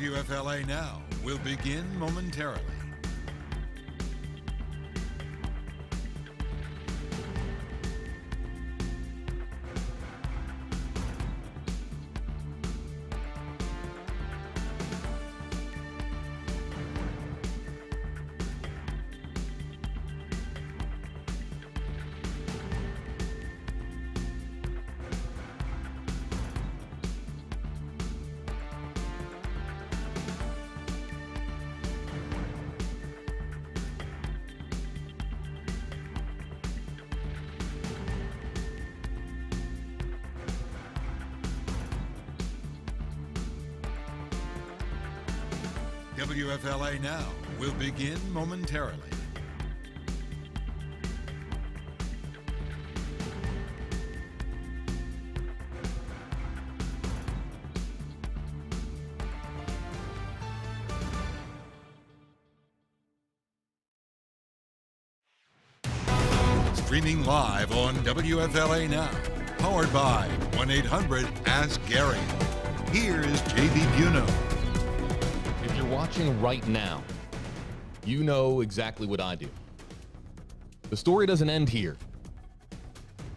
WFLA Now will begin momentarily. WFLA Now will begin momentarily. Streaming live on WFLA Now, powered by 1-800-ASK-GARY. Here's JB Biunno. If you're watching right now, you know exactly what I do. The story doesn't end here.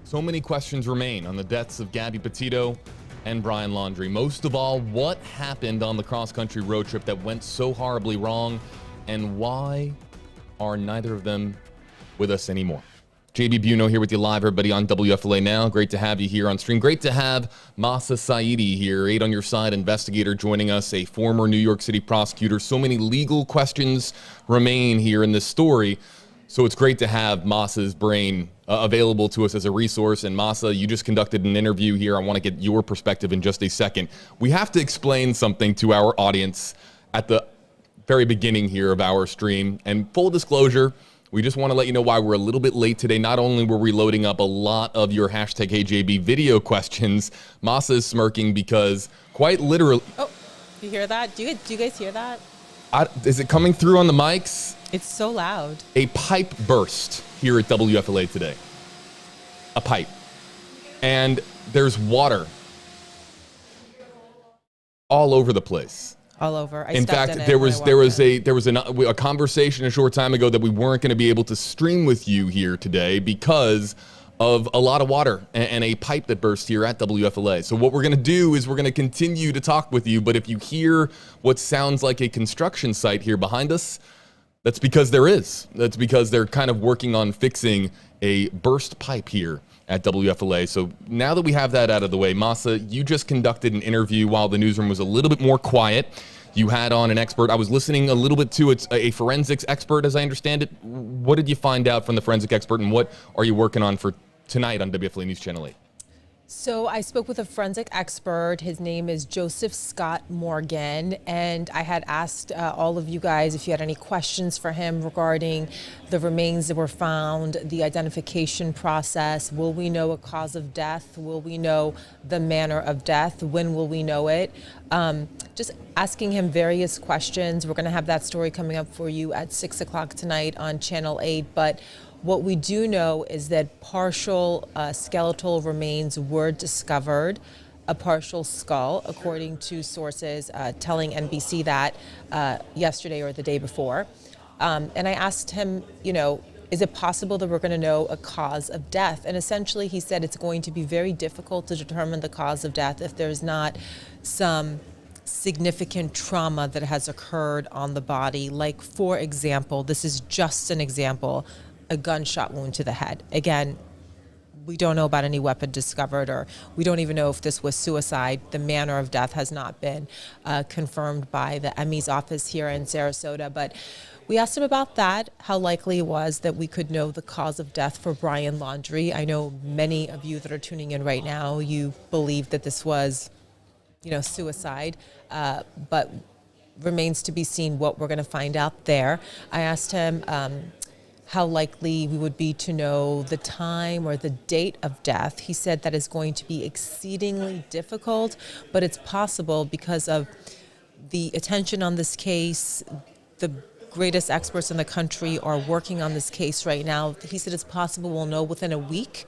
So many questions remain on the deaths of Gabby Petito and Brian Laundrie. Most of all, what happened on the cross-country road trip that went so horribly wrong, and why are neither of them with us anymore? JB Biunno here with you live, everybody, on WFLA Now. Great to have you here on stream. Great to have Mahsa Saeidi here, 8 on your side investigator, joining us, a former New York City prosecutor. So many legal questions remain here in this story, so it's great to have Mahsa's brain available to us as a resource. And Mahsa, you just conducted an interview here. I want to get your perspective in just a second. We have to explain something to our audience at the very beginning here of our stream. And full disclosure, we just want to let you know why we're a little bit late today. Not only were we loading up a lot of your hashtag HeyJB video questions, Mahsa is smirking because quite literally... Oh, you hear that? Do you guys hear that? Is it coming through on the mics? It's so loud. A pipe burst here at WFLA today. A pipe. And there's water all over the place. All over. In fact, there was a conversation a short time ago that we weren't going to be able to stream with you here today because of a lot of water and a pipe that burst here at WFLA. So what we're going to do is we're going to continue to talk with you, but if you hear what sounds like a construction site here behind us, that's because there is. That's because they're kind of working on fixing a burst pipe here at WFLA. So now that we have that out of the way, Mahsa, you just conducted an interview while the newsroom was a little bit more quiet. You had on an expert. I was listening a little bit to it, a forensics expert, as I understand it. What did you find out from the forensic expert, and what are you working on for tonight on WFLA News Channel 8? So I spoke with a forensic expert. His name is Joseph Scott Morgan, and I had asked all of you guys if you had any questions for him regarding the remains that were found, the identification process. Will we know a cause of death? Will we know the manner of death? When will we know it? Just asking him various questions. We're going to have that story coming up for you at 6 o'clock tonight on Channel 8. But what we do know is that partial skeletal remains were discovered, a partial skull, according to sources telling NBC that yesterday or the day before. And I asked him, you know, is it possible that we're going to know a cause of death? And essentially he said it's going to be very difficult to determine the cause of death if there's not some significant trauma that has occurred on the body. Like, for example, this is just an example, a gunshot wound to the head. Again, we don't know about any weapon discovered, or we don't even know if this was suicide. The manner of death has not been confirmed by the ME's office here in Sarasota. But we asked him about that, how likely it was that we could know the cause of death for Brian Laundrie. I know many of you that are tuning in right now, you believe that this was, you know, suicide, but remains to be seen what we're going to find out there. I asked him how likely we would be to know the time or the date of death. He said that is going to be exceedingly difficult, but it's possible because of the attention on this case. The greatest experts in the country are working on this case right now. He said it's possible we'll know within a week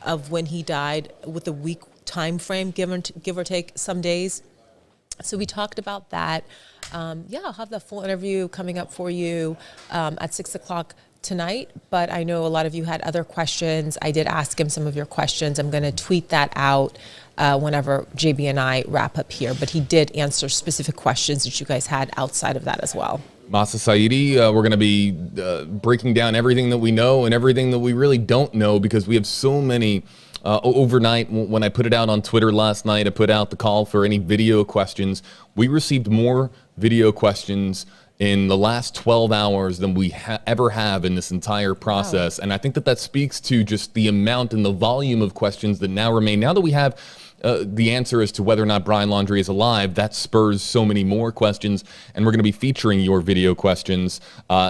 of when he died, with a week time frame, give or take some days. So we talked about that. Yeah, I'll have the full interview coming up for you at 6 o'clock tonight, but I know a lot of you had other questions. I did ask him some of your questions. I'm going to tweet that out whenever JB and I wrap up here, but he did answer specific questions that you guys had outside of that as well. Mahsa Saeidi, we're going to be breaking down everything that we know and everything that we really don't know, because we have so many. Overnight, when I put it out on Twitter last night, I put out the call for any video questions. We received more video questions in the last 12 hours than we ever have in this entire process. Wow. And I think that speaks to just the amount and the volume of questions that now remain. Now that we have the answer as to whether or not Brian Laundrie is alive, that spurs so many more questions. And we're going to be featuring your video questions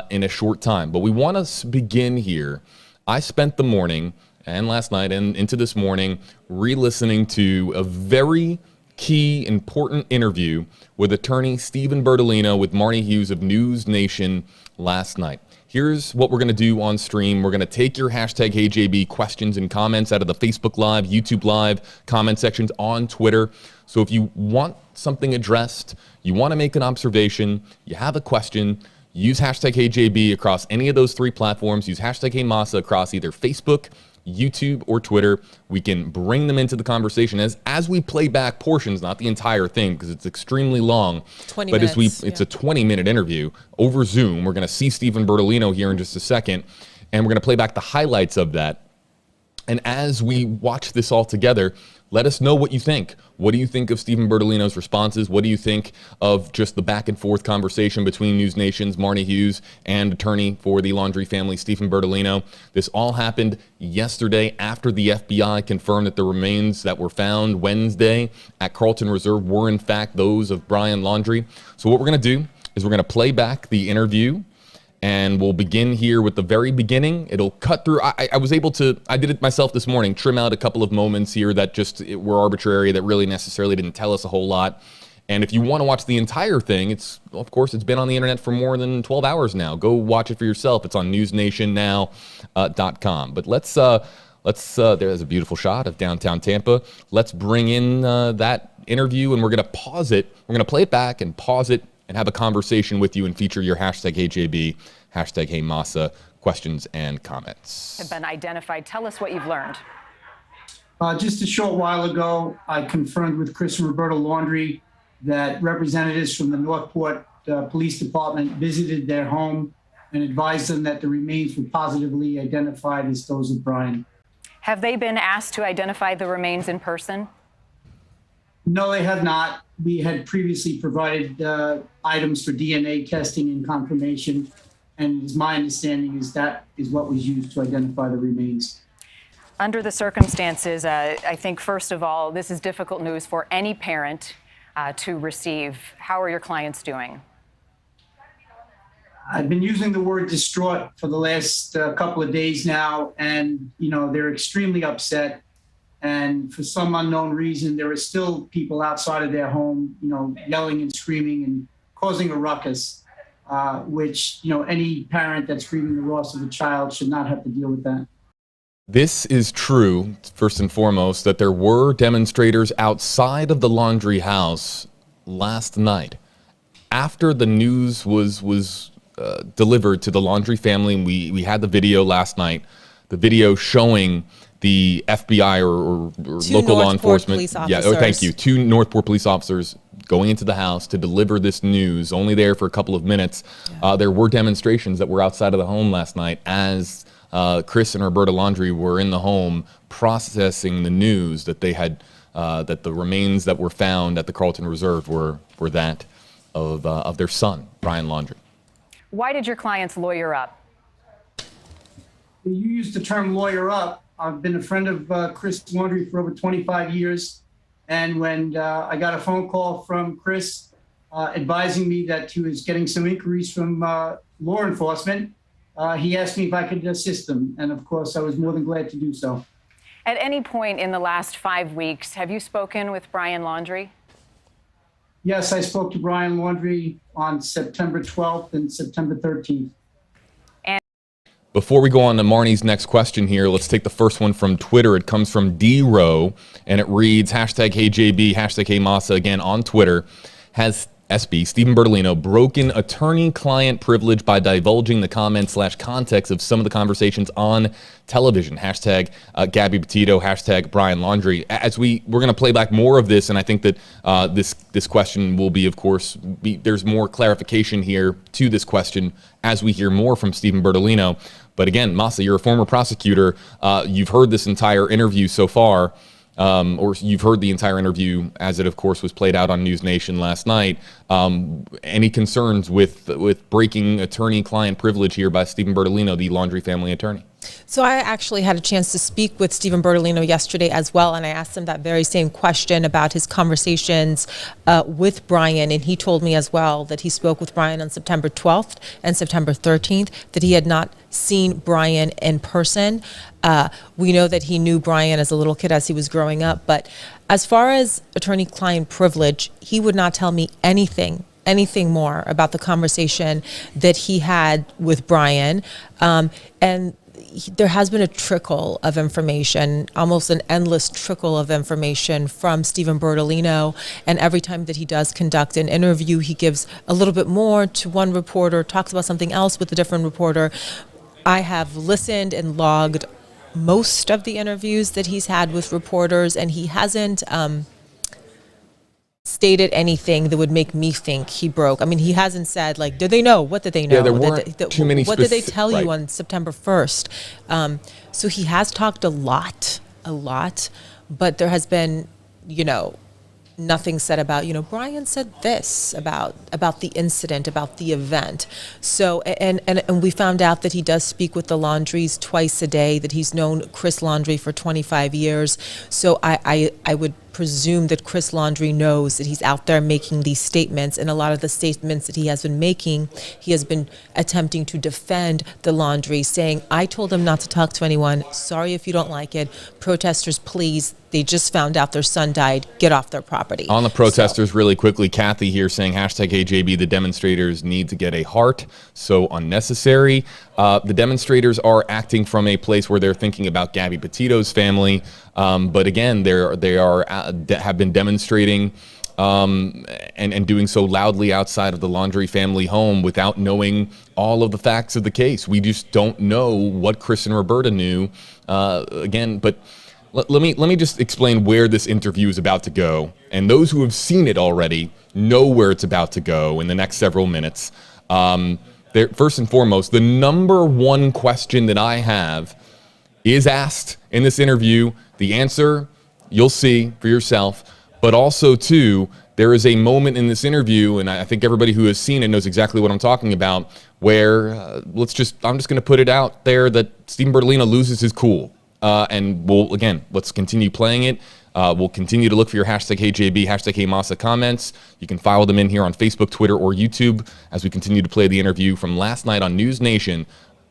in a short time. But we want to begin here. I spent the morning and last night and into this morning re-listening to a very key, important interview with attorney Stephen Bertolino with Marnie Hughes of News Nation last night. Here's what we're going to do on stream. We're going to take your hashtag HeyJB questions and comments out of the Facebook Live, YouTube Live comment sections on Twitter. So if you want something addressed, you want to make an observation, you have a question, use hashtag HeyJB across any of those three platforms. Use hashtag HeyMahsa across either Facebook, YouTube, or Twitter. We can bring them into the conversation as we play back portions, not the entire thing because it's extremely long. 20 but minutes, it's a 20-minute interview over Zoom. We're going to see Stephen Bertolino here in just a second, and we're going to play back the highlights of that. And as we watch this all together, let us know what you think. What do you think of Stephen Bertolino's responses? What do you think of just the back and forth conversation between News Nation's Marnie Hughes and attorney for the Laundrie family, Stephen Bertolino? This all happened yesterday after the FBI confirmed that the remains that were found Wednesday at Carlton Reserve were in fact those of Brian Laundrie. So what we're going to do is we're going to play back the interview. And we'll begin here with the very beginning. It'll cut through. I was able to, I did it myself this morning, trim out a couple of moments here that just were arbitrary, that really necessarily didn't tell us a whole lot. And if you want to watch the entire thing, of course, it's been on the internet for more than 12 hours now. Go watch it for yourself. It's on newsnationnow.com. But there's a beautiful shot of downtown Tampa. Let's bring in that interview, and we're going to pause it. We're going to play it back and pause it and have a conversation with you and feature your hashtag HeyJB, hashtag HeyMahsa questions and comments. Have been identified. Tell us what you've learned. Just a short while ago, I confirmed with Chris and Roberta Laundrie that representatives from the Northport Police Department visited their home and advised them that the remains were positively identified as those of Brian. Have they been asked to identify the remains in person? No, they have not. We had previously provided items for DNA testing and confirmation, and it's my understanding is that is what was used to identify the remains. Under the circumstances, I think, first of all, this is difficult news for any parent to receive. How are your clients doing? I've been using the word distraught for the last couple of days now, and they're extremely upset. And for some unknown reason, there are still people outside of their home, yelling and screaming and causing a ruckus, which, any parent that's grieving the loss of a child should not have to deal with that. This is true, first and foremost, that there were demonstrators outside of the Laundrie house last night. After the news was delivered to the Laundrie family, and we had the video last night, the video showing the FBI or local law enforcement. Thank you. Two Northport police officers going into the house to deliver this news, only there for a couple of minutes. Yeah. There were demonstrations that were outside of the home last night as Chris and Roberta Laundrie were in the home processing the news that they had, that the remains that were found at the Carlton Reserve were that of their son, Brian Laundrie. Why did your clients lawyer up? You used the term lawyer up. I've been a friend of Chris Laundrie for over 25 years. And when I got a phone call from Chris advising me that he was getting some inquiries from law enforcement, he asked me if I could assist him. And of course, I was more than glad to do so. At any point in the last 5 weeks, have you spoken with Brian Laundrie? Yes, I spoke to Brian Laundrie on September 12th and September 13th. Before we go on to Marnie's next question here, let's take the first one from Twitter. It comes from D-Row, and it reads, hashtag HeyJB, hashtag HeyMahsa, again on Twitter. has SB, Stephen Bertolino, broken attorney-client privilege by divulging the comments/context of some of the conversations on television. Hashtag Gabby Petito, hashtag Brian Laundrie. As we're going to play back more of this, and I think that this question will be, of course, there's more clarification here to this question as we hear more from Stephen Bertolino. But again, Mahsa, you're a former prosecutor. You've heard this entire interview so far. Or you've heard the entire interview as it, of course, was played out on News Nation last night. Any concerns with breaking attorney-client privilege here by Stephen Bertolino, the Laundrie family attorney? So I actually had a chance to speak with Stephen Bertolino yesterday as well, and I asked him that very same question about his conversations with Brian, and he told me as well that he spoke with Brian on September 12th and September 13th, that he had not seen Brian in person. We know that he knew Brian as a little kid as he was growing up, but as far as attorney-client privilege, he would not tell me anything more about the conversation that he had with Brian. There has been a trickle of information, almost an endless trickle of information from Stephen Bertolino. And every time that he does conduct an interview, he gives a little bit more to one reporter, talks about something else with a different reporter. I have listened and logged most of the interviews that he's had with reporters, and he hasn't stated anything that would make me think he broke. I mean, he hasn't said, like, did they know? What did they know? Yeah, there weren't too many What did they tell you right. on September 1st? So he has talked a lot, but there has been, nothing said about, Brian said this about the incident, about the event. So, and we found out that he does speak with the Laundries twice a day, that he's known Chris Laundrie for 25 years. So I would presume that Chris Laundrie knows that he's out there making these statements, and a lot of the statements that he has been making, he has been attempting to defend the Laundrie, saying, I told them not to talk to anyone. Sorry if you don't like it. Protesters, please. They just found out their son died. Get off their property. On the protesters, really quickly, Kathy here saying, hashtag AJB, the demonstrators need to get a heart. So unnecessary. The demonstrators are acting from a place where they're thinking about Gabby Petito's family. But again, they have been demonstrating and doing so loudly outside of the Laundrie family home without knowing all of the facts of the case. We just don't know what Chris and Roberta knew. But let me just explain where this interview is about to go. And those who have seen it already know where it's about to go in the next several minutes. First and foremost, the number one question that I have is asked in this interview. The answer, you'll see for yourself. But also, too, there is a moment in this interview, and I think everybody who has seen it knows exactly what I'm talking about, where I'm just going to put it out there that Stephen Bertolino loses his cool. And let's continue playing it. We'll continue to look for your hashtag HJB, hashtag HeyMahsa comments. You can file them in here on Facebook, Twitter, or YouTube as we continue to play the interview from last night on News Nation,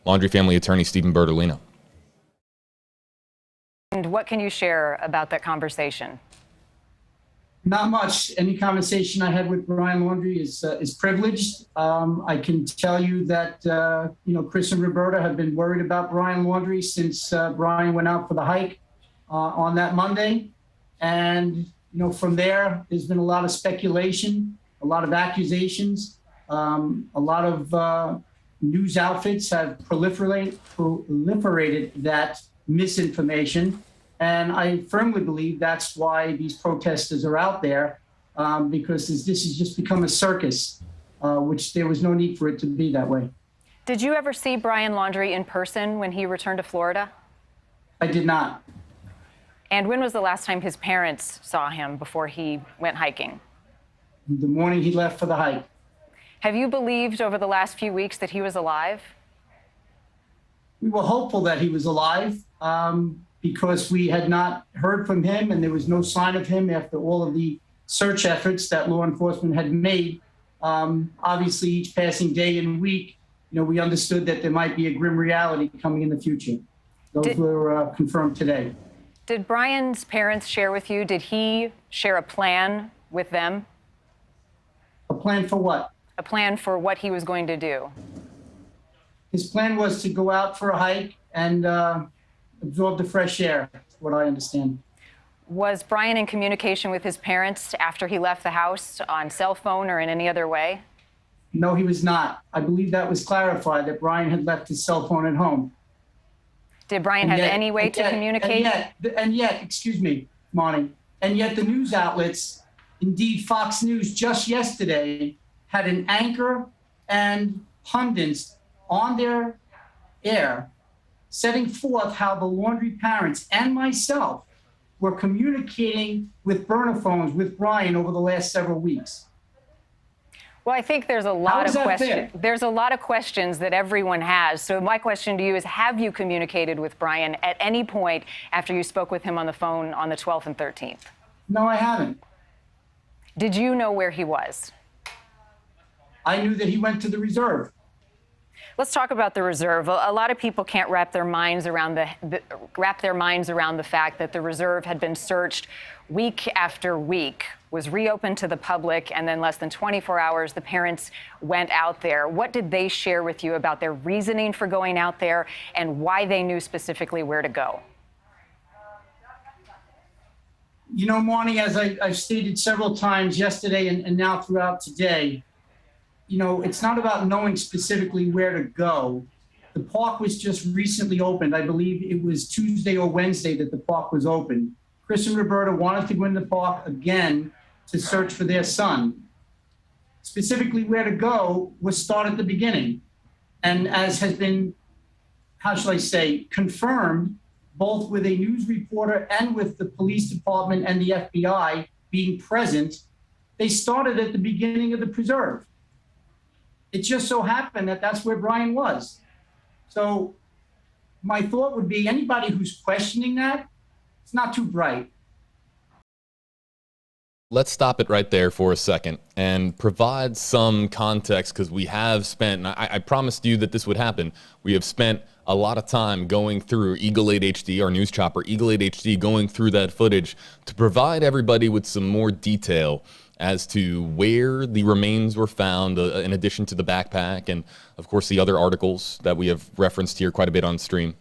Laundrie family attorney Stephen Bertolino. And what can you share about that conversation? Not much. Any conversation I had with Brian Laundrie is privileged. I can tell you that Chris and Roberta have been worried about Brian Laundrie since Brian went out for the hike on that Monday, and from there's been a lot of speculation, a lot of accusations, a lot of news outfits have proliferated that misinformation. And I firmly believe that's why these protesters are out there, because this has just become a circus, which there was no need for it to be that way. Did you ever see Brian Laundrie in person when he returned to Florida? I did not. And when was the last time his parents saw him before he went hiking? The morning he left for the hike. Have you believed over the last few weeks that he was alive? We were hopeful that he was alive. Because we had not heard from him and there was no sign of him after all of the search efforts that law enforcement had made. Obviously, each passing day and week, we understood that there might be a grim reality coming in the future. Those were confirmed today. Did Brian's parents share with you, did he share a plan with them? A plan for what? A plan for what he was going to do. His plan was to go out for a hike and absorb the fresh air, what I understand. Was Brian in communication with his parents after he left the house on cell phone or in any other way? No, he was not. I believe that was clarified, that Brian had left his cell phone at home. Did Brian have any way to communicate? And yet, excuse me, Monty, and yet the news outlets, indeed Fox News just yesterday, had an anchor and pundits on their air setting forth how the Laundrie parents and myself were communicating with burner phones with Brian over the last several weeks. Well, I think there's a lot of questions. There's a lot of questions that everyone has. So my question to you is, have you communicated with Brian at any point after you spoke with him on the phone on the 12th and 13th? No, I haven't. Did you know where he was? I knew that he went to the reserve. Let's talk about the reserve. A lot of people can't wrap their minds around the fact that the reserve had been searched week after week, was reopened to the public, and then less than 24 hours, the parents went out there. What did they share with you about their reasoning for going out there and why they knew specifically where to go? You know, Marnie, as I've stated several times yesterday and now throughout today, you know, it's not about knowing specifically where to go. The park was just recently opened. I believe it was Tuesday or Wednesday that the park was opened. Chris and Roberta wanted to go in the park again to search for their son. Specifically where to go was start at the beginning. And as has been, how shall I say, confirmed, both with a news reporter and with the police department and the FBI being present, they started at the beginning of the preserve. It just so happened that that's where Brian was. So my thought would be anybody who's questioning that, it's not too bright. Let's stop it right there for a second and provide some context, because we have spent, and I promised you that this would happen, we have spent a lot of time going through Eagle 8 HD, our news chopper, Eagle 8 HD, going through that footage to provide everybody with some more detail as to where the remains were found, in addition to the backpack and, of course, the other articles that we have referenced here quite a bit on stream.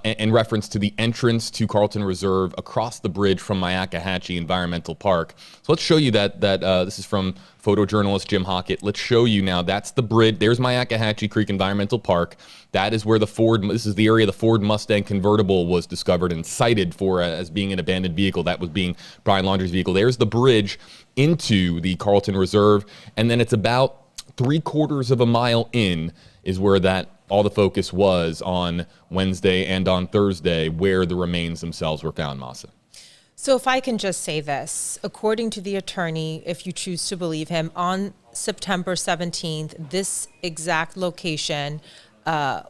In reference to the entrance to Carlton Reserve across the bridge from Myakkahatchee Environmental Park. So let's show you that this is from photojournalist Jim Hockett. Let's show you now, that's the bridge. There's Myakkahatchee Creek Environmental Park. That is where this is the area the Ford Mustang convertible was discovered and cited for as being an abandoned vehicle. That was being Brian Laundrie's vehicle. There's the bridge into the Carlton Reserve. And then it's about 3/4 of a mile in is where all the focus was on Wednesday and on Thursday, where the remains themselves were found, Mahsa. So if I can just say this, according to the attorney, if you choose to believe him, on September 17th, this exact location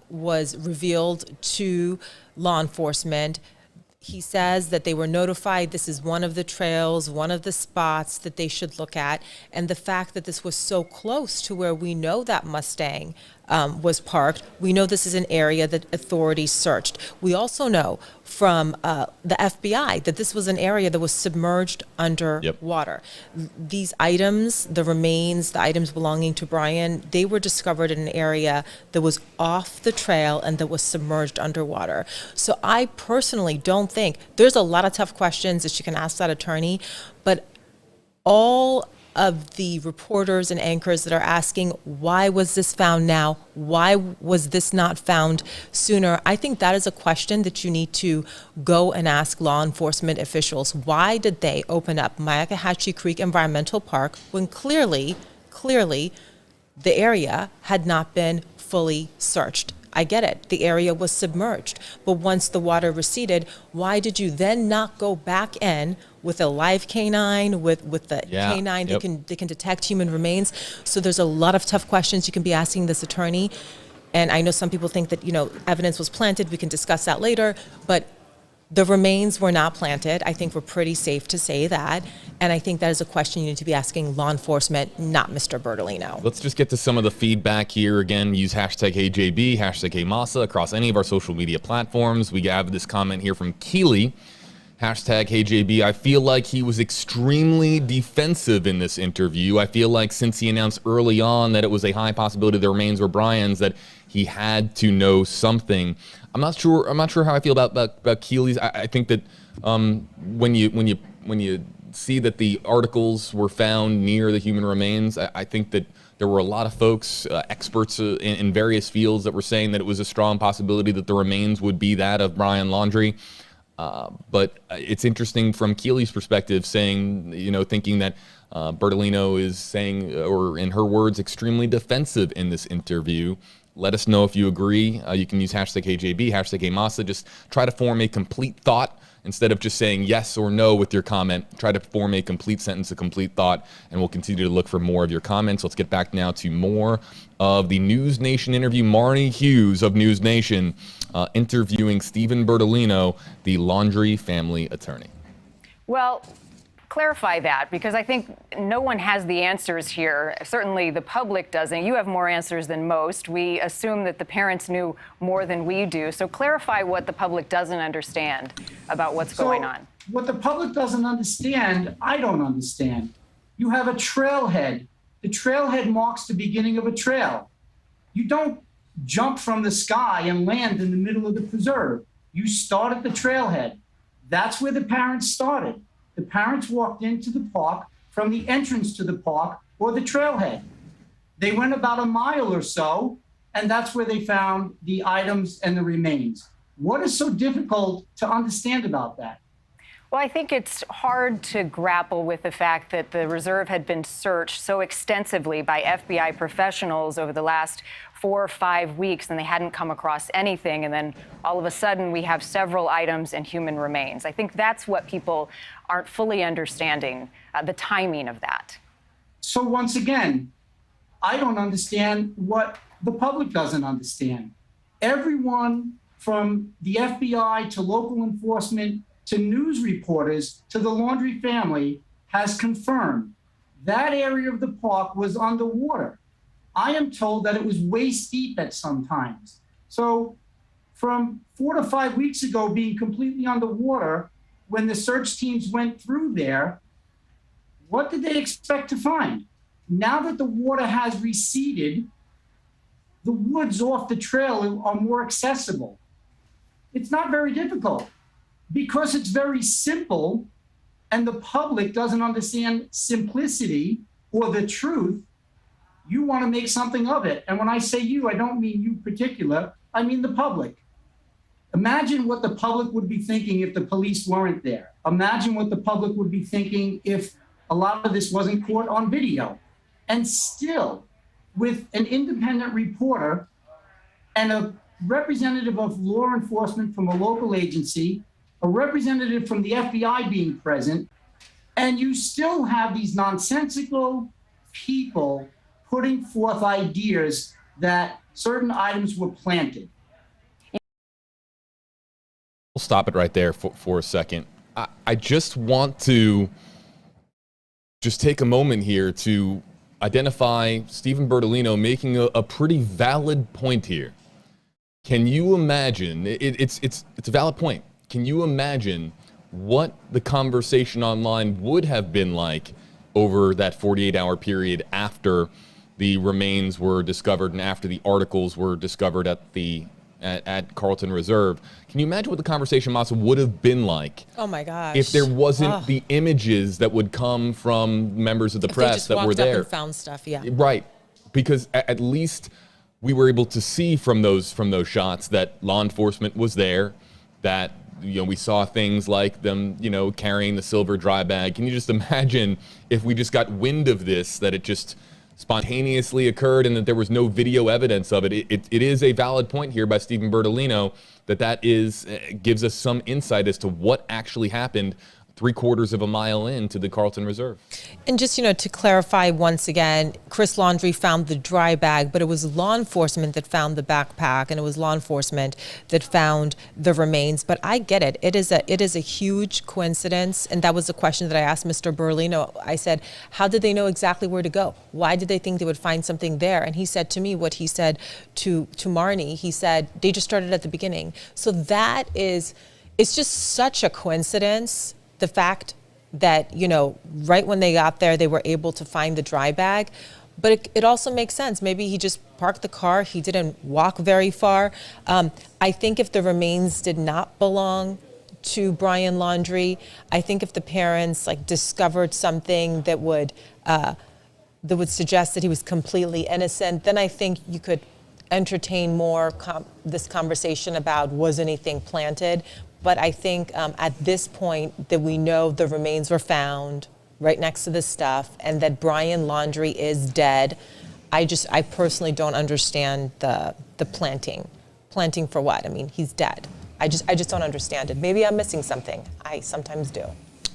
was revealed to law enforcement. He says that they were notified this is one of the trails, one of the spots that they should look at. And the fact that this was so close to where we know that Mustang was parked, we know this is an area that authorities searched. We also know from the FBI that this was an area that was submerged under water. These items, the remains, the items belonging to Brian, they were discovered in an area that was off the trail and that was submerged underwater. So I personally don't think, there's a lot of tough questions that you can ask that attorney, but all of the reporters and anchors that are asking, why was this found now? Why was this not found sooner? I think that is a question that you need to go and ask law enforcement officials. Why did they open up Myakkahatchee Creek Environmental Park when clearly the area had not been fully searched? I get it. The area was submerged. But once the water receded, why did you then not go back in with a live canine, with the canine that can detect human remains? So there's a lot of tough questions you can be asking this attorney. And I know some people think that, evidence was planted. We can discuss that later. But the remains were not planted. I think we're pretty safe to say that. And I think that is a question you need to be asking law enforcement, not Mr. Bertolino. Let's just get to some of the feedback here. Again, use hashtag HeyJB, hashtag HeyMahsa across any of our social media platforms. We have this comment here from Keely. Hashtag HeyJB, I feel like he was extremely defensive in this interview. I feel like since he announced early on that it was a high possibility the remains were Brian's, that he had to know something. I'm not sure how I feel about Keely's. I think that When you see that the articles were found near the human remains, I think that there were a lot of folks, experts in various fields, that were saying that it was a strong possibility that the remains would be that of Brian Laundrie. But it's interesting from Keely's perspective, saying, thinking that Bertolino is saying, or in her words, extremely defensive in this interview. Let us know if you agree. You can use hashtag KJB, hashtag HeyMahsa. Just try to form a complete thought instead of just saying yes or no with your comment. Try to form a complete sentence, a complete thought, and we'll continue to look for more of your comments. Let's get back now to more of the News Nation interview. Marnie Hughes of News Nation interviewing Stephen Bertolino, the Laundrie family attorney. Well, clarify that, because I think no one has the answers here. Certainly the public doesn't. You have more answers than most. We assume that the parents knew more than we do. So clarify what the public doesn't understand about what's going on. What the public doesn't understand, I don't understand. You have a trailhead. The trailhead marks the beginning of a trail. You don't jump from the sky and land in the middle of the preserve. You start at the trailhead. That's where the parents started. The parents walked into the park from the entrance to the park or the trailhead. They went about a mile or so, and that's where they found the items and the remains. What is so difficult to understand about that? Well, I think it's hard to grapple with the fact that the reserve had been searched so extensively by FBI professionals over the last 4 or 5 weeks, and they hadn't come across anything. And then all of a sudden, we have several items and human remains. I think that's what people aren't fully understanding, the timing of that. So once again, I don't understand what the public doesn't understand. Everyone from the FBI to local enforcement to news reporters to the Laundrie family has confirmed that area of the park was underwater. I am told that it was waist deep at some times. So from 4 to 5 weeks ago being completely underwater, when the search teams went through there, what did they expect to find? Now that the water has receded, the woods off the trail are more accessible. It's not very difficult because it's very simple, and the public doesn't understand simplicity or the truth. You want to make something of it. And when I say you, I don't mean you particular, I mean the public. Imagine what the public would be thinking if the police weren't there. Imagine what the public would be thinking if a lot of this wasn't caught on video. And still, with an independent reporter and a representative of law enforcement from a local agency, a representative from the FBI being present, and you still have these nonsensical people putting forth ideas that certain items were planted. We'll stop it right there for a second. I just want to just take a moment here to identify Stephen Bertolino making a pretty valid point here. Can you imagine, it's a valid point. Can you imagine what the conversation online would have been like over that 48-hour period after the remains were discovered and after the articles were discovered at Carlton Reserve? Can you imagine what the conversation, Mahsa, would have been like? Oh my gosh! If there wasn't the images that would come from members of the press that were there, they just walked up and found stuff, yeah. Right, because at least we were able to see from those shots that law enforcement was there, that we saw things like them, carrying the silver dry bag. Can you just imagine if we just got wind of this, that it just spontaneously occurred and that there was no video evidence of it? It is a valid point here by Stephen Bertolino that gives us some insight as to what actually happened 3/4 of a mile into the Carlton Reserve. And just, to clarify once again, Chris Laundrie found the dry bag, but it was law enforcement that found the backpack, and it was law enforcement that found the remains. But I get it. It is a huge coincidence. And that was the question that I asked Mr. Bertolino. I said, how did they know exactly where to go? Why did they think they would find something there? And he said to me what he said to Marnie. He said, they just started at the beginning. So it's just such a coincidence. The fact that, right when they got there, they were able to find the dry bag. But it also makes sense. Maybe he just parked the car. He didn't walk very far. I think if the remains did not belong to Brian Laundrie. I think if the parents like discovered something that would suggest that he was completely innocent, then I think you could entertain more this conversation about was anything planted. But I think at this point that we know the remains were found right next to the stuff and that Brian Laundrie is dead, I personally don't understand the planting. Planting for what? I mean, he's dead. I just don't understand it. Maybe I'm missing something. I sometimes do.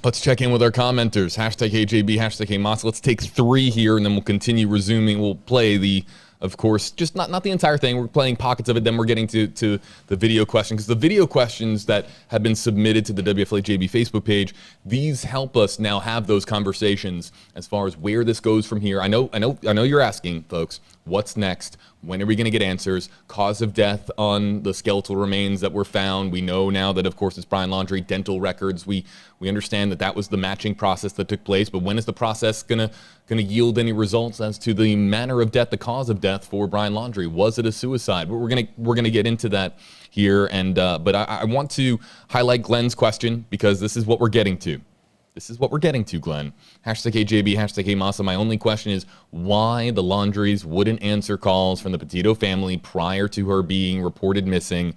Let's check in with our commenters. Hashtag AJB, hashtag Mahsa. Let's take 3 here, and then we'll continue resuming. We'll play the, of course, just not the entire thing. We're playing pockets of it. Then we're getting to the video question, because the video questions that have been submitted to the WFLA JB Facebook page, these help us now have those conversations as far as where this goes from here. I know you're asking, folks, what's next? When are we going to get answers? Cause of death on the skeletal remains that were found. We know now that, of course, it's Brian Laundrie. Dental records. We understand that was the matching process that took place. But when is the process going to yield any results as to the manner of death, the cause of death for Brian Laundrie? Was it a suicide? We're gonna get into that here. And but I want to highlight Glenn's question, because this is what we're getting to. This is what we're getting to, Glenn. Hashtag AJB, hashtag Mahsa. My only question is why the Laundries wouldn't answer calls from the Petito family prior to her being reported missing.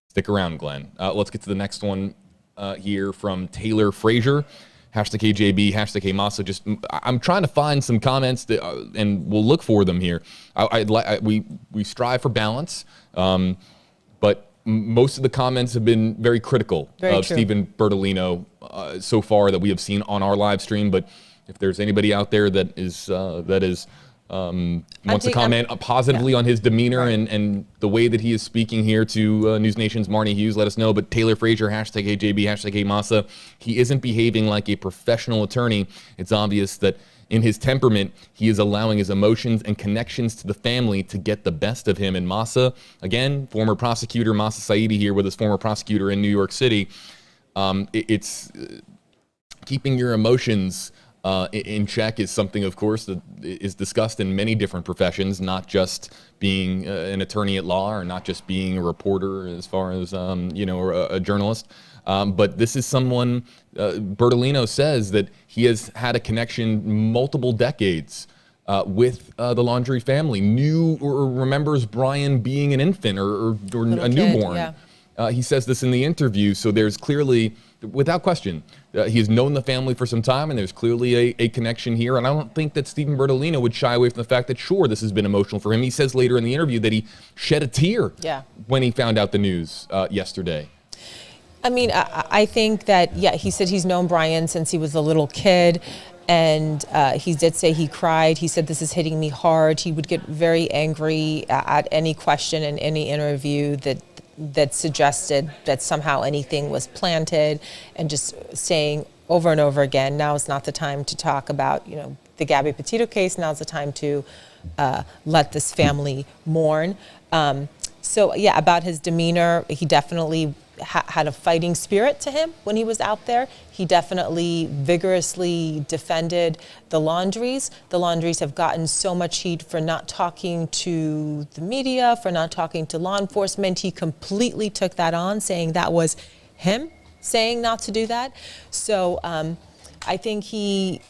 Stick around, Glenn. Let's get to the next one here from Taylor Frazier. Hashtag AJB, hashtag Mahsa. I'm trying to find some comments and we'll look for them here. We strive for balance, but most of the comments have been very critical of Stephen Bertolino so far that we have seen on our live stream. But if there's anybody out there that wants to comment positively on his demeanor and the way that he is speaking here to News Nation's Marnie Hughes, let us know. But Taylor Frazier, hashtag AJB, hashtag Mahsa, he isn't behaving like a professional attorney. It's obvious that in his temperament, he is allowing his emotions and connections to the family to get the best of him. And Mahsa, again, former prosecutor, Mahsa Saeidi here with his former prosecutor in New York City. It's keeping your emotions in check is something, of course, that is discussed in many different professions, not just being an attorney at law or not just being a reporter as far as, or a journalist. But this is someone, Bertolino says that he has had a connection multiple decades with the Laundrie family, knew or remembers Brian being an infant or a newborn. Yeah. He says this in the interview, so there's clearly, without question, he has known the family for some time, and there's clearly a connection here. And I don't think that Stephen Bertolino would shy away from the fact that, sure, this has been emotional for him. He says later in the interview that he shed a tear when he found out the news yesterday. I mean, I think that, he said he's known Brian since he was a little kid, and he did say he cried. He said, "This is hitting me hard." He would get very angry at any question in any interview that suggested that somehow anything was planted, and just saying over and over again, now is not the time to talk about, the Gabby Petito case. Now's the time to let this family mourn. About his demeanor, he definitely had a fighting spirit to him when he was out there. He definitely vigorously defended the Laundries. The Laundries have gotten so much heat for not talking to the media, for not talking to law enforcement. He completely took that on, saying that was him saying not to do that. So I think he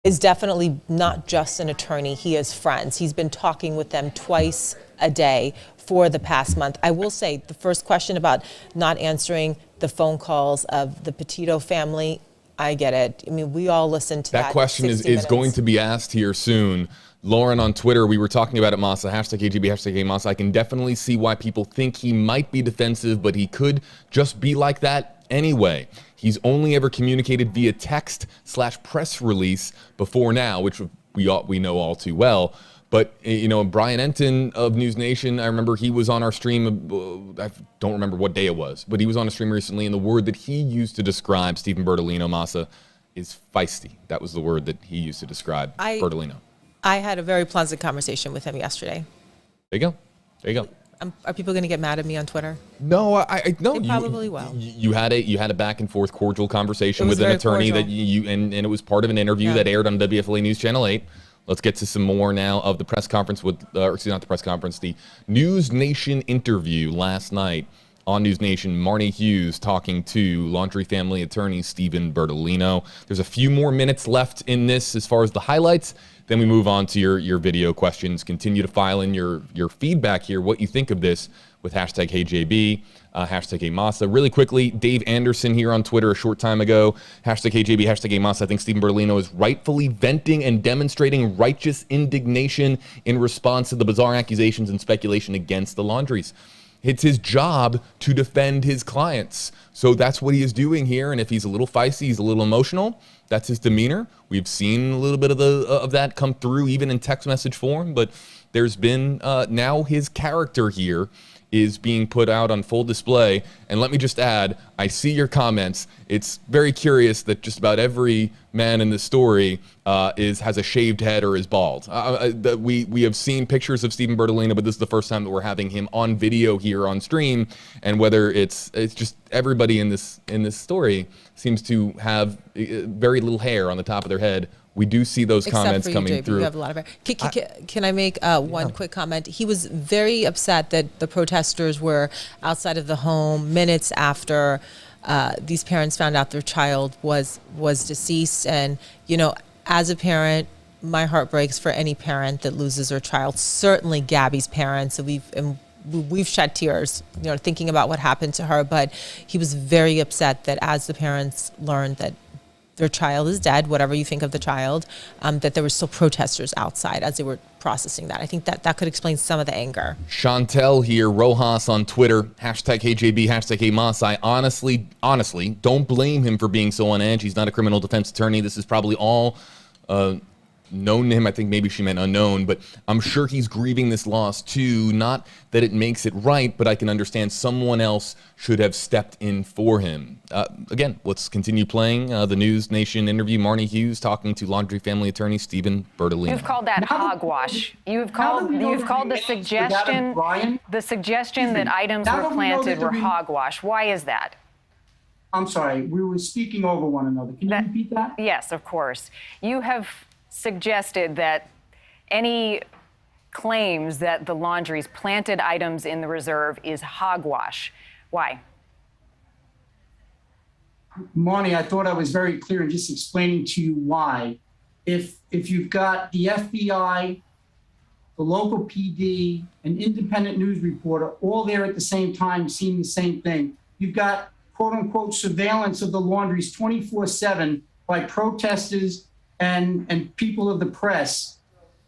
is definitely not just an attorney. He has friends. He's been talking with them twice a day for the past month. I will say the first question about not answering the phone calls of the Petito family, I get it. I mean, we all listen to that. That question is going to be asked here soon. Lauren on Twitter, we were talking about it, Mahsa, hashtag AGB, hashtag Mahsa. I can definitely see why people think he might be defensive, but he could just be like that anyway. He's only ever communicated via text/press release before now, which we know all too well. But, Brian Enton of News Nation, I remember he was on our stream, I don't remember what day it was, but he was on a stream recently, and the word that he used to describe Stephen Bertolino, Mahsa, is feisty. That was the word that he used to describe Bertolino. I had a very pleasant conversation with him yesterday. There you go. Are people going to get mad at me on Twitter? No, no. They probably will. You had a back and forth cordial conversation with an attorney cordial. And it was part of an interview that aired on WFLA News Channel 8. Let's get to some more now of the press conference the News Nation interview last night on News Nation, Marnie Hughes talking to Laundrie family attorney Stephen Bertolino. There's a few more minutes left in this as far as the highlights. Then we move on to your video questions. Continue to file in your feedback here, what you think of this with hashtag HeyJB, hashtag HeyMahsa. Really quickly, Dave Anderson here on Twitter a short time ago, hashtag HeyJB, hashtag HeyMahsa. I think Stephen Bertolino is rightfully venting and demonstrating righteous indignation in response to the bizarre accusations and speculation against the Laundries. It's his job to defend his clients. So that's what he is doing here. And if he's a little feisty, he's a little emotional, that's his demeanor. We've seen a little bit of that come through even in text message form, but there's been now his character here is being put out on full display. And let me just add, I see your comments. It's very curious that just about every man in this story has a shaved head or is bald. We have seen pictures of Stephen Bertolino, but this is the first time that we're having him on video here on stream. And whether it's just everybody in this story seems to have very little hair on the top of their head. We do see those comments coming through. You have a lot of hair. Can I make one quick comment? He was very upset that the protesters were outside of the home minutes after these parents found out their child was deceased. And, you know, as a parent, my heart breaks for any parent that loses their child. Certainly Gabby's parents. We've shed tears, you know, thinking about what happened to her. But he was very upset that as the parents learned that their child is dead, whatever you think of the child, that there were still protesters outside as they were processing that. I think that could explain some of the anger. Chantel here, Rojas on Twitter, hashtag HeyJB, hashtag HeyMahsa. I honestly don't blame him for being so on edge. He's not a criminal defense attorney. This is probably all known to him. I think maybe she meant unknown, but I'm sure he's grieving this loss too. Not that it makes it right, but I can understand someone else should have stepped in for him. Again, let's continue playing the News Nation interview. Marnie Hughes talking to Laundrie family attorney Stephen Bertolino. You've called that hogwash. You've called the suggestion that items were planted were hogwash. Why is that? I'm sorry, we were speaking over one another. Can you repeat that? Yes, of course. You have suggested that any claims that the Laundries planted items in the reserve is hogwash. Why? Marnie, I thought I was very clear in just explaining to you why. If you've got the FBI, the local PD, an independent news reporter, all there at the same time seeing the same thing, you've got quote unquote surveillance of the Laundries 24/7 by protesters and people of the press.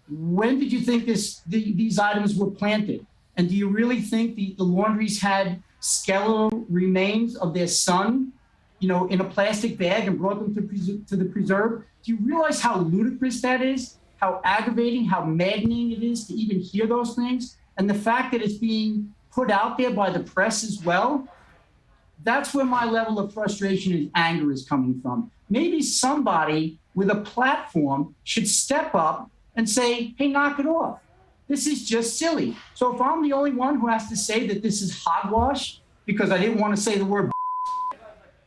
When did you think these items were planted? And do you really think the Laundries had skeletal remains of their son, you know, in a plastic bag and brought them to the preserve? Do you realize how ludicrous that is? How aggravating, how maddening it is to even hear those things? And the fact that it's being put out there by the press as well, that's where my level of frustration and anger is coming from. Maybe somebody with a platform should step up and say, hey, knock it off. This is just silly. So if I'm the only one who has to say that this is hogwash because I didn't want to say the word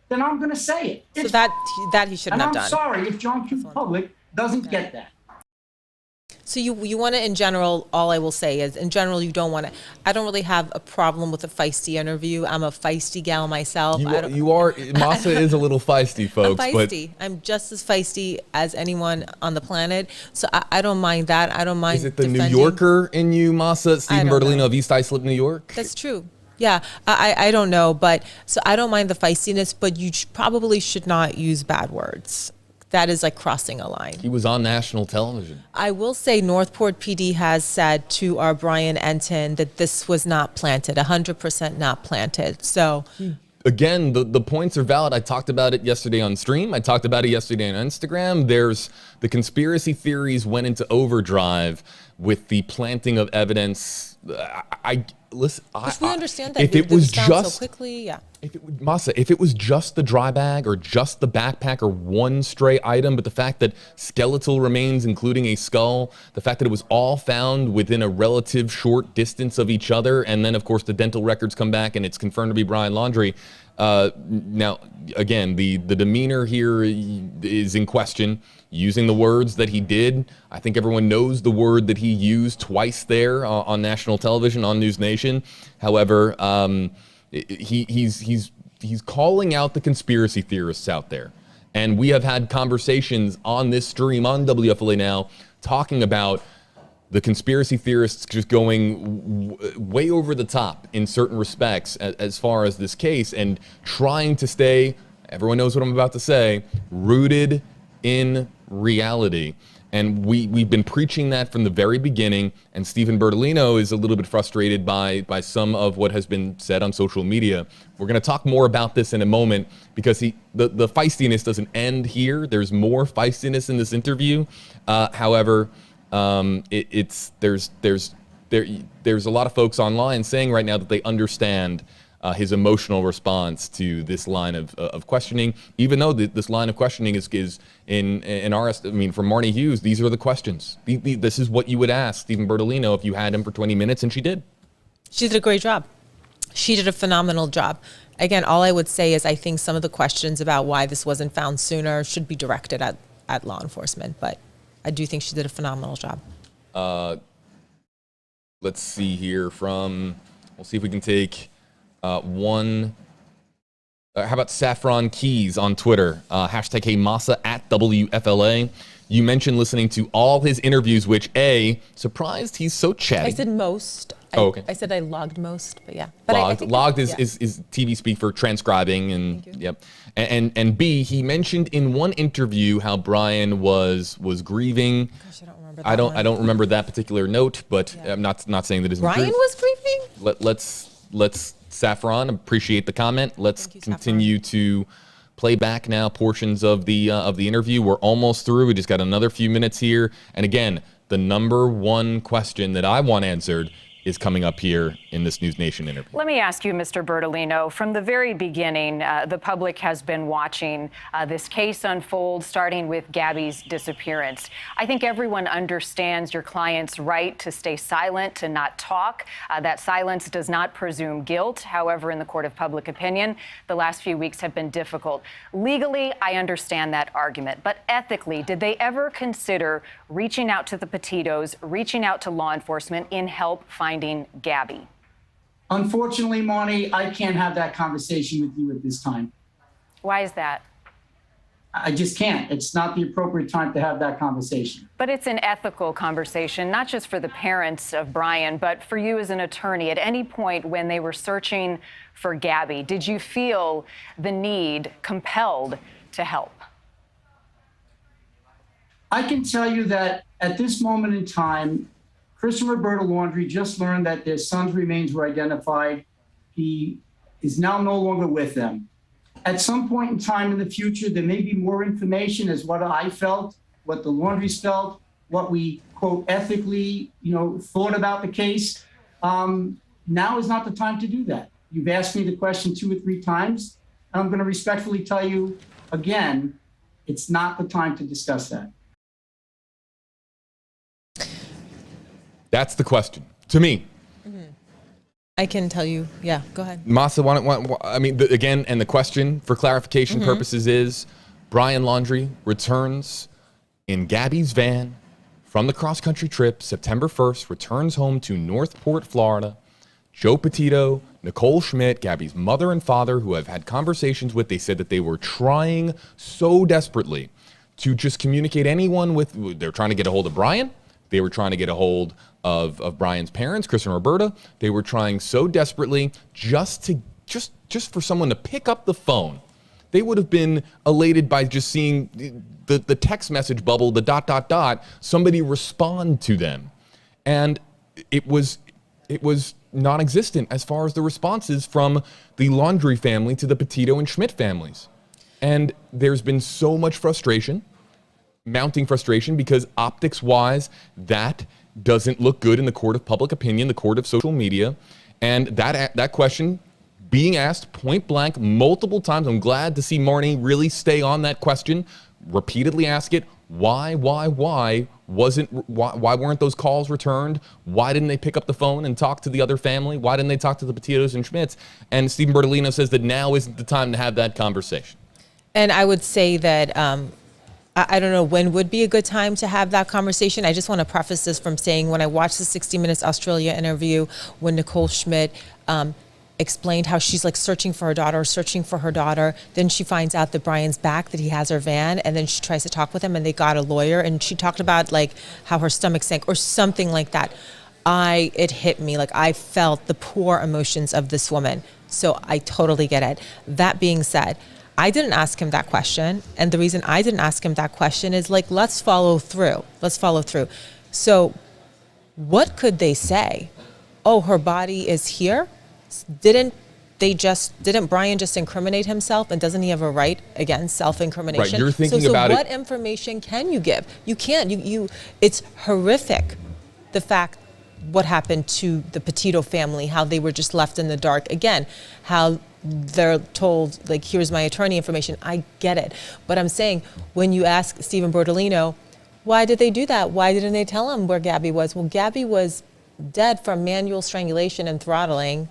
then I'm going to say it. So that he shouldn't have done. And I'm sorry if John Q. Public doesn't get that. So you want to, in general, all I will say is, in general, you don't want to. I don't really have a problem with a feisty interview. I'm a feisty gal myself. You are. Mahsa is a little feisty, folks. I'm feisty. I'm just as feisty as anyone on the planet. So I don't mind that. I don't mind. Is it the New Yorker in you, Mahsa? Stephen Bertolino of East Islip, New York? That's true. Yeah, I don't know, but so I don't mind the feistiness, but you probably should not use bad words. That is like crossing a line. He was on national television. I will say Northport PD has said to our Brian Enton that this was not planted, 100% not planted. So again, the points are valid. I talked about it yesterday on stream. I talked about it yesterday on Instagram. There's the conspiracy theories went into overdrive with the planting of evidence. Listen, we understand that if it was just so quickly, yeah. Mahsa, if it was just the dry bag or just the backpack or one stray item, but the fact that skeletal remains, including a skull, the fact that it was all found within a relative short distance of each other, and then of course the dental records come back and it's confirmed to be Brian Laundrie. Now, again, the demeanor here is in question. Using the words that he did, I think everyone knows the word that he used twice there on national television, on News Nation. However, He's calling out the conspiracy theorists out there. And we have had conversations on this stream on WFLA Now talking about the conspiracy theorists just going way over the top in certain respects as far as this case, and trying to stay, everyone knows what I'm about to say, rooted in reality. And we've been preaching that from the very beginning, and Stephen Bertolino is a little bit frustrated by some of what has been said on social media. We're going to talk more about this in a moment, because the feistiness doesn't end here. There's more feistiness in this interview. However, there's a lot of folks online saying right now that they understand his emotional response to this line of questioning, even though this line of questioning is in our, I mean, from Marnie Hughes, these are the questions. This is what you would ask Stephen Bertolino if you had him for 20 minutes, and she did. She did a great job. She did a phenomenal job. Again, all I would say is I think some of the questions about why this wasn't found sooner should be directed at law enforcement, but I do think she did a phenomenal job. Let's see here we'll see if we can take one. How about Saffron Keys on Twitter? Hashtag Hey Mahsa at WFLA. You mentioned listening to all his interviews, which surprised he's so chatty. I said most. Okay. I said I logged most, but yeah. But logged is TV speak for transcribing, and yep. And B, he mentioned in one interview how Brian was grieving. Gosh, I don't remember that. I don't remember that particular note, but I'm not saying that isn't true. Brian was grieving? Let's Saffron, appreciate the comment. Let's continue to play back now portions of the interview. We're almost through. We just got another few minutes here. And again, the number one question that I want answered is coming up here in this News Nation interview. Let me ask you, Mr. Bertolino, from the very beginning, the public has been watching this case unfold, starting with Gabby's disappearance. I think everyone understands your client's right to stay silent, to not talk. That silence does not presume guilt. However, in the court of public opinion, the last few weeks have been difficult. Legally, I understand that argument, but ethically, did they ever consider reaching out to the Petitos, reaching out to law enforcement in help finding Gabby? Unfortunately, Marnie, I can't have that conversation with you at this time. Why is that? I just can't. It's not the appropriate time to have that conversation. But it's an ethical conversation, not just for the parents of Brian, but for you as an attorney. At any point when they were searching for Gabby, did you feel the need, compelled to help? I can tell you that at this moment in time, Chris and Roberta Laundrie just learned that their son's remains were identified. He is now no longer with them. At some point in time in the future, there may be more information as what I felt, what the Laundries felt, what we, quote, ethically, thought about the case. Now is not the time to do that. You've asked me the question 2 or 3 times, and I'm going to respectfully tell you again, it's not the time to discuss that. That's the question to me. Mm-hmm. I can tell you. Yeah, go ahead. Mahsa, again, and the question for clarification purposes is, Brian Laundrie returns in Gabby's van from the cross-country trip, September 1st, returns home to Northport, Florida. Joe Petito, Nicole Schmidt, Gabby's mother and father, who have had conversations with, they said that they were trying so desperately to just communicate they're trying to get a hold of Brian. They were trying to get a hold of Brian's parents, Chris and Roberta. They were trying so desperately just for someone to pick up the phone. They would have been elated by just seeing the text message bubble, the ... somebody respond to them. And it was non-existent as far as the responses from the Laundrie family to the Petito and Schmidt families. And there's been so much frustration, mounting frustration, because optics-wise, that doesn't look good in the court of public opinion, the court of social media. And that question being asked point blank multiple times. I'm glad to see Marnie really stay on that question, repeatedly ask it. Why weren't those calls returned? Why didn't they pick up the phone and talk to the other family? Why didn't they talk to the Petitos and Schmidts? And Stephen Bertolino says that now isn't the time to have that conversation. And I would say that I don't know when would be a good time to have that conversation. I just want to preface this from saying when I watched the 60 Minutes Australia interview with Nicole Schmidt, explained how she's like searching for her daughter. Then she finds out that Brian's back, that he has her van, and then she tries to talk with him, and they got a lawyer, and she talked about like how her stomach sank or something like that. It hit me, like I felt the poor emotions of this woman. So I totally get it. That being said, I didn't ask him that question. And the reason I didn't ask him that question is like, let's follow through. So what could they say? Oh, her body is here? Didn't Brian just incriminate himself, and doesn't he have a right against self-incrimination? Right, you're thinking about it. So what information can you give? You can't. It's horrific, the fact what happened to the Petito family, how they were just left in the dark. Again, how they're told, like, here's my attorney information. I get it. But I'm saying, when you ask Stephen Bertolino, why did they do that? Why didn't they tell him where Gabby was? Well, Gabby was dead from manual strangulation and throttling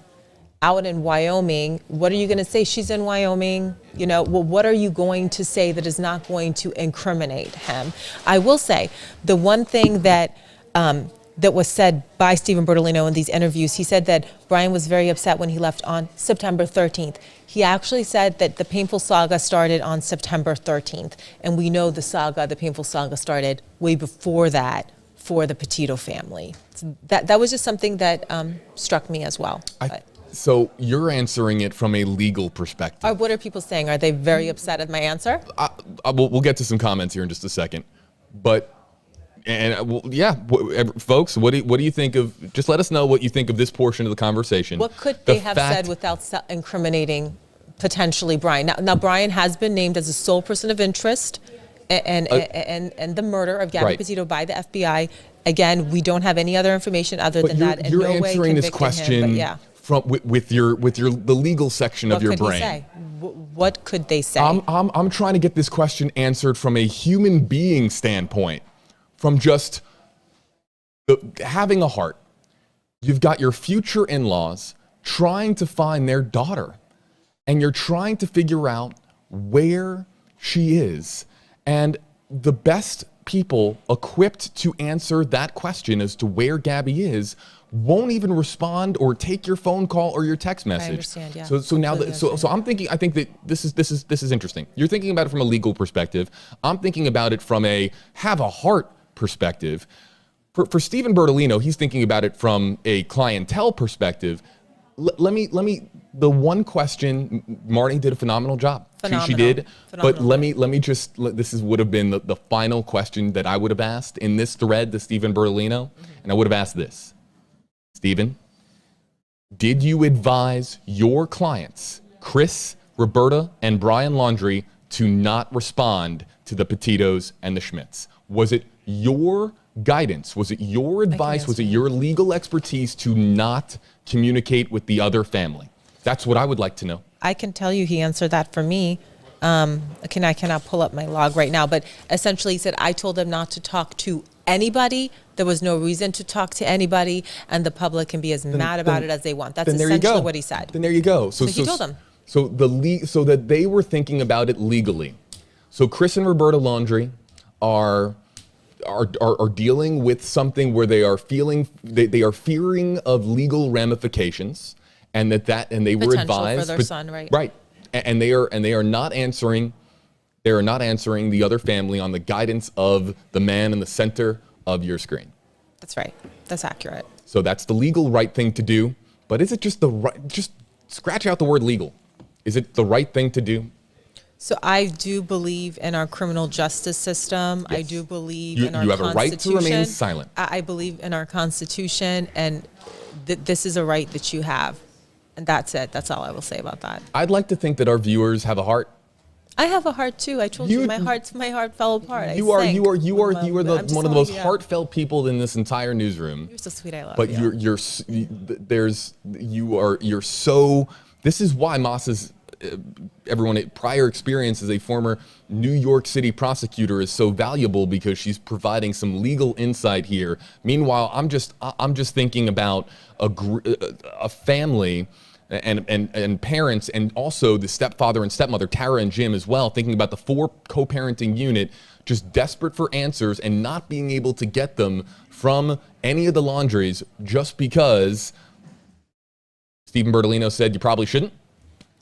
out in Wyoming. What are you going to say? She's in Wyoming. Well, what are you going to say that is not going to incriminate him? I will say the one thing that that was said by Stephen Bertolino in these interviews, he said that Brian was very upset when he left on September 13th. He actually said that the painful saga started on September 13th. And we know the painful saga started way before that for the Petito family. So that was just something that struck me as well. So you're answering it from a legal perspective. What are people saying? Are they very upset at my answer? We'll get to some comments here in just a second. But, folks, what do you think of, just let us know what you think of this portion of the conversation. What could they have said without incriminating potentially Brian? Now, Brian has been named as a sole person of interest and the murder of Gabby Petito by the FBI. Again, we don't have any other information other than that. You're answering this question with the legal section of your brain. What could they say? I'm trying to get this question answered from a human being standpoint, from just having a heart. You've got your future in-laws trying to find their daughter, and you're trying to figure out where she is. And the best people equipped to answer that question as to where Gabby is won't even respond or take your phone call or your text message. I understand, yeah. So I'm thinking, I think that this is interesting. You're thinking about it from a legal perspective. I'm thinking about it from a have a heart perspective. For Stephen Bertolino, he's thinking about it from a clientele perspective. Let me the one question, Marty did a phenomenal job. She did. But let me just, this would have been the final question that I would have asked in this thread to Stephen Bertolino. And I would have asked this: Stephen, did you advise your clients, Chris, Roberta, and Brian Laundrie, to not respond to the Petitos and the Schmitz? Was it your guidance? Was it your advice? Was it your legal expertise to not communicate with the other family? That's what I would like to know. I can tell you he answered that for me. I cannot pull up my log right now, but essentially he said, I told them not to talk to anybody. There was no reason to talk to anybody, and the public can be as mad about it as they want. That's essentially what he said. Then there you go. So he told them. So that they were thinking about it legally. So Chris and Roberta Laundrie are dealing with something where they are feeling they are fearing of legal ramifications, and they were advised for their son, right? Right. And they are not answering. They are not answering the other family on the guidance of the man in the center of your screen. That's right. That's accurate. So that's the legal right thing to do. But is it just the right? Just scratch out the word legal. Is it the right thing to do? So I do believe in our criminal justice system. Yes. I do believe in our Constitution. You have a right to remain silent. I believe in our Constitution, and this is a right that you have. And that's it. That's all I will say about that. I'd like to think that our viewers have a heart. I have a heart too. I told you my heart fell apart. You are one of the most heartfelt people in this entire newsroom. You're so sweet. I love you. But you're so. This is why Mahsa's prior experience as a former New York City prosecutor is so valuable, because she's providing some legal insight here. Meanwhile, I'm just thinking about a family and parents, and also the stepfather and stepmother, Tara and Jim as well, thinking about the 4 co-parenting unit, just desperate for answers and not being able to get them from any of the Laundries, just because Stephen Bertolino said you probably shouldn't.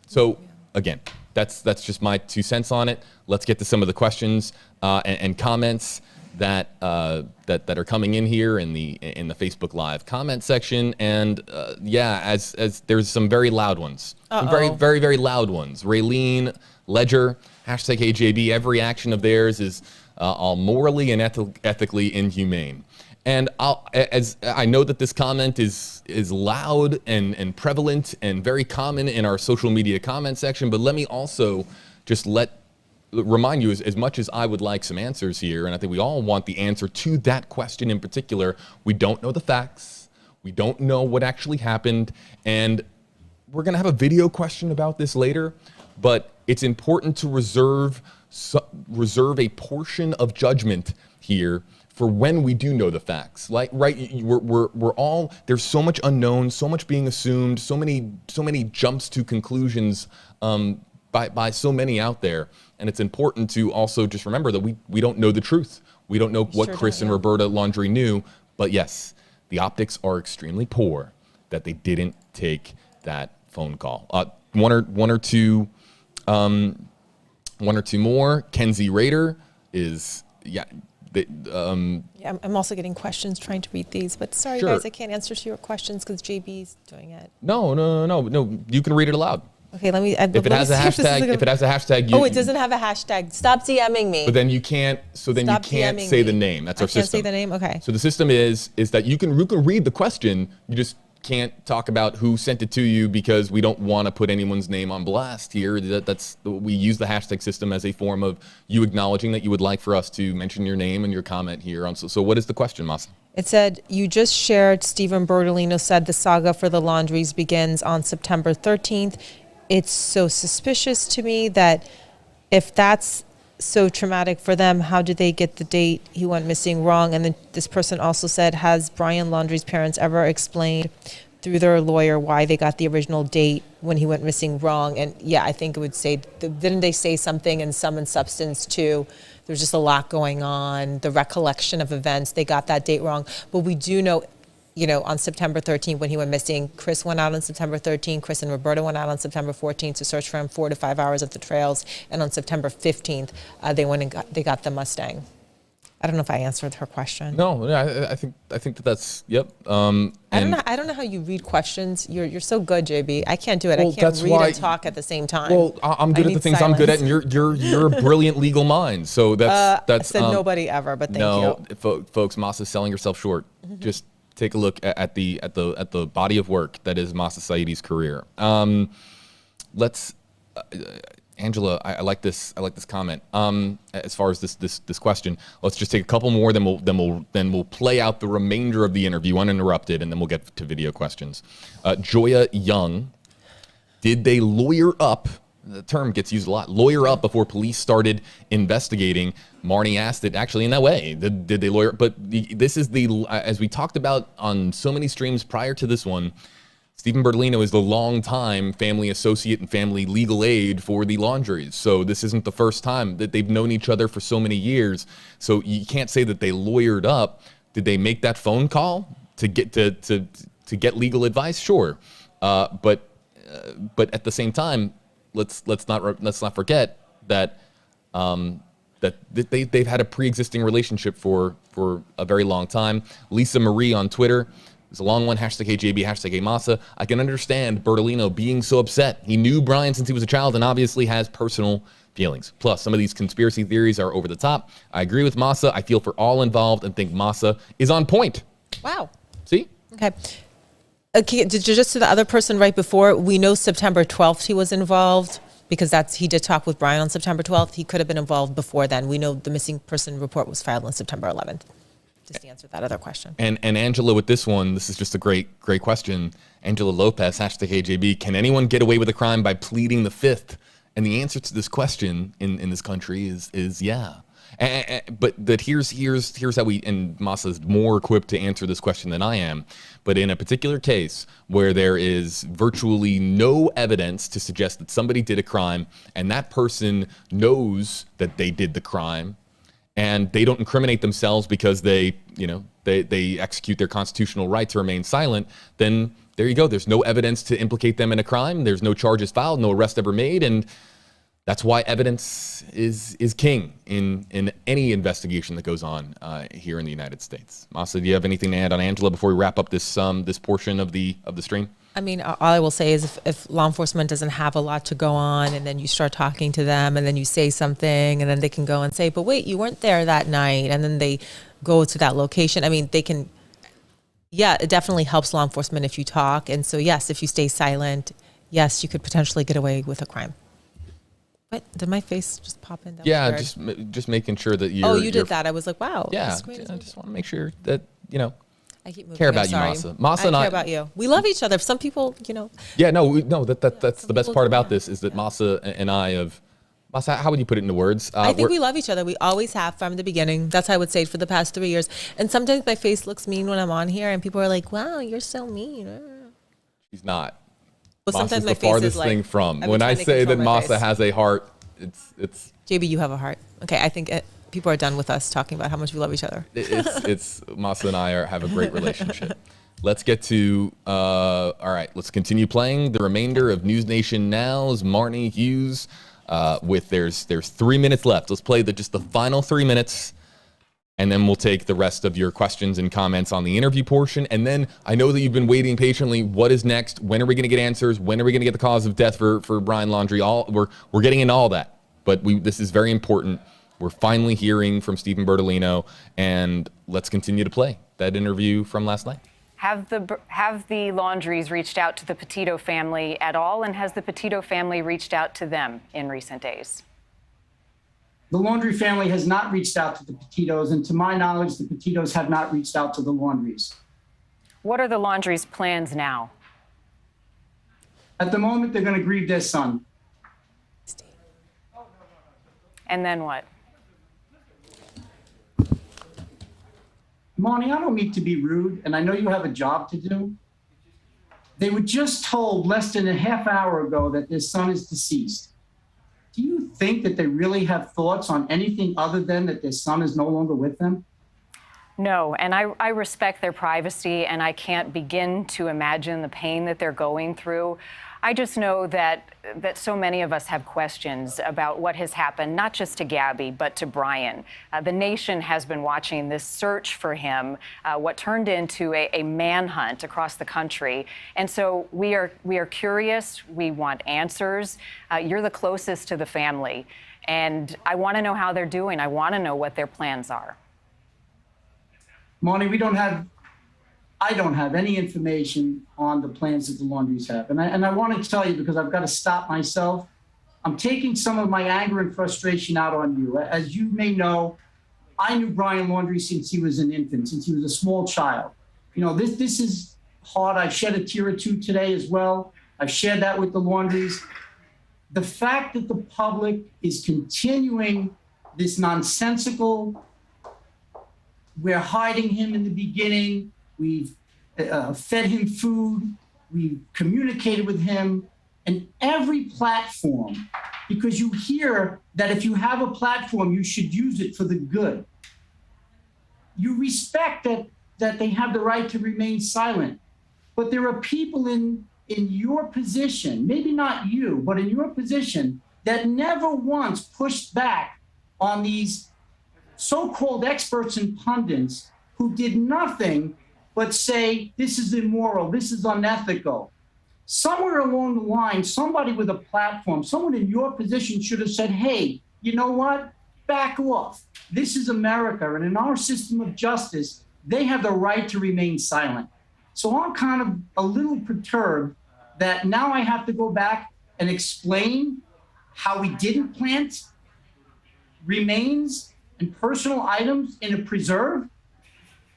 So again, that's just my 2 cents on it. Let's get to some of the questions and comments that are coming in here in the Facebook Live comment section. And as there's some very loud ones, some very, very loud ones. Raylene, Ledger, #AJB. Every action of theirs is all morally and ethically inhumane. And as I know that this comment is loud and prevalent and very common in our social media comment section, but let me also just remind you, as much as I would like some answers here, and I think we all want the answer to that question in particular, we don't know the facts, we don't know what actually happened, and we're gonna have a video question about this later, but it's important to reserve a portion of judgment here for when we do know the facts. Like, right, we're all, there's so much unknown, so much being assumed, so many jumps to conclusions by so many out there. And it's important to also just remember that we don't know the truth. We don't know what Chris and Roberta Laundrie knew, but yes, the optics are extremely poor that they didn't take that phone call. One or two more. Kenzie Rader is, I'm also getting questions trying to read these, but sorry guys, I can't answer to your questions because JB's doing it. No, you can read it aloud. Okay, let me. If it has a hashtag, it doesn't have a hashtag. Stop DMing me. But then you can't. So then you can't say the name. That's our system. Can't say the name. Okay. So the system is that you can read the question. You just can't talk about who sent it to you because we don't want to put anyone's name on blast here. We use the hashtag system as a form of you acknowledging that you would like for us to mention your name and your comment here. So what is the question, Mahsa? It said, you just shared, Stephen Bertolino said the saga for the Laundries begins on September 13th. It's so suspicious to me that if that's so traumatic for them, how did they get the date he went missing wrong? And then this person also said, has Brian Laundrie's parents ever explained through their lawyer why they got the original date when he went missing wrong? And yeah, I think it would say, didn't they say something in sum and substance too? There's just a lot going on, the recollection of events, they got that date wrong. But we do know, on September 13th when he went missing, Chris went out on September 13th, Chris and Roberta went out on September 14th to search for him 4 to 5 hours of the trails, and on September 15th, they went and got the Mustang. I don't know if I answered her question. No, I think that's yep. I don't know how you read questions. You're so good, JB. I can't do it. I can't read and talk at the same time. Well, I'm good at the things I'm good at, and you're a brilliant legal mind. So that's I said nobody ever, but thank you. Folks, Mahsa's selling herself short. Just take a look at the body of work that is Mahsa Saeidi's career. Angela, I like this comment. As far as this question, let's just take a couple more, then we'll play out the remainder of the interview uninterrupted, and then we'll get to video questions. Joya Young, did they lawyer up? The term gets used a lot. Lawyer up before police started investigating. Marnie asked it actually in that way. Did they lawyer? But this is as we talked about on so many streams prior to this one, Stephen Bertolino is the longtime family associate and family legal aid for the Laundries. So this isn't the first time that they've known each other for so many years. So you can't say that they lawyered up. Did they make that phone call to get to get legal advice? Sure, but at the same time, let's not forget that they've had a pre-existing relationship for a very long time. Lisa Marie on Twitter. It's a long one, #AJB, #AMasa. I can understand Bertolino being so upset. He knew Brian since he was a child and obviously has personal feelings. Plus, some of these conspiracy theories are over the top. I agree with Mahsa. I feel for all involved and think Mahsa is on point. Wow. See? Okay. Just to the other person right before, we know September 12th he was involved because he did talk with Brian on September 12th. He could have been involved before then. We know the missing person report was filed on September 11th. Just to answer that other question. And Angela, with this one, this is just a great question. Angela Lopez, #AJB, can anyone get away with a crime by pleading the fifth? And the answer to this question in this country is yeah. But here's how and Mahsa's more equipped to answer this question than I am. But in a particular case where there is virtually no evidence to suggest that somebody did a crime and that person knows that they did the crime, and they don't incriminate themselves because they execute their constitutional right to remain silent, then there you go. There's no evidence to implicate them in a crime. There's no charges filed, no arrest ever made. And that's why evidence is king in any investigation that goes on here in the United States. Mahsa, do you have anything to add on Angela before we wrap up this portion of the stream? I mean, all I will say is if law enforcement doesn't have a lot to go on and then you start talking to them and then you say something and then they can go and say, but wait, you weren't there that night. And then they go to that location. I mean, they can, yeah, it definitely helps law enforcement if you talk. And so, yes, if you stay silent, yes, you could potentially get away with a crime. What? Did my face just pop in? Yeah, just making sure that you're... Oh, you did that. I was like, wow. Yeah, I just want to make sure that, I keep moving. care about you, Mahsa. Mahsa and I care about you. We love each other. Some people, Yeah, that's the best part about this is that Mahsa and I have... Mahsa, how would you put it into words? I think we love each other. We always have from the beginning. That's how I would say it for the past 3 years. And sometimes my face looks mean when I'm on here and people are like, wow, you're so mean. She's not. Well, sometimes my my face farthest is like, thing from. When I say that Mahsa has a heart, it's... JB, you have a heart. Okay, I think people are done with us talking about how much we love each other. It's Mahsa and I have a great relationship. Let's get to, all right, let's continue playing the remainder of News Nation Now's Marnie Hughes. There's 3 minutes left. Let's play just the final 3 minutes, and then we'll take the rest of your questions and comments on the interview portion. And then I know that you've been waiting patiently. What is next? When are we going to get answers? When are we going to get the cause of death for Brian Laundrie? We're getting into all that, but this is very important. We're finally hearing from Stephen Bertolino, and let's continue to play that interview from last night. Have the Laundries reached out to the Petito family at all, and has the Petito family reached out to them in recent days? The Laundrie family has not reached out to the Petitos, and to my knowledge, the Petitos have not reached out to the Laundries. What are the Laundries' plans now? At the moment, they're going to grieve their son. And then what? Marnie, I don't mean to be rude, and I know you have a job to do. They were just told less than a half hour ago that their son is deceased. Do you think that they really have thoughts on anything other than that their son is no longer with them? No, and I respect their privacy, and I can't begin to imagine the pain that they're going through. I just know that so many of us have questions about what has happened, not just to Gabby, but to Brian. The nation has been watching this search for him, what turned into a manhunt across the country. And so we are curious. We want answers. You're the closest to the family. And I want to know how they're doing. I want to know what their plans are. Marnie, I don't have any information on the plans that the Laundries have. And I want to tell you, because I've got to stop myself, I'm taking some of my anger and frustration out on you. As you may know, I knew Brian Laundrie since he was an infant, since he was a small child. This is hard. I've shed a tear or two today as well. I've shared that with the Laundries. The fact that the public is continuing this nonsensical, we're hiding him in the beginning, we've fed him food, we've communicated with him, and every platform, because you hear that if you have a platform, you should use it for the good. You respect that they have the right to remain silent, but there are people in your position, maybe not you, but in your position, that never once pushed back on these so-called experts and pundits who did nothing but say, this is immoral, this is unethical. Somewhere along the line, somebody with a platform, someone in your position should have said, hey, you know what? Back off. This is America, and in our system of justice, they have the right to remain silent. So I'm kind of a little perturbed that now I have to go back and explain how we didn't plant remains and personal items in a preserve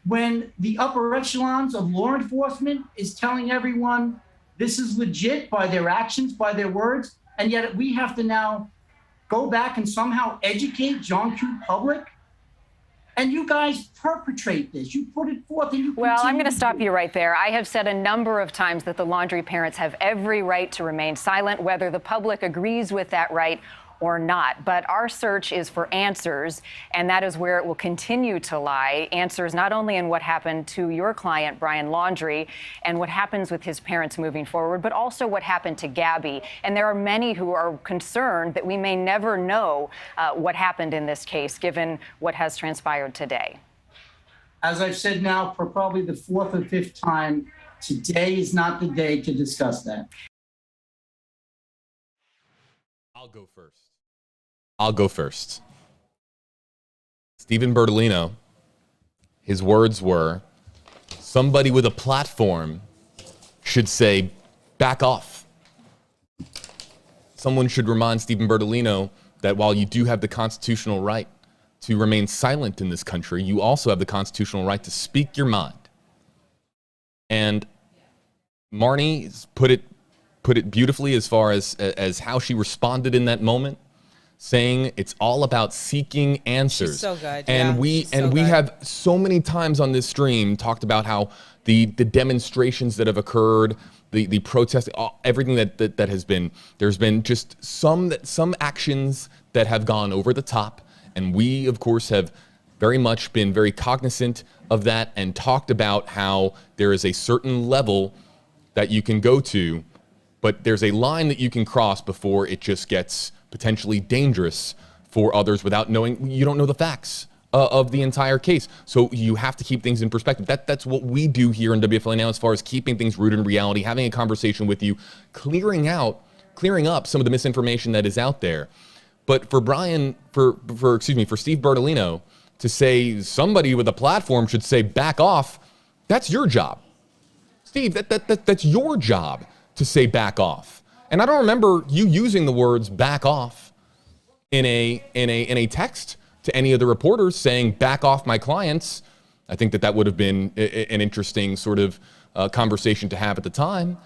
when the upper echelons of law enforcement is telling everyone this is legit by their actions, by their words, and yet we have to now go back and somehow educate John Q. public? And you guys perpetrate this. You put it forth and you Well, I'm going to continue stop you right there. I have said a number of times that the Laundrie parents have every right to remain silent, whether the public agrees with that right or not. But our search is for answers, and that is where it will continue to lie. Answers not only in what happened to your client, Brian Laundrie, and what happens with his parents moving forward, but also what happened to Gabby. And there are many who are concerned that we may never know what happened in this case, given what has transpired today. As I've said now for probably the fourth or fifth time, today is not the day to discuss that. I'll go first. Stephen Bertolino, his words were, somebody with a platform should say, back off. Someone should remind Stephen Bertolino that while you do have the constitutional right to remain silent in this country, you also have the constitutional right to speak your mind. And Marnie put it beautifully as far as how she responded in that moment, saying it's all about seeking answers. She's so good. And yeah, we have so many times on this stream talked about how the demonstrations that have occurred, the protests, everything that has been, there's been just some actions that have gone over the top. And we, of course, have very much been very cognizant of that and talked about how there is a certain level that you can go to, but there's a line that you can cross before it just gets potentially dangerous for others without knowing, you don't know the facts of the entire case. So you have to keep things in perspective. That's what we do here in WFLA Now as far as keeping things rooted in reality, having a conversation with you, clearing up some of the misinformation that is out there. But for Steve Bertolino to say somebody with a platform should say back off, that's your job. Steve, that's your job to say back off. And I don't remember you using the words back off in a text to any of the reporters saying back off my clients. I think that would have been an interesting sort of conversation to have at the time.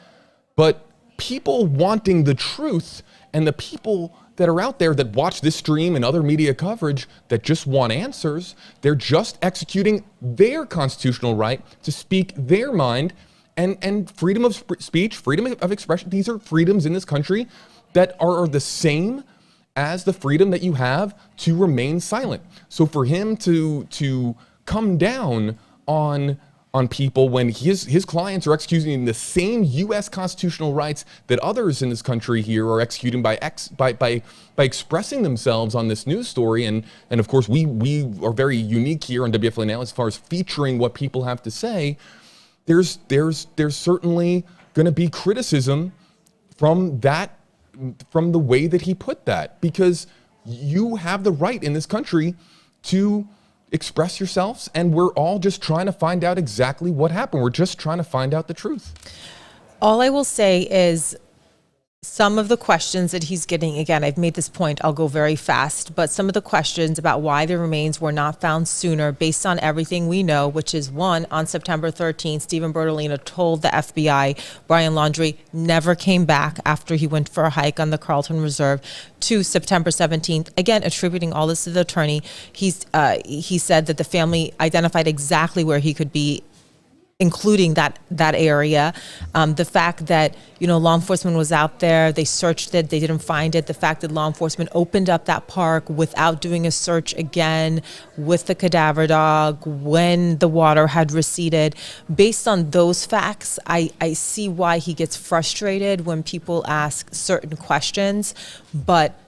But people wanting the truth and the people that are out there that watch this stream and other media coverage that just want answers, they're just executing their constitutional right to speak their mind. And freedom of speech, freedom of expression, these are freedoms in this country that are the same as the freedom that you have to remain silent. So for him to come down on people when his clients are executing the same U.S. constitutional rights that others in this country here are executing by expressing themselves on this news story, and of course we are very unique here on WFLA Now as far as featuring what people have to say. There's certainly going to be criticism from the way that he put that, because you have the right in this country to express yourselves, and we're all just trying to find out exactly what happened. We're just trying to find out the truth. All I will say is some of the questions that he's getting, again, I've made this point, I'll go very fast, but some of the questions about why the remains were not found sooner based on everything we know, which is one, on September 13th, Stephen Bertolino told the FBI Brian Laundrie never came back after he went for a hike on the Carlton Reserve. To September 17th, again, attributing all this to the attorney, he said that the family identified exactly where he could be, including that area. The fact that, law enforcement was out there, they searched it, they didn't find it. The fact that law enforcement opened up that park without doing a search again with the cadaver dog when the water had receded. Based on those facts, I see why he gets frustrated when people ask certain questions. But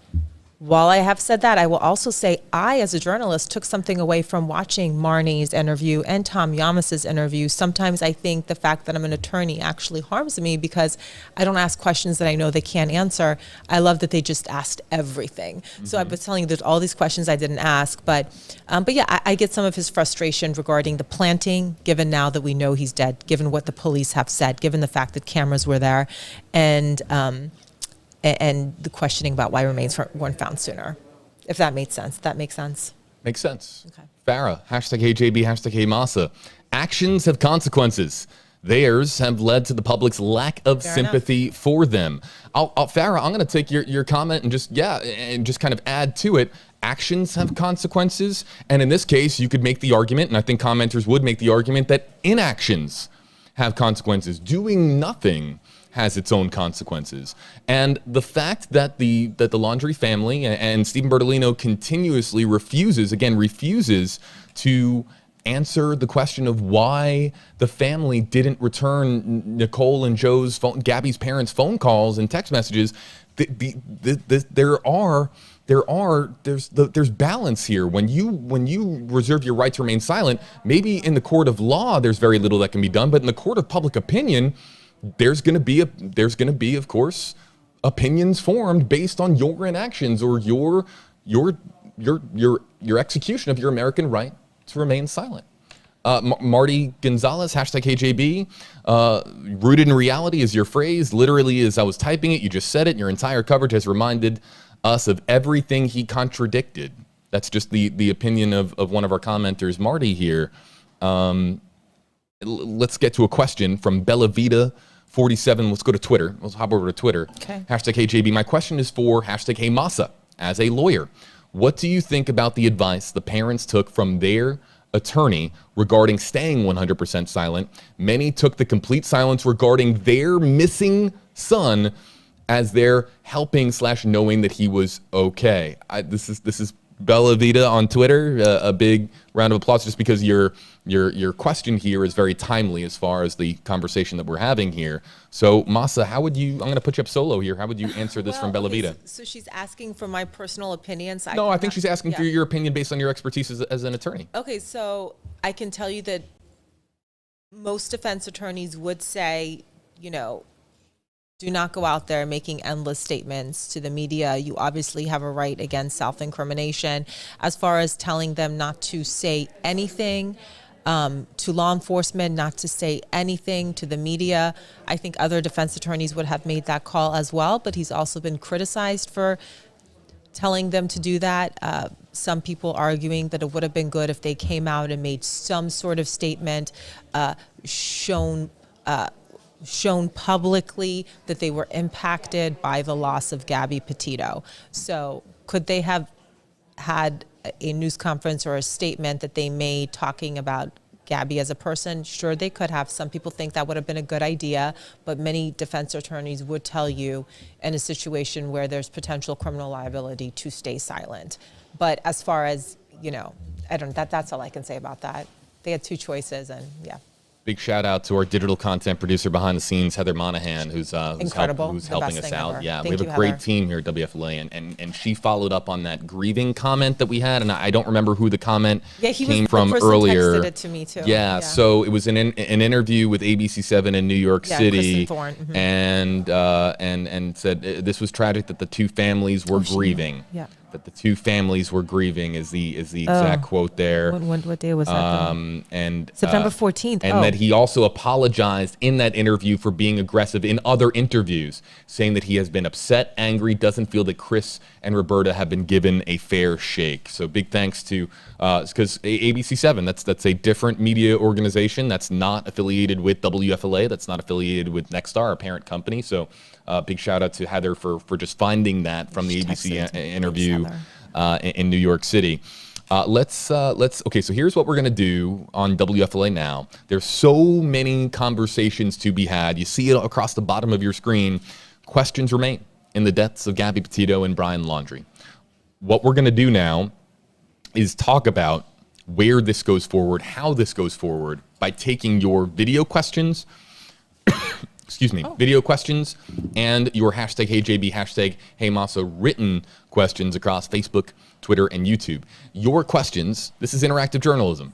while I have said that, I will also say I, as a journalist, took something away from watching Marnie's interview and Tom Yamas's interview. Sometimes I think the fact that I'm an attorney actually harms me because I don't ask questions that I know they can't answer. I love that they just asked everything. Mm-hmm. So I was telling you there's all these questions I didn't ask, but yeah, I get some of his frustration regarding the planting, given now that we know he's dead, given what the police have said, given the fact that cameras were there, and the questioning about why remains weren't found sooner. If that made sense. That makes sense? Makes sense. Okay. Farah, #HeyJB, #HeyMahsa. Actions have consequences. Theirs have led to the public's lack of sympathy for them. Farah, I'm going to take your comment and just kind of add to it. Actions have consequences. And in this case, you could make the argument, and I think commenters would make the argument, that inactions have consequences. Doing nothing has its own consequences. And the fact that the Laundrie family and Stephen Bertolino continuously refuses to answer the question of why the family didn't return Nicole and Joe's Gabby's parents' phone calls and text messages. There's balance here. When you reserve your right to remain silent, maybe in the court of law there's very little that can be done, but in the court of public opinion, there's going to be, of course, opinions formed based on your inactions or your execution of your American right to remain silent. Marty Gonzalez, #KJB, rooted in reality is your phrase. Literally, as I was typing it, you just said it, and your entire coverage has reminded us of everything he contradicted. That's just the opinion of one of our commenters, Marty, here. Let's get to a question from Bellavita47. Let's go to Twitter. Let's hop over to Twitter. Okay. #KJB. My question is for #HeyMahsa. As a lawyer, what do you think about the advice the parents took from their attorney regarding staying 100% silent? Many took the complete silence regarding their missing son as they're helping / knowing that he was okay. This is Bellavita on Twitter. A big round of applause, just because your question here is very timely as far as the conversation that we're having here. So, Mahsa, how would you? I'm going to put you up solo here. How would you answer this from Bellavita? Okay, so she's asking for my personal opinion. So I think she's asking for your opinion based on your expertise as an attorney. Okay, so I can tell you that most defense attorneys would say, do not go out there making endless statements to the media. You obviously have a right against self-incrimination. As far as telling them not to say anything to law enforcement, not to say anything to the media, I think other defense attorneys would have made that call as well, but he's also been criticized for telling them to do that. Some people arguing that it would have been good if they came out and made some sort of statement, shown publicly that they were impacted by the loss of Gabby Petito. So could they have had a news conference or a statement that they made talking about Gabby as a person? Sure, they could have. Some people think that would have been a good idea, but many defense attorneys would tell you in a situation where there's potential criminal liability to stay silent. But as far as, that's all I can say about that. They had two choices, and yeah. Big shout out to our digital content producer behind the scenes, Heather Monahan, who's incredible, who's helping us out. Ever. Yeah, Thank we have you, a great Heather. team here at WFLA, and she followed up on that grieving comment that we had, and I don't remember who the comment came from earlier. The person texted it to me too. Yeah, so it was an interview with ABC7 in New York City, and said this was tragic that the two families were grieving. Yeah. That the two families were grieving is the exact quote there. What day was that? And September 14th. And that he also apologized in that interview for being aggressive in other interviews, saying that he has been upset, angry, doesn't feel that Chris and Roberta have been given a fair shake. So big thanks to, because ABC7, that's a different media organization that's not affiliated with WFLA, that's not affiliated with Nexstar, our parent company. So big shout out to Heather for just finding that from the ABC interview in New York City. Okay, so here's what we're going to do on WFLA Now. There's so many conversations to be had. You see it across the bottom of your screen. Questions remain in the deaths of Gabby Petito and Brian Laundrie. What we're going to do now is talk about where this goes forward, how this goes forward, by taking your video questions, video questions, and your #HeyJB, #HeyMahsa written questions across Facebook, Twitter, and YouTube. Your questions, this is interactive journalism.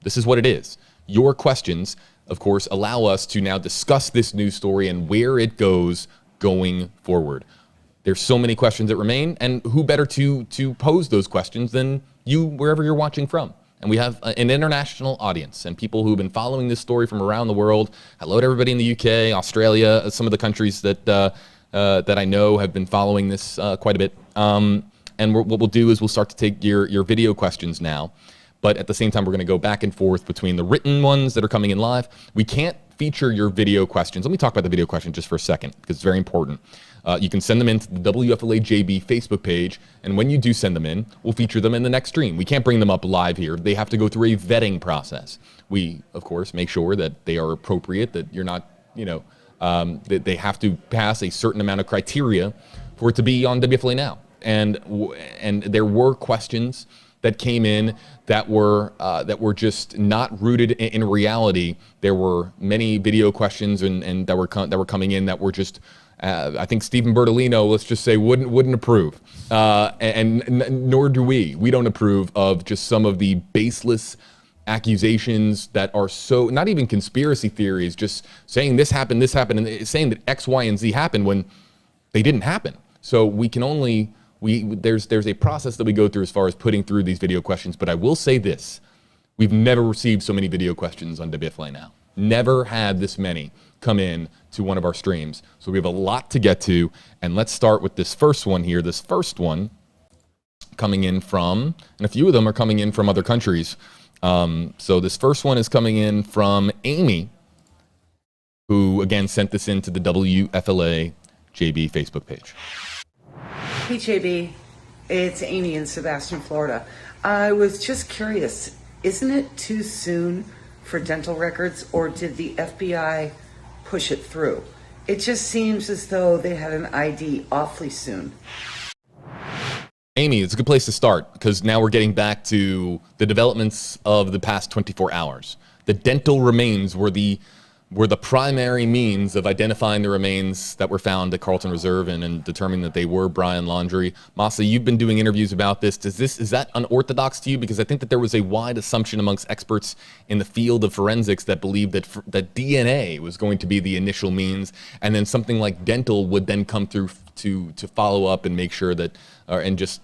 This is what it is. Your questions, of course, allow us to now discuss this news story and where it goes going forward. There's so many questions that remain, and who better to pose those questions than you, wherever you're watching from. And we have an international audience and people who've been following this story from around the world. Hello to everybody in the UK, Australia, some of the countries that I know have been following this quite a bit. And what we'll do is we'll start to take your video questions now. But at the same time, we're going to go back and forth between the written ones that are coming in live. We can't feature your video questions. Let me talk about the video questions just for a second, because it's very important. You can send them into the WFLA JB Facebook page, and when you do send them in, we'll feature them in the next stream. We can't bring them up live here. They have to go through a vetting process. We, of course, make sure that they are appropriate, that you're not, They have to pass a certain amount of criteria for it to be on WFLA Now. And there were questions that came in that were just not rooted in reality. There were many video questions and that were coming in that were just I think Stephen Bertolino, let's just say, wouldn't approve, and nor do we. We don't approve of just some of the baseless accusations that are so, not even conspiracy theories, just saying this happened, and saying that X, Y, and Z happened when they didn't happen. So we can only, there's a process that we go through as far as putting through these video questions. But I will say this, we've never received so many video questions on WFLA Now. Never had this many come in to one of our streams. So we have a lot to get to. And let's start with this first one here. This first one coming in from, and a few of them are coming in from other countries. So this first one is coming in from Amy, who again sent this into the WFLA JB Facebook page. Hey JB, it's Amy in Sebastian, Florida. I was just curious, isn't it too soon for dental records, or did the FBI push it through? It just seems as though they had an ID awfully soon. Amy, it's a good place to start because now we're getting back to the developments of the past 24 hours. The dental remains were the primary means of identifying the remains that were found at Carlton Reserve and determining that they were Brian Laundrie. Mahsa, you've been doing interviews about this. Is that unorthodox to you? Because I think that there was a wide assumption amongst experts in the field of forensics that believed that DNA was going to be the initial means, and then something like dental would then come through to follow up and make sure that, and just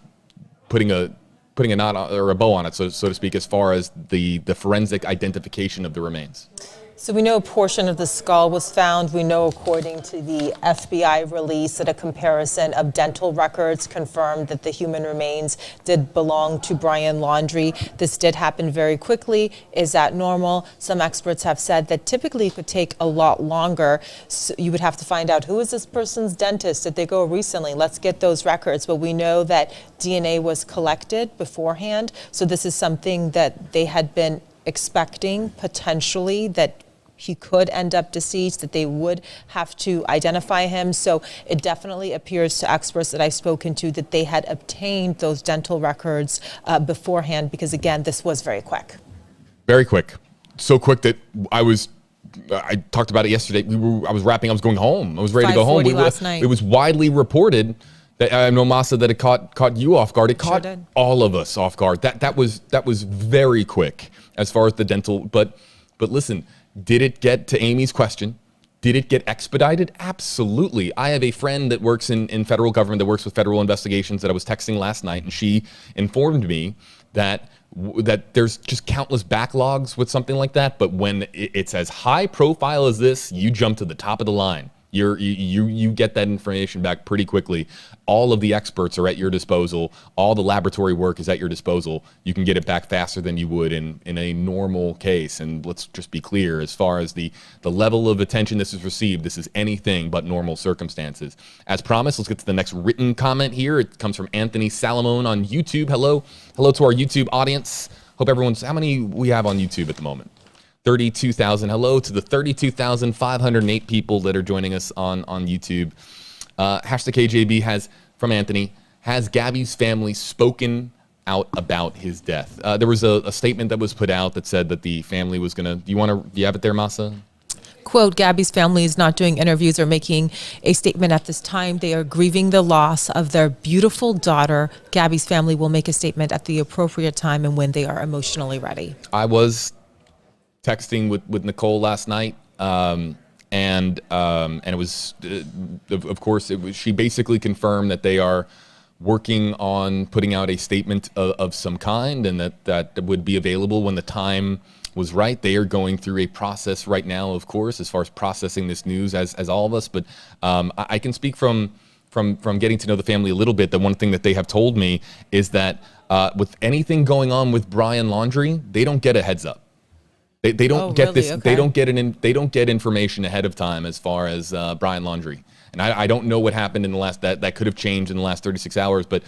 putting a knot or a bow on it, so to speak, as far as the forensic identification of the remains. So we know a portion of the skull was found. We know, according to the FBI release, that a comparison of dental records confirmed that the human remains did belong to Brian Laundrie. This did happen very quickly. Is that normal? Some experts have said that typically it could take a lot longer. So you would have to find out, who is this person's dentist? Did they go recently? Let's get those records. But we know that DNA was collected beforehand. So this is something that they had been expecting, potentially, that he could end up deceased, that they would have to identify him. So it definitely appears to experts that I've spoken to that they had obtained those dental records beforehand, because again, this was very quick. Very quick. So quick that I talked about it yesterday. I was wrapping, I was going home. I was ready to go home. Last night. It was widely reported that, I know, Mahsa, that it caught you off guard. It caught all of us off guard. That was very quick as far as the dental, but listen, did it get to Amy's question? Did it get expedited? Absolutely. I have a friend that works in federal government, that works with federal investigations, that I was texting last night, and she informed me that there's just countless backlogs with something like that. But when it's as high profile as this, you jump to the top of the line. You get that information back pretty quickly. All of the experts are at your disposal. All the laboratory work is at your disposal. You can get it back faster than you would in a normal case. And let's just be clear, as far as the level of attention this has received, this is anything but normal circumstances. As promised, let's get to the next written comment here. It comes from Anthony Salamone on YouTube. Hello to our YouTube audience. Hope everyone's, how many we have on YouTube at the moment? 32,000. Hello to the 32,508 people that are joining us on YouTube. Hashtag KJB has, from Anthony, has Gabby's family spoken out about his death? There was a statement that was put out that said that the family was going to, do you have it there, Mahsa? Quote, Gabby's family is not doing interviews or making a statement at this time. They are grieving the loss of their beautiful daughter. Gabby's family will make a statement at the appropriate time and when they are emotionally ready. I was texting with Nicole last night, and it was, of course, she basically confirmed that they are working on putting out a statement of some kind, and that would be available when the time was right. They are going through a process right now, of course, as far as processing this news, as all of us. But I can speak from getting to know the family a little bit. The one thing that they have told me is that with anything going on with Brian Laundrie, they don't get a heads up. They don't get this. Okay. They don't get information ahead of time as far as Brian Laundrie. And I don't know what happened in the last, that could have changed in the last 36 hours. But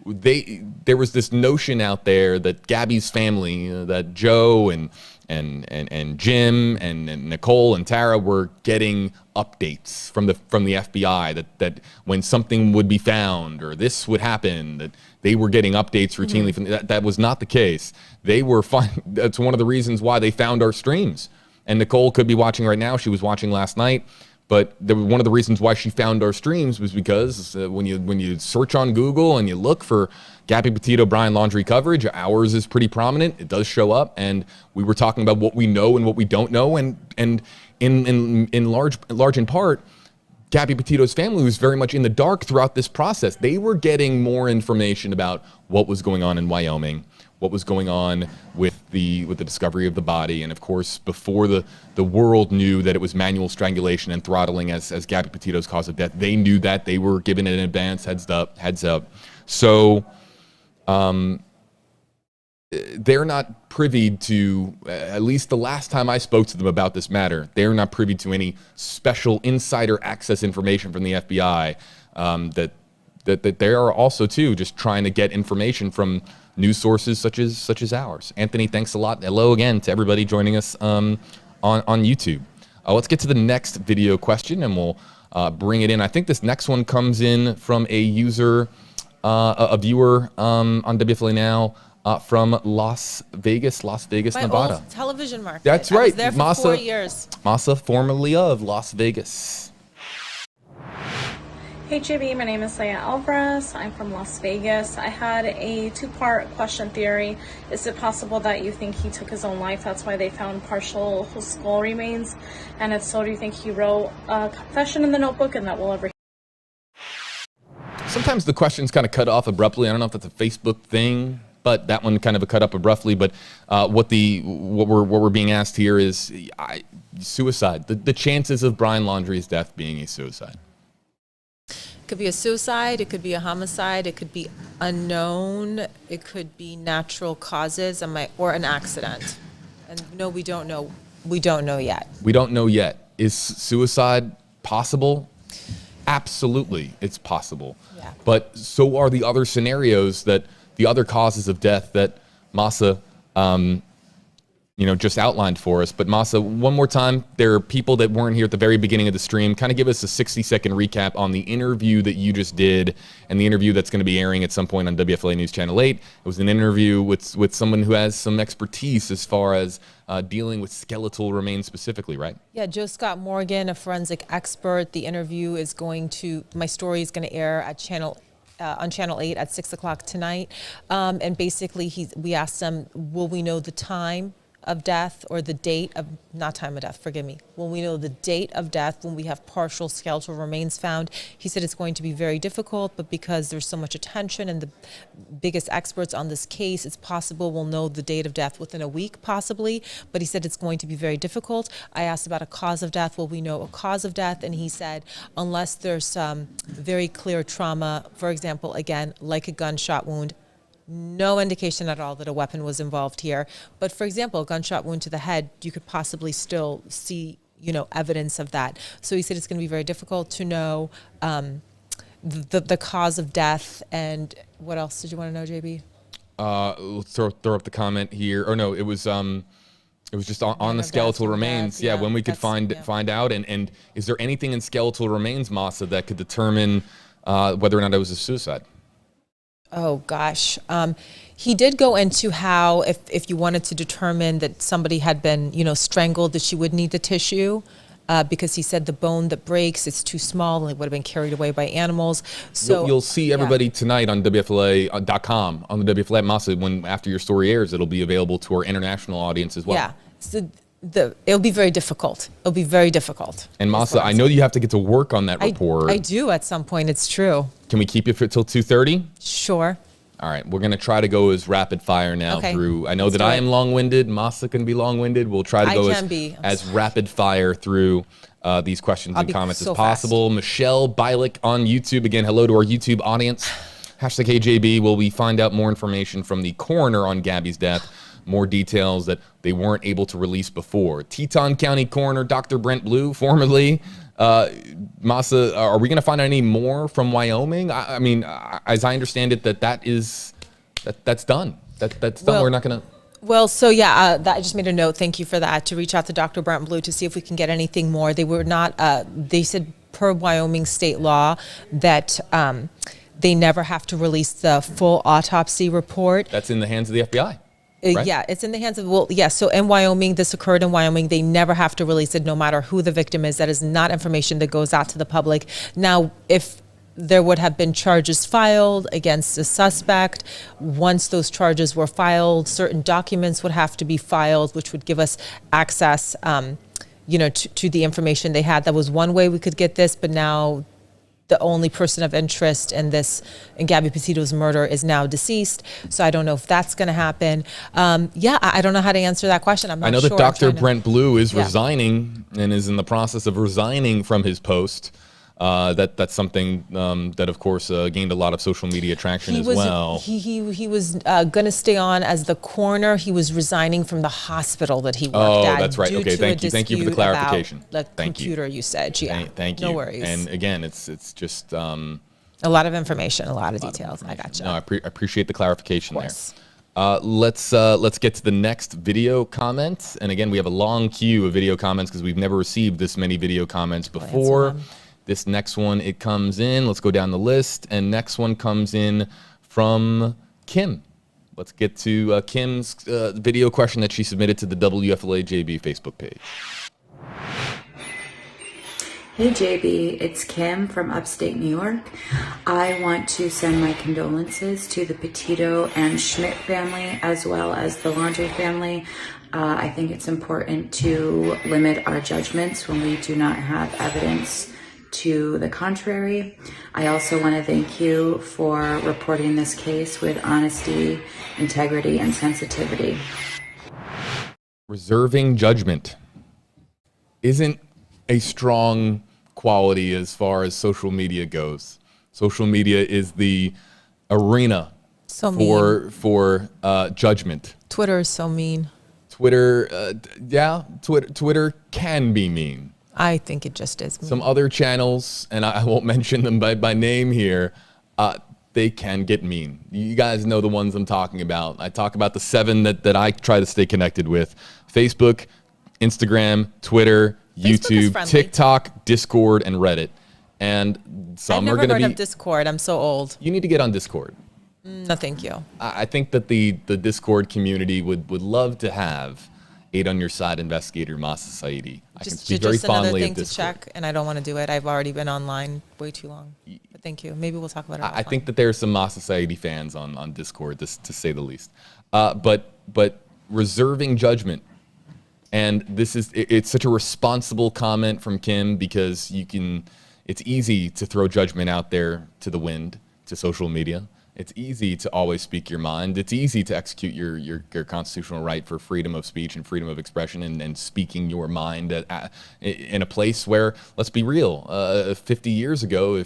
there was this notion out there that Gabby's family, that Joe and and Jim and Nicole and Tara were getting updates from the FBI that when something would be found or this would happen, that they were getting updates routinely. From that was not the case. They were fine. That's one of the reasons why they found our streams. And Nicole could be watching right now. She was watching last night. But one of the reasons why she found our streams was because when you search on Google and you look for Gabby Petito, Brian Laundrie coverage, ours is pretty prominent. It does show up, and we were talking about what we know and what we don't know, and in large in part, Gabby Petito's family was very much in the dark throughout this process. They were getting more information about what was going on in Wyoming, what was going on with the discovery of the body, and of course, before the world knew that it was manual strangulation and throttling as Gabby Petito's cause of death, they knew that. They were given it in advance, heads up. So they're not privy to, at least the last time I spoke to them about this matter, they're not privy to any special insider access information from the FBI that they are also too just trying to get information from news sources such as ours. Anthony, thanks a lot. Hello again to everybody joining us on YouTube. Let's get to the next video question, and we'll bring it in. I think this next one comes in from a user, a viewer on WFLA Now from Las Vegas, Nevada. Old television market. That's I right. was there for 4 years. Mahsa, formerly of Las Vegas. Hey JB, my name is Leia Alvarez. I'm from Las Vegas. I had a two-part question theory. Is it possible that you think he took his own life? That's why they found partial skull remains. And if so, do you think he wrote a confession in the notebook and that will ever... Sometimes the questions kind of cut off abruptly. I don't know if that's a Facebook thing, but that one kind of cut up abruptly. But what we're being asked here is suicide. The chances of Brian Laundrie's death being a suicide. It could be a suicide, it could be a homicide, it could be unknown, it could be natural causes, or an accident. And no, we don't know. We don't know yet. We don't know yet. Is suicide possible? Absolutely, it's possible. Yeah. But so are the other scenarios, that the other causes of death that Mahsa just outlined for us. But Mahsa, one more time, there are people that weren't here at the very beginning of the stream. Kind of give us a 60-second recap on the interview that you just did and the interview that's going to be airing at some point on WFLA News Channel 8. It was an interview with someone who has some expertise as far as dealing with skeletal remains specifically, right? Yeah, Joe Scott Morgan, a forensic expert. The interview my story is going to air at on Channel 8 at 6 o'clock tonight. And basically, we asked him, will we know the time of death, or the date of, not time of death, forgive me, when we know the date of death, when we have partial skeletal remains found. He said it's going to be very difficult, but because there's so much attention and the biggest experts on this case, it's possible we'll know the date of death within a week, possibly, but he said it's going to be very difficult. I asked about a cause of death. Will we know a cause of death? And he said, unless there's some very clear trauma, for example, again, like a gunshot wound, no indication at all that a weapon was involved here. But for example, a gunshot wound to the head, you could possibly still see, evidence of that. So he said it's going to be very difficult to know the cause of death. And what else did you want to know, JB? Let's throw up the comment here. Or no, it was just on the skeletal remains. Yeah, when we could find out. And is there anything in skeletal remains, Mahsa, that could determine whether or not it was a suicide? Oh, gosh. He did go into how if you wanted to determine that somebody had been, strangled, that you would need the tissue because he said the bone that breaks is too small and it would have been carried away by animals. So you'll see everybody tonight on WFLA.com, on the WFLA Mahsa, after your story airs, it'll be available to our international audience as well. Yeah. So it'll be very difficult. It'll be very difficult. And Mahsa, I know you have to get to work on that report. I do at some point. It's true. Can we keep you till 2:30? Sure. All right. We're going to try to go as rapid fire now through. I know that I am long-winded. Mahsa can be long-winded. We'll try to go as rapid fire through these questions and comments as possible. Fast. Michelle Bilick on YouTube. Again, hello to our YouTube audience. #KJB. Will we find out more information from the coroner on Gabby's death? More details that they weren't able to release before. Teton County Coroner Dr. Brent Blue, formerly. Mahsa, are we going to find out any more from Wyoming? I mean, as I understand it, that's done. That's done. We're not going to. Well, so yeah, I just made a note. Thank you for that. To reach out to Dr. Brent Blue to see if we can get anything more. They were not. They said per Wyoming state law that they never have to release the full autopsy report. That's in the hands of the FBI. Right? Yeah, it's in the hands of, well, yes. Yeah, so in Wyoming, this occurred in Wyoming. They never have to release it, no matter who the victim is. That is not information that goes out to the public. Now, if there would have been charges filed against the suspect, once those charges were filed, certain documents would have to be filed, which would give us access, to the information they had. That was one way we could get this, but now the only person of interest in Gabby Petito's murder is now deceased. So I don't know if that's going to happen. I don't know how to answer that question. I'm not sure. I know that Dr. Brent Blue is resigning and is in the process of resigning from his post. That's something that, of course, gained a lot of social media traction as well. He was going to stay on as the coroner. He was resigning from the hospital that he worked at. Oh, that's right. Okay, thank you for the clarification. The computer you said. Yeah, thank you. No worries. And again, it's just a lot of information, a lot of details. I gotcha. No, I appreciate the clarification there. Let's get to the next video comment. And again, we have a long queue of video comments because we've never received this many video comments before. This next one, it comes in. Let's go down the list. And next one comes in from Kim. Let's get to Kim's video question that she submitted to the WFLA JB Facebook page. Hey JB, it's Kim from upstate New York. I want to send my condolences to the Petito and Schmidt family as well as the Laundrie family. I think it's important to limit our judgments when we do not have evidence to the contrary. I also want to thank you for reporting this case with honesty, integrity, and sensitivity. Reserving judgment isn't a strong quality as far as social media goes. Social media is the arena for judgment. Twitter is so mean. Twitter can be mean. I think it just is mean. Some other channels, and I won't mention them by name here, they can get mean. You guys know the ones I'm talking about. I talk about the 7 that I try to stay connected with. Facebook, Instagram, Twitter, YouTube, TikTok, Discord, and Reddit. And some are going to be... I've never heard of Discord. I'm so old. You need to get on Discord. No, thank you. I think that the Discord community would love to have Aid on Your Side investigator Mahsa Saeidi. I can speak very fondly of Discord. Just another thing to check, and I don't want to do it. I've already been online way too long. But thank you. Maybe we'll talk about it. I think that there's some Mahsa Saeidi fans on Discord, to say the least. But reserving judgment, and it's such a responsible comment from Kim because it's easy to throw judgment out there to the wind, to social media. It's easy to always speak your mind. It's easy to execute your constitutional right for freedom of speech and freedom of expression and speaking your mind in a place where, let's be real, 50 years ago,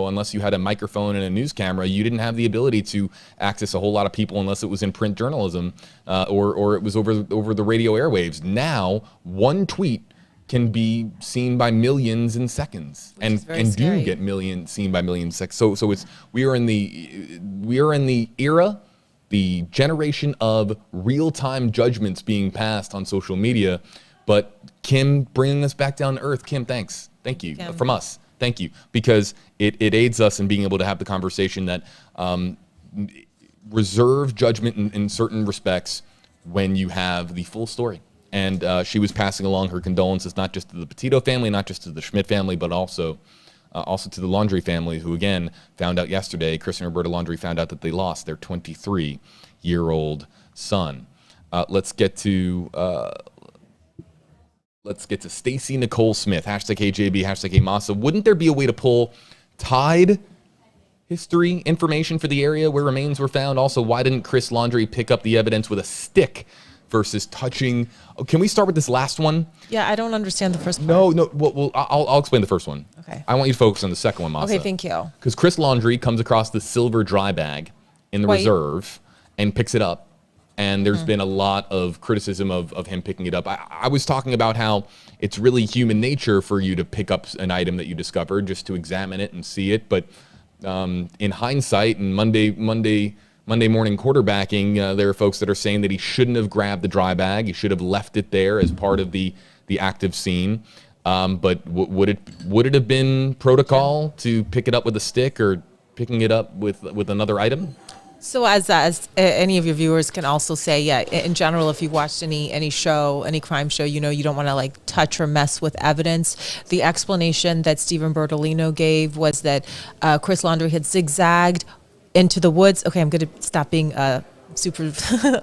unless you had a microphone and a news camera, you didn't have the ability to access a whole lot of people unless it was in print journalism or it was over the radio airwaves. Now, one tweet can be seen by millions in seconds, and do get seen by millions seconds. So we are in the era, the generation of real-time judgments being passed on social media. But Kim bringing us back down to earth. Kim, thanks. Thank you from us. Thank you, because it aids us in being able to have the conversation that reserve judgment in certain respects when you have the full story. And she was passing along her condolences, not just to the Petito family, not just to the Schmidt family, but also to the Laundrie family, who again found out yesterday, Chris and Roberta Laundrie found out that they lost their 23-year-old son. Let's get to Stacy Nicole Smith, #HJB, #Mahsa. Wouldn't there be a way to pull Tide history information for the area where remains were found? Also, why didn't Chris Laundrie pick up the evidence with a stick versus touching? Can we start with this last one? Yeah, I don't understand the first part. No. Well, I'll explain the first one. Okay. I want you to focus on the second one, Mahsa. Okay, thank you. Because Chris Laundrie comes across the silver dry bag in the reserve and picks it up. And there's been a lot of criticism of him picking it up. I was talking about how it's really human nature for you to pick up an item that you discovered just to examine it and see it. But in hindsight, and Monday Monday morning quarterbacking, there are folks that are saying that he shouldn't have grabbed the dry bag. He should have left it there as part of the active scene. But would it have been protocol to pick it up with a stick or picking it up with another item? So as any of your viewers can also say, yeah, in general, if you've watched any show, any crime show, you know you don't want to like touch or mess with evidence. The explanation that Stephen Bertolino gave was that Chris Laundrie had zigzagged into the woods. Okay, I'm going to stop being super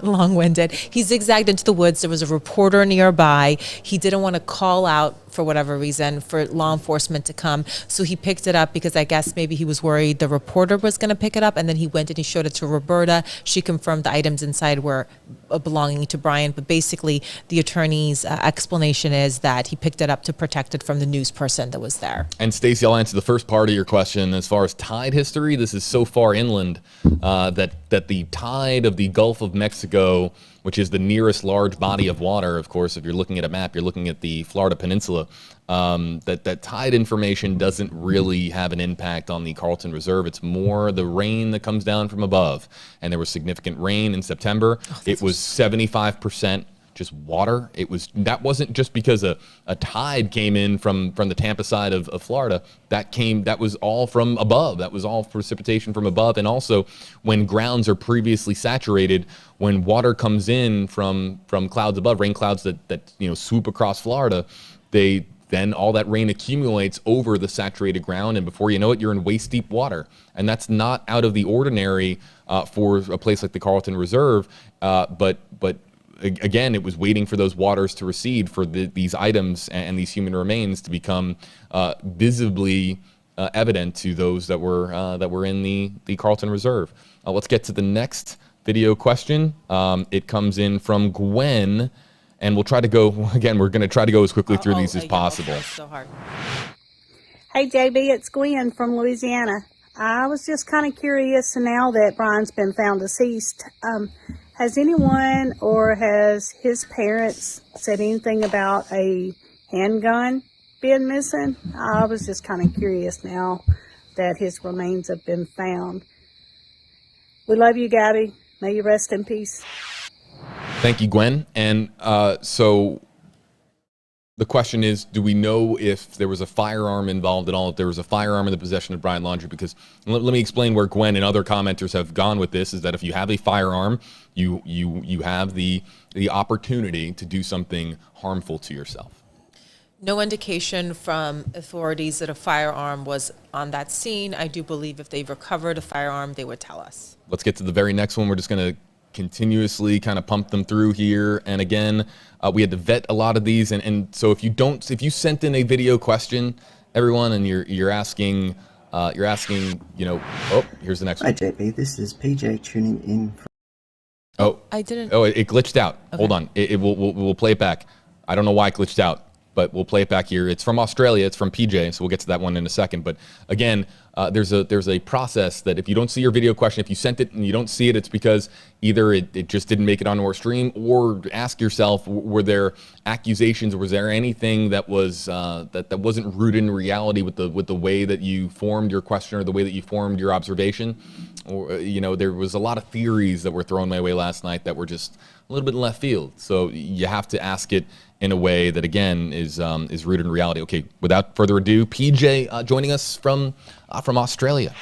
long-winded. He zigzagged into the woods. There was a reporter nearby. He didn't want to call out, for whatever reason, for law enforcement to come. So he picked it up because I guess maybe he was worried the reporter was going to pick it up. And then he went and he showed it to Roberta. She confirmed the items inside were belonging to Brian. But basically, the attorney's explanation is that he picked it up to protect it from the news person that was there. And Stacey, I'll answer the first part of your question. As far as tide history, this is so far inland that the tide of the Gulf of Mexico, which is the nearest large body of water, of course, if you're looking at a map, you're looking at the Florida Peninsula, that tide information doesn't really have an impact on the Carlton Reserve. It's more the rain that comes down from above. And there was significant rain in September. It was 75% just water. That wasn't just because a tide came in from the Tampa side of Florida. That was all from above. That was all precipitation from above. And also, when grounds are previously saturated, when water comes in from clouds above, rain clouds that swoop across Florida, then all that rain accumulates over the saturated ground, and before you know it, you're in waist-deep water. And that's not out of the ordinary for a place like the Carlton Reserve, but again, it was waiting for those waters to recede for these items and these human remains to become visibly evident to those that were in the Carlton Reserve. Let's get to the next video question. It comes in from Gwen, and we'll try to go, again, we're going to try to go as quickly through these as possible. That's so hard. Hey, JB, it's Gwen from Louisiana. I was just kind of curious, now that Brian's been found deceased, has anyone or has his parents said anything about a handgun being missing? I was just kind of curious now that his remains have been found. We love you, Gabby. May you rest in peace. Thank you, Gwen. And so the question is, do we know if there was a firearm involved at all, if there was a firearm in the possession of Brian Laundrie? Because let me explain where Gwen and other commenters have gone with this, is that if you have a firearm, you have the opportunity to do something harmful to yourself. No indication from authorities that a firearm was on that scene. I do believe if they've recovered a firearm, they would tell us. Let's get to the very next one. We're just going to continuously kind of pump them through here. And again, we had to vet a lot of these. And so if you sent in a video question, everyone, and you're asking, oh, here's the next one. Hi, JB. This is PJ tuning in. I didn't. Oh, it glitched out. Okay. Hold on. We'll play it back. I don't know why it glitched out, but we'll play it back here. It's from Australia. It's from PJ, so we'll get to that one in a second. But again, there's a process that if you don't see your video question, if you sent it and you don't see it, it's because either it just didn't make it onto our stream, or ask yourself, were there accusations, or was there anything that was that wasn't rooted in reality with the way that you formed your question or the way that you formed your observation? Or there was a lot of theories that were thrown my way last night that were just a little bit in left field. So you have to ask it in a way that, again, is rooted in reality. Okay, without further ado, PJ joining us from Australia.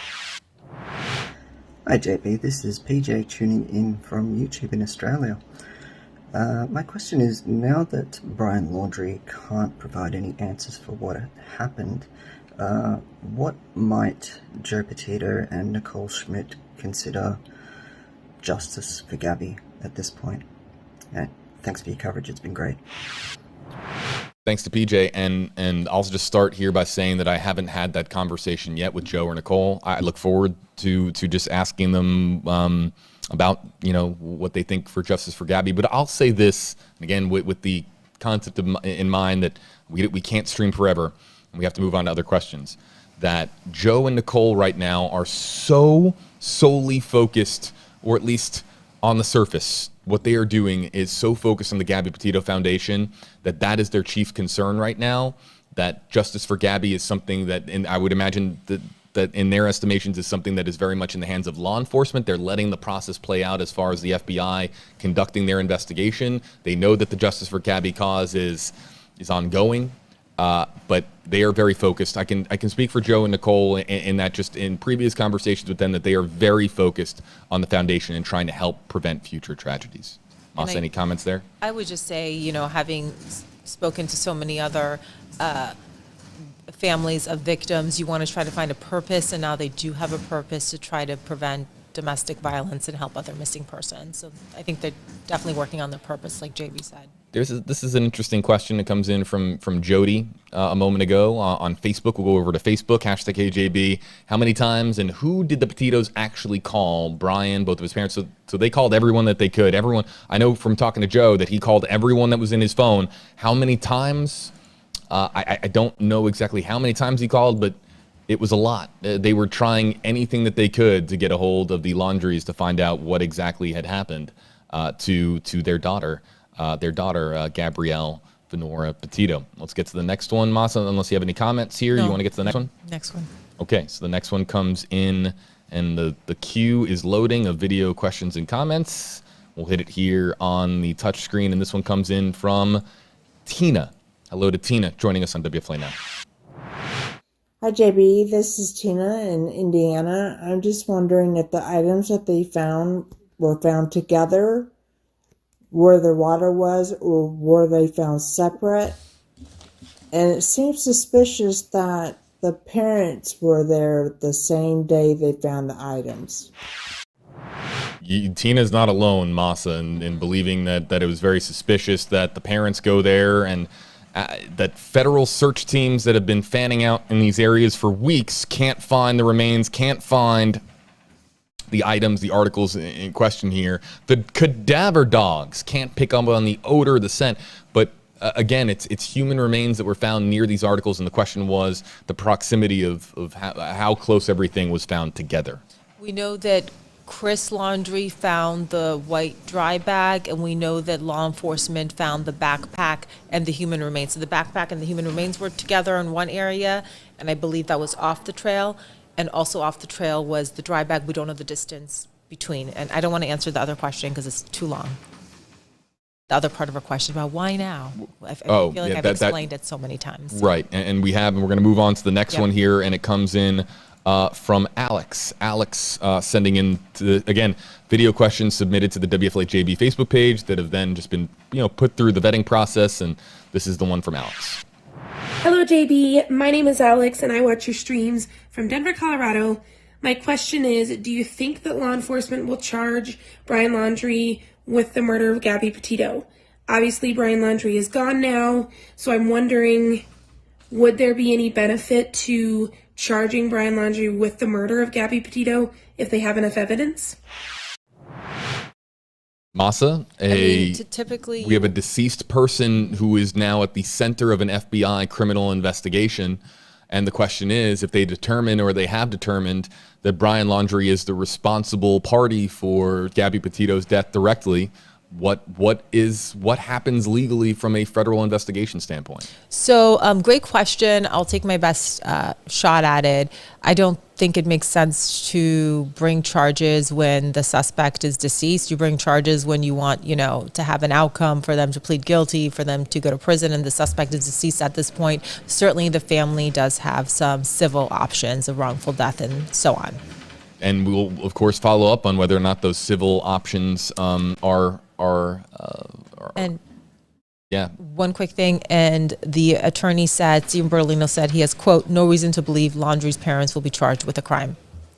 Hi, JB. This is PJ tuning in from YouTube in Australia. My question is, now that Brian Laundrie can't provide any answers for what happened, what might Joe Petito and Nicole Schmidt consider justice for Gabby at this point? Thanks for your coverage. It's been great. Thanks to PJ, and I'll just start here by saying that I haven't had that conversation yet with Joe or Nicole. I look forward to just asking them about what they think for justice for Gabby. But I'll say this again with the concept in mind that we can't stream forever, and we have to move on to other questions. That Joe and Nicole right now are so solely focused, or at least on the surface, what they are doing is so focused on the Gabby Petito Foundation that is their chief concern right now, that justice for Gabby is something that, and I would imagine that that in their estimations is something that is very much in the hands of law enforcement. They're letting the process play out as far as the FBI conducting their investigation. They know that the Justice for Gabby cause is ongoing, but they are very focused. I can speak for Joe and Nicole in that just in previous conversations with them that they are very focused on the foundation and trying to help prevent future tragedies. Mahsa, any comments there? I would just say, you know, having spoken to so many other families of victims, you want to try to find a purpose, and now they do have a purpose to try to prevent domestic violence and help other missing persons. So I think they're definitely working on their purpose, like JB said. This is an interesting question that comes in from Jody a moment ago on Facebook. We'll go over to Facebook, #KJB. How many times and who did the Petitos actually call Brian, both of his parents? So they called everyone that they could. Everyone. I know from talking to Joe that he called everyone that was in his phone. How many times? I don't know exactly how many times he called, but it was a lot. They were trying anything that they could to get a hold of the Laundries to find out what exactly had happened to their daughter, Gabrielle Venora Petito. Let's get to the next one, Mahsa, unless you have any comments here. No. You want to get to the next one? Next one. Okay, so the next one comes in, and the queue is loading of video questions and comments. We'll hit it here on the touch screen, and this one comes in from Tina. Hello to Tina, joining us on WFLA Now. Hi, JB. This is Tina in Indiana. I'm just wondering if the items that they found were found together, where the water was, or were they found separate? And it seems suspicious that the parents were there the same day they found the items. Tina's not alone, Mahsa, in believing that it was very suspicious that the parents go there and that federal search teams that have been fanning out in these areas for weeks can't find the remains, can't find the items, the articles in question here. The cadaver dogs can't pick up on the odor, the scent. But again, it's human remains that were found near these articles, and the question was the proximity of how close everything was found together. We know that Chris Laundrie found the white dry bag, and we know that law enforcement found the backpack and the human remains. So the backpack and the human remains were together in one area, and I believe that was off the trail. And also off the trail was the dry bag. We don't know the distance between. And I don't want to answer the other question because it's too long. The other part of our question about why now? I feel like I've explained it so many times. Right, and we have, and we're going to move on to the next one here, and it comes in from Alex. Alex sending in, again, video questions submitted to the WFLA JB Facebook page that have then just been, put through the vetting process, and this is the one from Alex. Hello, JB. My name is Alex, and I watch your streams from Denver, Colorado. My question is, do you think that law enforcement will charge Brian Laundrie with the murder of Gabby Petito? Obviously, Brian Laundrie is gone now, so I'm wondering, would there be any benefit to charging Brian Laundrie with the murder of Gabby Petito if they have enough evidence? Mahsa, typically we have a deceased person who is now at the center of an FBI criminal investigation. And the question is, if they determine or they have determined that Brian Laundrie is the responsible party for Gabby Petito's death directly, what happens legally from a federal investigation standpoint? So great question. I'll take my best shot at it. I don't think it makes sense to bring charges when the suspect is deceased. You bring charges when you want, to have an outcome, for them to plead guilty, for them to go to prison, and the suspect is deceased at this point. Certainly the family does have some civil options of wrongful death and so on. And we'll, of course, follow up on whether or not those civil options One quick thing, and the attorney said, Stephen Berlino said he has, quote, no reason to believe Laundrie's parents will be charged with a crime.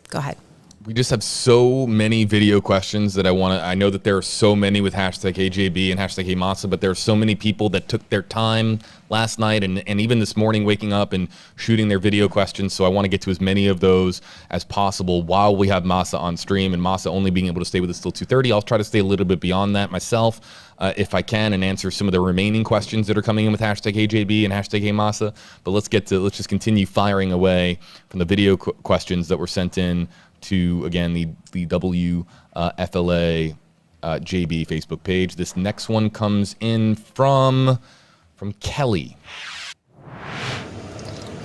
Go ahead. We just have so many video questions that I know that there are so many with #AJB and #HeyMahsa, but there are so many people that took their time last night and even this morning waking up and shooting their video questions. So I want to get to as many of those as possible while we have Mahsa on stream, and Mahsa only being able to stay with us till 2:30. I'll try to stay a little bit beyond that myself if I can, and answer some of the remaining questions that are coming in with #AJB and #HeyMahsa. But let's just continue firing away from the video questions that were sent in to, again, the WFLA JB Facebook page. This next one comes in from Kelly.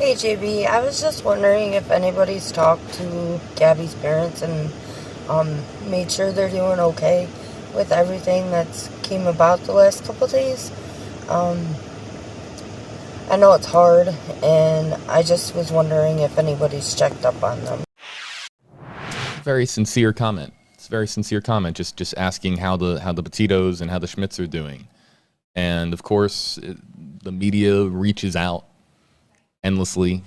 Hey JB, I was just wondering if anybody's talked to Gabby's parents and made sure they're doing okay with everything that's came about the last couple days. I know it's hard, and I just was wondering if anybody's checked up on them. Very sincere comment. It's a very sincere comment. Just asking how the Petitos and how the Schmidts are doing, and of course, the media reaches out endlessly,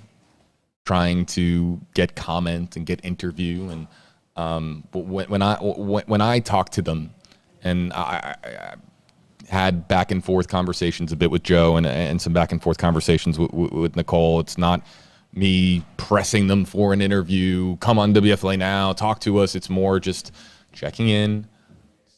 trying to get comment and get interview. And when I talk to them, and I had back and forth conversations a bit with Joe and some back and forth conversations with Nicole. It's not me pressing them for an interview. Come on WFLA now, talk to us. It's more just checking in,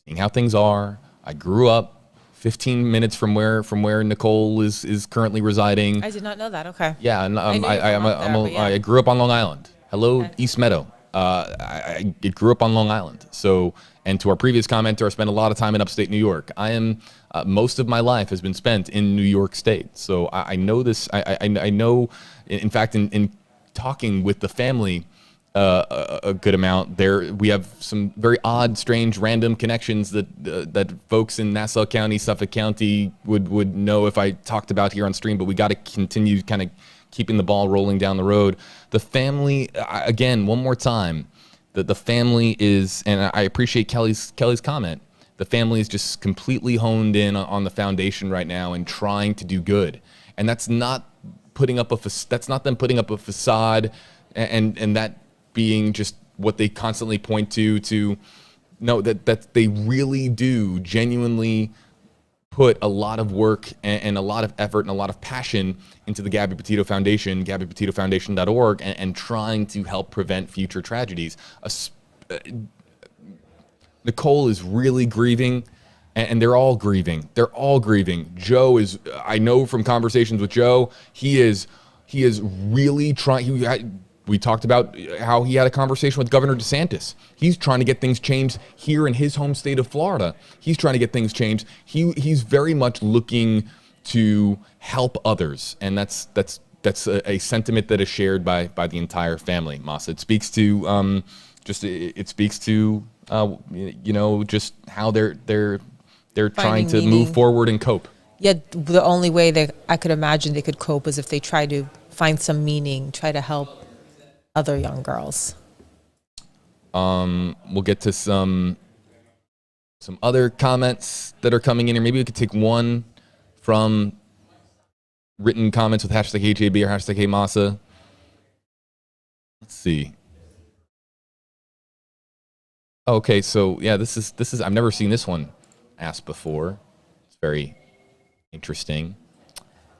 seeing how things are. I grew up 15 minutes from where Nicole is currently residing. I did not know that. Okay. Yeah, and I grew up on Long Island. Hello, okay. East Meadow. I grew up on Long Island. So, and to our previous commenter, I spent a lot of time in upstate New York. I am most of my life has been spent in New York State. So I know this. I know. In fact, in talking with the family a good amount, there we have some very odd, strange, random connections that folks in Nassau County, Suffolk County would know if I talked about here on stream. But we got to continue kind of keeping the ball rolling down the road. The family, again, one more time, the family is, and I appreciate Kelly's comment. The family is just completely honed in on the foundation right now and trying to do good. And that's not putting up that's not them putting up a facade and that being just what they constantly point to know that they really do genuinely put a lot of work and a lot of effort and a lot of passion into the Gabby Petito Foundation, GabbyPetitoFoundation.org, and trying to help prevent future tragedies. Nicole is really grieving, and they're all grieving. They're all grieving. Joe is, I know from conversations with Joe, he is really trying. We talked about how he had a conversation with Governor DeSantis. He's trying to get things changed here in his home state of Florida. He's trying to get things changed. He's very much looking to help others, and that's a sentiment that is shared by the entire family. Mahsa, it speaks to just how they're trying to move forward and cope. Yet the only way that I could imagine they could cope is if they try to find some meaning, try to help other young girls. We'll get to some other comments that are coming in here. Maybe we could take one from written comments with #HJB or #HeyMahsa. Let's see. Okay, so yeah, this is I've never seen this one asked before. It's very interesting.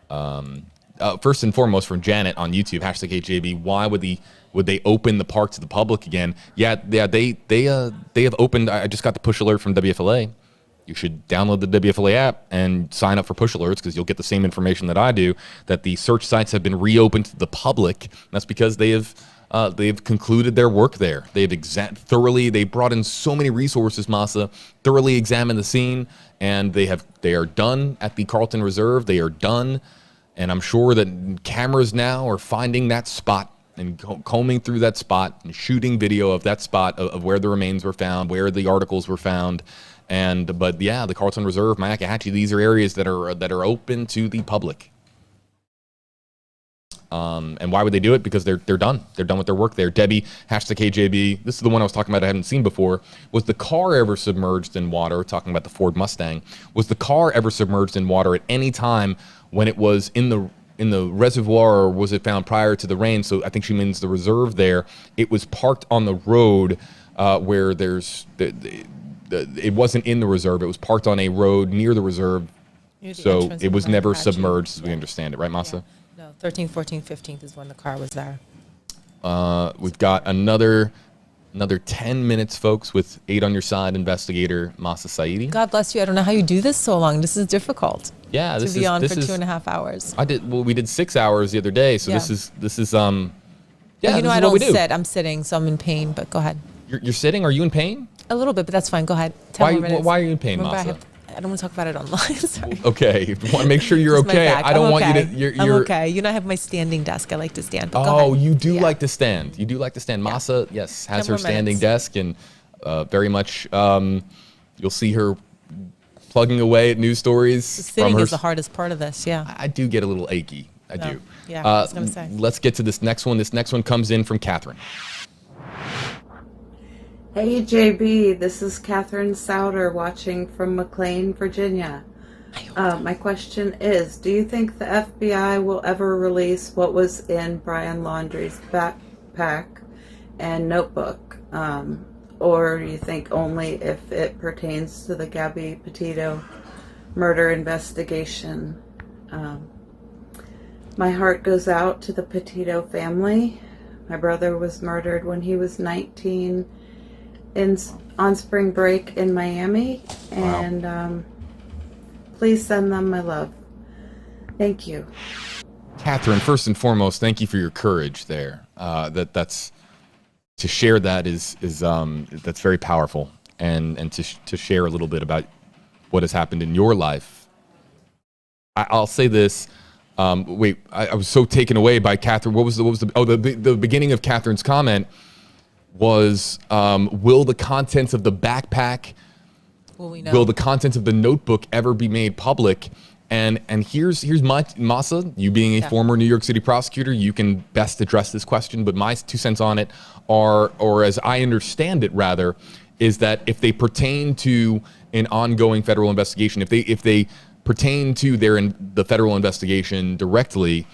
First and foremost, from Janet on YouTube, #HJB. Why would they open the park to the public again? Yeah. They have opened. I just got the push alert from WFLA. You should download the WFLA app and sign up for push alerts because you'll get the same information that I do. That the search sites have been reopened to the public. That's because they've concluded their work there. They brought in so many resources, Mahsa, thoroughly examined the scene, and they are done at the Carlton Reserve. They are done. And I'm sure that cameras now are finding that spot and combing through that spot and shooting video of that spot of where the remains were found, where the articles were found. But yeah, the Carlton Reserve, Myakkahatchee, these are areas that are open to the public. And why would they do it? Because they're done. They're done with their work there. Debbie, #KJB. This is the one I was talking about I haven't seen before. Was the car ever submerged in water? Talking about the Ford Mustang. Was the car ever submerged in water at any time when it was in the reservoir, or was it found prior to the rain? So I think she means the reserve there. It was parked on the road where it wasn't in the reserve. It was parked on a road near the reserve. So it was never submerged, as we understand it. Right, Mahsa? Yeah. No, 13th, 14th, 15th is when the car was there. We've got another 10 minutes, folks, with 8 on your side investigator Mahsa Saeidi. God bless you. I don't know how you do this so long. This is difficult. Yeah, to be on for 2.5 hours. We did 6 hours the other day, so yeah. this is Yeah, you know, I don't sit. I'm sitting, so I'm in pain. But go ahead. You're sitting. Are you in pain? A little bit, but that's fine. Go ahead. Why are you in pain, Mahsa? I don't want to talk about it online. Sorry. Okay. Want to make sure you're Just my okay. back. I don't I'm want okay. you to. You're I'm okay. You know, I have my standing desk. I like to stand. But go ahead. You do like to stand. You do like to stand. Mahsa, yes, has 10 her more standing minutes. desk, and very much you'll see her plugging away at news stories. Sitting is the hardest part of this. Yeah. I do get a little achy. I do. Yeah. I was gonna say. Let's get to this next one. This next one comes in from Catherine. Hey JB, this is Catherine Souter watching from McLean, Virginia. My question is, do you think the FBI will ever release what was in Brian Laundrie's backpack and notebook? Or do you think only if it pertains to the Gabby Petito murder investigation? My heart goes out to the Petito family. My brother was murdered when he was 19 on spring break in Miami, and please send them my love. Thank you. Catherine, first and foremost, thank you for your courage there. That's to share that is that's very powerful, and to share a little bit about what has happened in your life. I'll say this. Wait, I was so taken away by Catherine. What was the beginning of Catherine's comment was, will the contents of the backpack, will the contents of the notebook ever be made public? And here's my, Mahsa, you being a former New York City prosecutor, you can best address this question, but my 2 cents on it are, or as I understand it rather, is that if they pertain to an ongoing federal investigation, if they pertain to the federal investigation directly,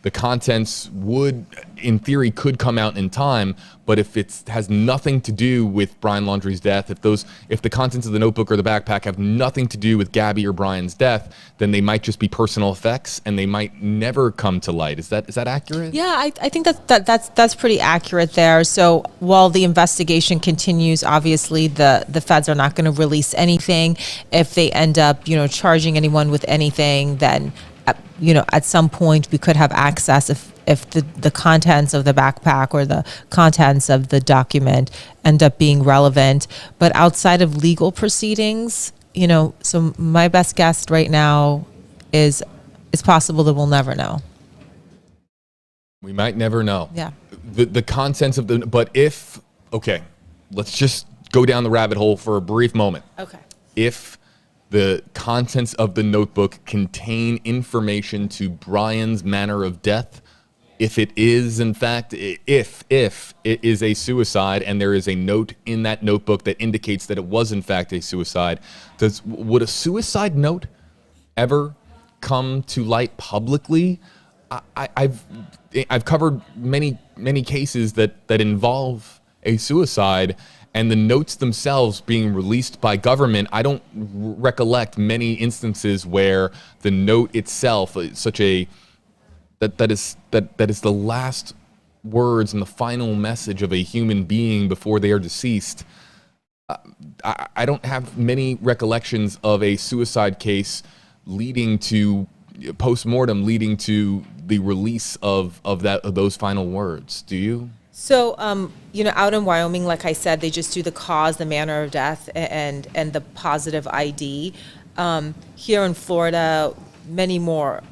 the contents would, in theory, could come out in time. But if it has nothing to do with Brian Laundrie's death, if the contents of the notebook or the backpack have nothing to do with Gabby or Brian's death, then they might just be personal effects, and they might never come to light. Is that accurate? Yeah, I think that's pretty accurate there. So while the investigation continues, obviously the feds are not going to release anything. If they end up, charging anyone with anything, then at some point we could have access if the contents of the backpack or the contents of the document end up being relevant. But outside of legal proceedings, so my best guess right now is it's possible that we'll never know. We might never know. Yeah. The contents of let's just go down the rabbit hole for a brief moment. Okay. If the contents of the notebook contain information to Brian's manner of death, if it is, in fact, if it is a suicide and there is a note in that notebook that indicates that it was, in fact, a suicide, would a suicide note ever come to light publicly? I've covered many cases that involve a suicide, and the notes themselves being released by government. I don't recollect many instances where the note itself, that is the last words and the final message of a human being before they are deceased. I don't have many recollections of a suicide case leading to post-mortem, leading to the release of those final words. Do you? So, out in Wyoming, like I said, they just do the cause, the manner of death, and the positive ID. Here in Florida, many more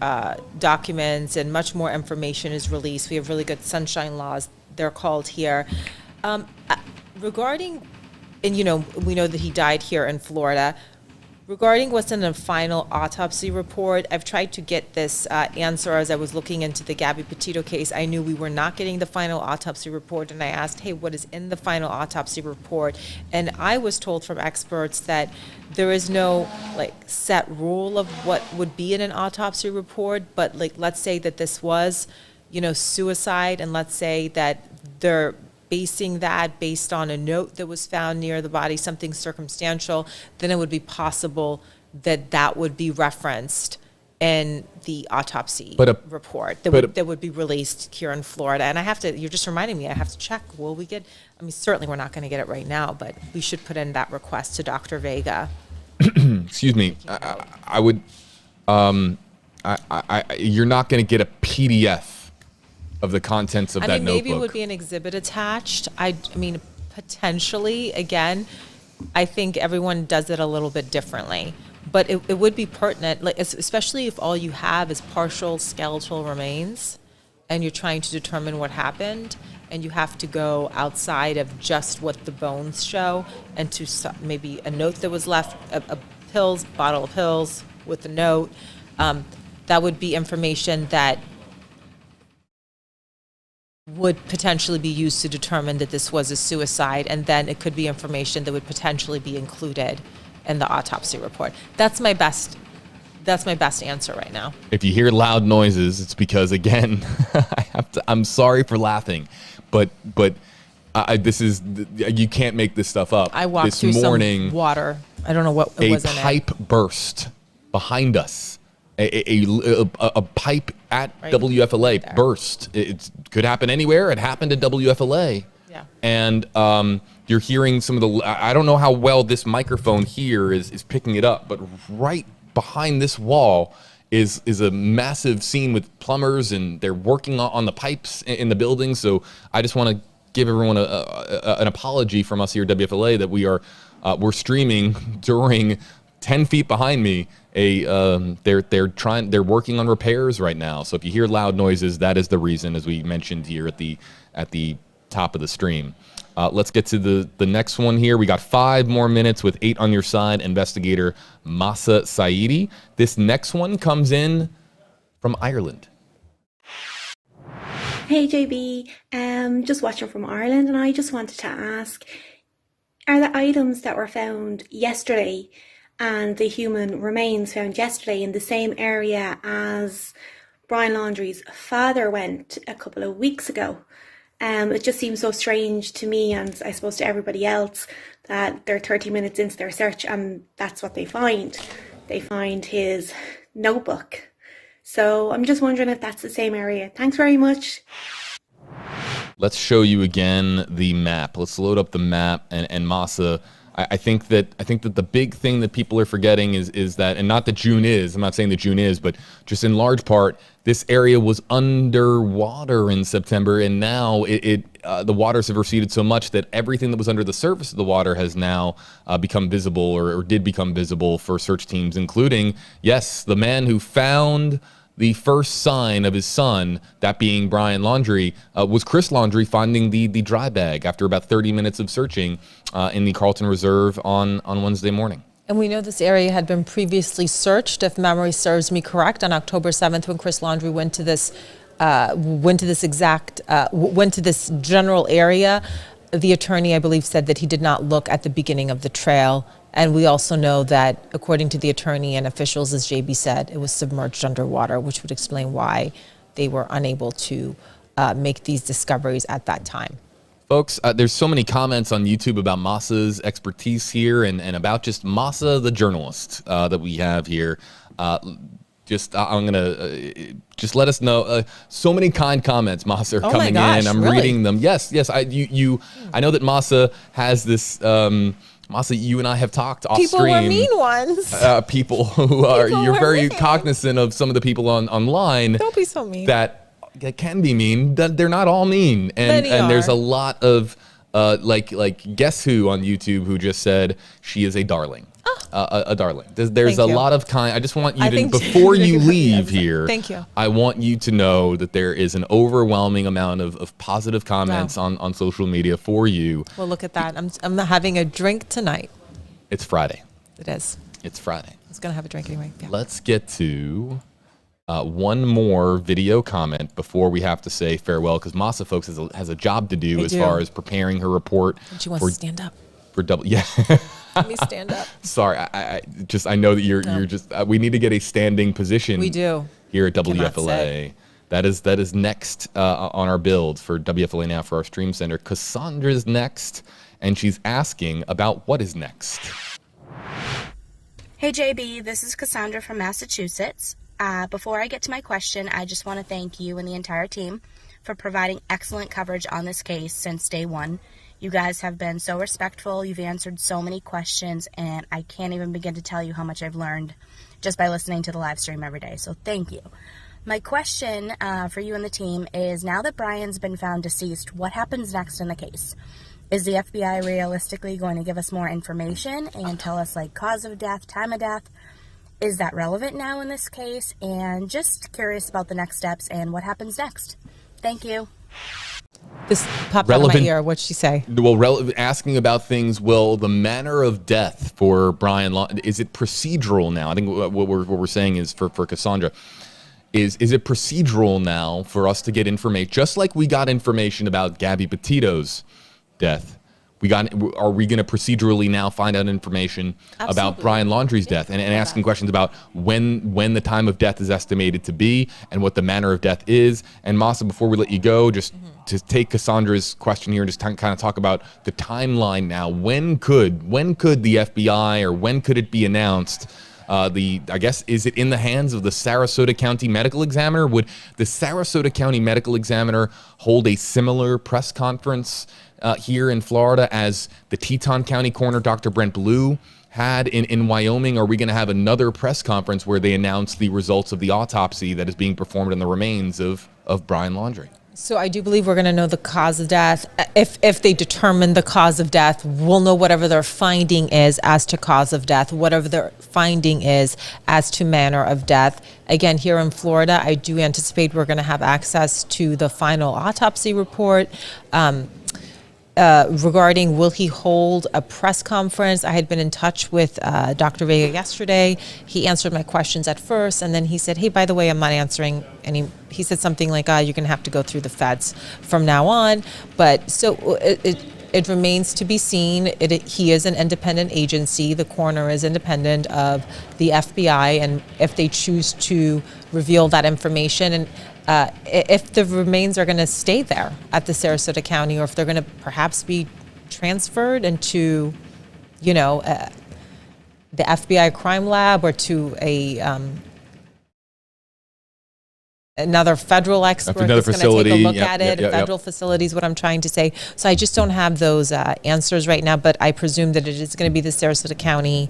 documents and much more information is released. We have really good sunshine laws, they're called here. Regarding, and we know that he died here in Florida. Regarding what's in the final autopsy report, I've tried to get this answer as I was looking into the Gabby Petito case. I knew we were not getting the final autopsy report, and I asked, hey, what is in the final autopsy report? And I was told from experts that there is no set rule of what would be in an autopsy report, but let's say that this was, suicide, and let's say that they're basing that based on a note that was found near the body, something circumstantial, then it would be possible that would be referenced in the autopsy report that would be released here in Florida. And you're just reminding me, I have to check. Will we get, certainly we're not going to get it right now, but we should put in that request to Dr. Vega. Excuse me. I would, you're not going to get a PDF of the contents of that notebook. Maybe it would be an exhibit attached. Potentially. Again, I think everyone does it a little bit differently. But it would be pertinent, like, especially if all you have is partial skeletal remains and you're trying to determine what happened, and you have to go outside of just what the bones show and to maybe a note that was left, a bottle of pills with a note. That would be information that would potentially be used to determine that this was a suicide, and then it could be information that would potentially be included in the autopsy report. That's my best answer right now. If you hear loud noises, it's because, again, I'm sorry for laughing, but you can't make this stuff up. I walked through some water. I don't know what it was in it. A pipe burst behind us. A pipe at WFLA burst. It could happen anywhere. It happened at WFLA. Yeah. And you're hearing some of the, I don't know how well this microphone here is picking it up, but right behind this wall is a massive scene with plumbers, and they're working on the pipes in the building. So I just want to give everyone an apology from us here at WFLA that we're streaming during 10 feet behind me. They're working on repairs right now. So if you hear loud noises, that is the reason, as we mentioned here at the top of the stream. Let's get to the next one here. We got 5 more minutes with 8 on your side. Investigator Mahsa Saeidi. This next one comes in from Ireland. Hey JB, just watching from Ireland, and I just wanted to ask, are the items that were found yesterday and the human remains found yesterday in the same area as Brian Laundrie's father went a couple of weeks ago? It just seems so strange to me, and I suppose to everybody else, that they're 30 minutes into their search and that's what they find. They find his notebook. So I'm just wondering if that's the same area. Thanks very much. Let's show you again the map. Let's load up the map, and Mahsa. I think that the big thing that people are forgetting is that, and not that June is, I'm not saying that June is, but just in large part, this area was underwater in September, and now the waters have receded so much that everything that was under the surface of the water has now become visible, or did become visible for search teams, including, yes, the man who found the first sign of his son, that being Brian Laundrie, was Chris Laundrie finding the dry bag after about 30 minutes of searching in the Carlton Reserve on Wednesday morning. And we know this area had been previously searched, if memory serves me correct, on October 7th when Chris Laundrie went to this general area. The attorney, I believe, said that he did not look at the beginning of the trail. And we also know that, according to the attorney and officials, as JB said, it was submerged underwater, which would explain why they were unable to make these discoveries at that time. Folks, there's so many comments on YouTube about Mahsa's expertise here and about just Mahsa, the journalist that we have here. I'm going to just let us know. So many kind comments, Mahsa, are coming in. I'm reading them. Yes. I know that Mahsa has this... Mahsa, you and I have talked off people stream. People are mean ones. People who are, you're very cognizant of some of the people online. Don't be so mean. That can be mean. They're not all mean. And there's a lot of, like Guess Who on YouTube who just said she is a darling. A darling. There's a lot of kind. I just want you to, before you leave here, thank you. I want you to know that there is an overwhelming amount of positive comments on social media for you. Well, look at that. I'm having a drink tonight. It's Friday. It is. It's Friday. I was going to have a drink anyway. Yeah. Let's get to one more video comment before we have to say farewell, because Mahsa, folks, has a job to do far as preparing her report. And she wants to stand up. Yeah. Let me stand up. Sorry, I know that you're just. We need to get a standing position. We do here at WFLA. That is next on our build for WFLA Now for our stream center. Cassandra's next, and she's asking about what is next. Hey JB, this is Cassandra from Massachusetts. Before I get to my question, I just want to thank you and the entire team for providing excellent coverage on this case since day one. You guys have been so respectful. You've answered so many questions, and I can't even begin to tell you how much I've learned just by listening to the live stream every day. So thank you. My question for you and the team is, now that Brian's been found deceased, what happens next in the case? Is the FBI realistically going to give us more information and tell us, like, cause of death, time of death? is that relevant now in this case? And just curious about the next steps and what happens next. Thank you. This popped out of my ear. What'd she say? Well, asking about things. Well, the manner of death for Brian Laundrie, is it procedural now? I think what we're saying is for Cassandra, is it procedural now for us to get information, just like we got information about Gabby Petito's death? Are we going to procedurally now find out information about Brian Laundrie's death and asking questions about when the time of death is estimated to be and what the manner of death is? And Mahsa, before we let you go, just to take Cassandra's question here and just kind of talk about the timeline now. When could the FBI, or when could it be announced? I guess, is it in the hands of the Sarasota County Medical Examiner? Would the Sarasota County Medical Examiner hold a similar press conference here in Florida as the Teton County Coroner, Dr. Brent Blue, had in Wyoming? Are we going to have another press conference where they announce the results of the autopsy that is being performed on the remains of Brian Laundrie? So I do believe we're going to know the cause of death. If they determine the cause of death, we'll know whatever their finding is as to cause of death, whatever their finding is as to manner of death. Again, here in Florida, I do anticipate we're going to have access to the final autopsy report. Regarding will he hold a press conference, I had been in touch with Dr. Vega yesterday. He answered my questions at first, and then he said, hey, by the way, I'm not answering any. He said something like, you're going to have to go through the feds from now on. But so it remains to be seen. He is an independent agency. The coroner is independent of the FBI, and if they choose to reveal that information, and if the remains are going to stay there at the Sarasota County, or if they're going to perhaps be transferred into, the FBI crime lab, or to another federal expert that's going to take a look at it. Federal facility is what I'm trying to say. So I just don't have those answers right now, but I presume that it is going to be the Sarasota County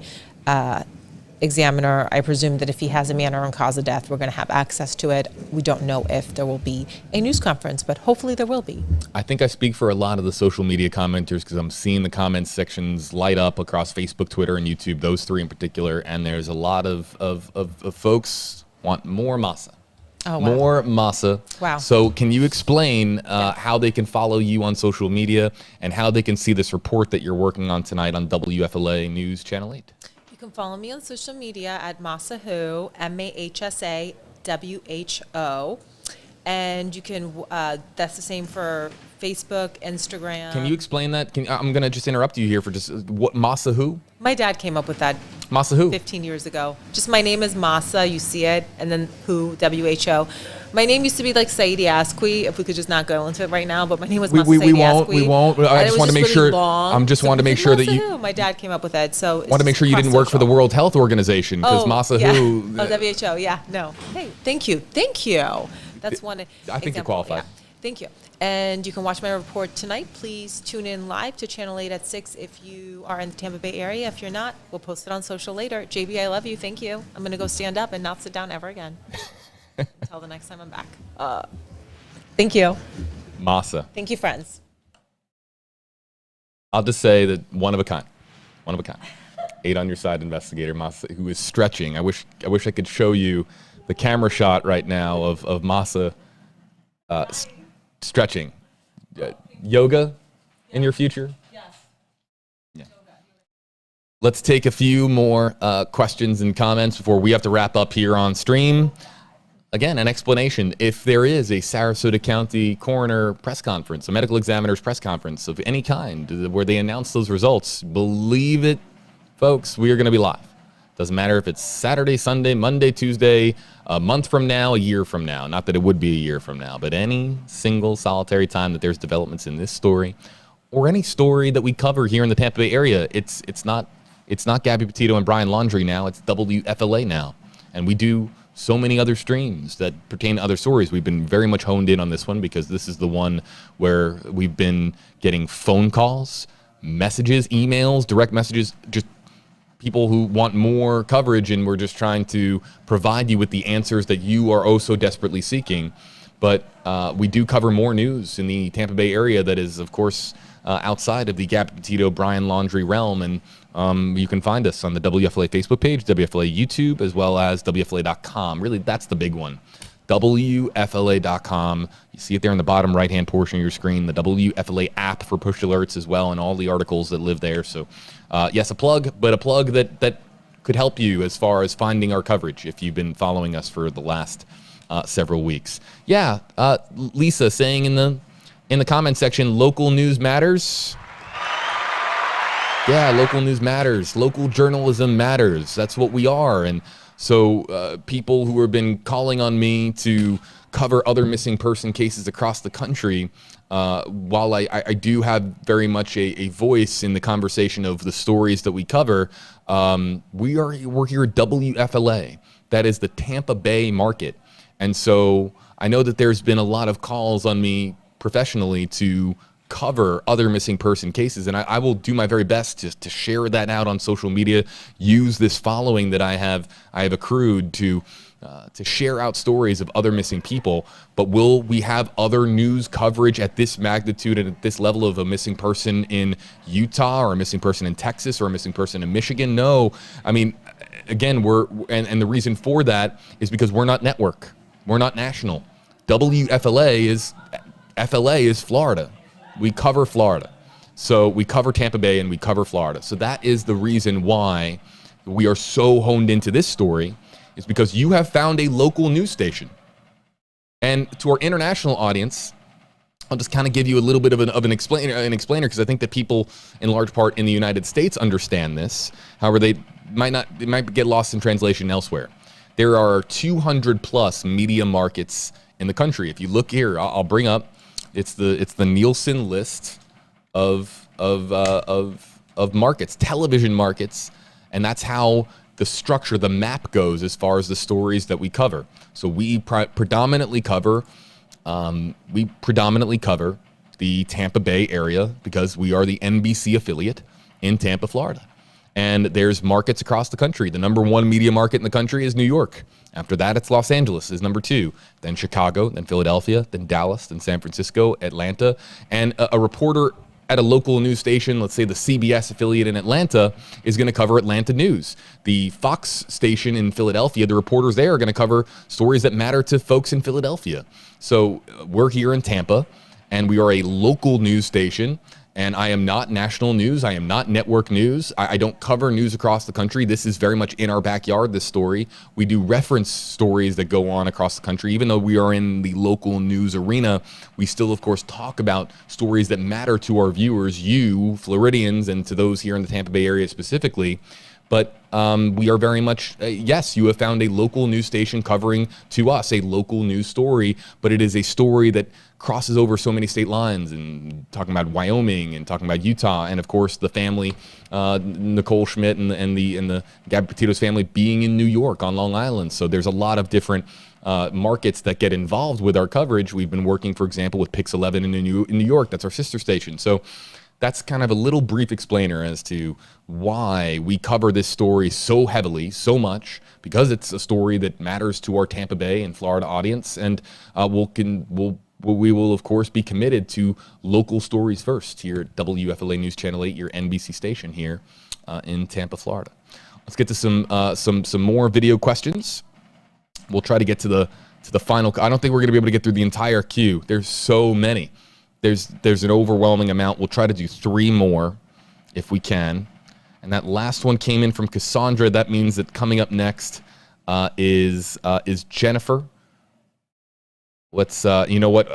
examiner. I presume that if he has a manner and cause of death, we're going to have access to it. We don't know if there will be a news conference, but hopefully there will be. I think I speak for a lot of the social media commenters, because I'm seeing the comment sections light up across Facebook, Twitter, and YouTube, those three in particular, and there's a lot of folks want more Mahsa. Oh, wow. More Mahsa. Wow. So can you explain how they can follow you on social media and how they can see this report that you're working on tonight on WFLA News Channel 8? You can follow me on social media at Mahsa Who, MAHSAWHO. And you can, that's the same for Facebook, Instagram. Can you explain that? I'm going to just interrupt you here for just, what, Mahsa Who? My dad came up with that. Mahsa Who? 15 years ago. Just my name is Mahsa, you see it, and then Who, W-H-O. My name used to be like Saeidi Asqui, if we could just not go into it right now, but my name was Mahsa Saeidi Asqui. We won't. I just want to make sure. I'm just wanted to make sure that you. My dad came up with it, so. Want to make sure you didn't work for the World Health Organization, because Mahsa Who. Oh, WHO, yeah, no. Hey, thank you. That's one. I think you're qualified. Yeah. Thank you. And you can watch my report tonight. Please tune in live to Channel 8 at 6 if you are in the Tampa Bay area. If you're not, we'll post it on social later. JB, I love you. Thank you. I'm going to go stand up and not sit down ever again until the next time I'm back. Thank you. Mahsa. Thank you, friends. I'll just say that one of a kind. 8 on your side investigator, Mahsa, who is stretching. I wish I could show you the camera shot right now of Mahsa stretching. Yoga in your future? Yes. Yeah. Let's take a few more questions and comments before we have to wrap up here on stream. Again, an explanation. If there is a Sarasota County coroner press conference, a medical examiner's press conference of any kind, where they announce those results, believe it, folks, we are going to be live. Doesn't matter if it's Saturday, Sunday, Monday, Tuesday, a month from now, a year from now. Not that it would be a year from now, but any single solitary time that there's developments in this story or any story that we cover here in the Tampa Bay area, it's not Gabby Petito and Brian Laundrie now, it's WFLA now. And we do so many other streams that pertain to other stories. We've been very much honed in on this one because this is the one where we've been getting phone calls, messages, emails, direct messages, just people who want more coverage, and we're just trying to provide you with the answers that you are oh so desperately seeking. But we do cover more news in the Tampa Bay area that is, of course, outside of the Gabby Petito, Brian Laundrie realm. And you can find us on the WFLA Facebook page, WFLA YouTube, as well as WFLA.com. Really, that's the big one. WFLA.com. You see it there in the bottom right-hand portion of your screen, the WFLA app for push alerts as well, and all the articles that live there. So, yes, a plug, but a plug that could help you as far as finding our coverage if you've been following us for the last several weeks. Yeah, Lisa saying in the comment section, local news matters. Yeah, local news matters. Local journalism matters. That's what we are. And so people who have been calling on me to cover other missing person cases across the country, while I do have very much a voice in the conversation of the stories that we cover, we're here at WFLA. That is the Tampa Bay market. And so I know that there's been a lot of calls on me professionally to cover other missing person cases, and I will do my very best to share that out on social media, use this following that I have accrued to share out stories of other missing people. But will we have other news coverage at this magnitude and at this level of a missing person in Utah, or a missing person in Texas, or a missing person in Michigan? No. I mean, again, and the reason for that is because we're not network. We're not national. WFLA is Florida. We cover Florida. So we cover Tampa Bay and we cover Florida. So that is the reason why we are so honed into this story, is because you have found a local news station. And to our international audience, I'll just kind of give you a little bit of an explainer, because I think that people in large part in the United States understand this. However, they might get lost in translation elsewhere. There are 200 plus media markets in the country. If you look here, I'll bring up, it's the Nielsen list of markets, television markets, and that's how the structure, the map goes as far as the stories that we cover. So we predominantly cover the Tampa Bay area because we are the NBC affiliate in Tampa, Florida. And there's markets across the country. The number one media market in the country is New York. After that, it's Los Angeles is number 2, then Chicago, then Philadelphia, then Dallas, then San Francisco, Atlanta. And a reporter at a local news station, let's say the CBS affiliate in Atlanta, is going to cover Atlanta news. The Fox station in Philadelphia, the reporters there are going to cover stories that matter to folks in Philadelphia. So we're here in Tampa, and we are a local news station. And I am not national news. I am not network news. I don't cover news across the country. This is very much in our backyard, this story. We do reference stories that go on across the country. Even though we are in the local news arena, we still, of course, talk about stories that matter to our viewers, you, Floridians, and to those here in the Tampa Bay area specifically. But we are very much, yes, you have found a local news station covering to us a local news story, but it is a story that crosses over so many state lines, and talking about Wyoming and talking about Utah, and of course the family, Nicole Schmidt and the Gabby Petito's family being in New York on Long Island. So there's a lot of different markets that get involved with our coverage. We've been working, for example, with Pix 11 in New York. That's our sister station. So that's kind of a little brief explainer as to why we cover this story so heavily, so much, because it's a story that matters to our Tampa Bay and Florida audience. And we will, of course, be committed to local stories first here at WFLA News Channel 8, your NBC station here in Tampa, Florida. Let's get to some more video questions. We'll try to get to the final. I don't think we're going to be able to get through the entire queue. There's so many. There's an overwhelming amount. We'll try to do 3 more if we can. And that last one came in from Cassandra. That means that coming up next is Jennifer. Let's, you know what?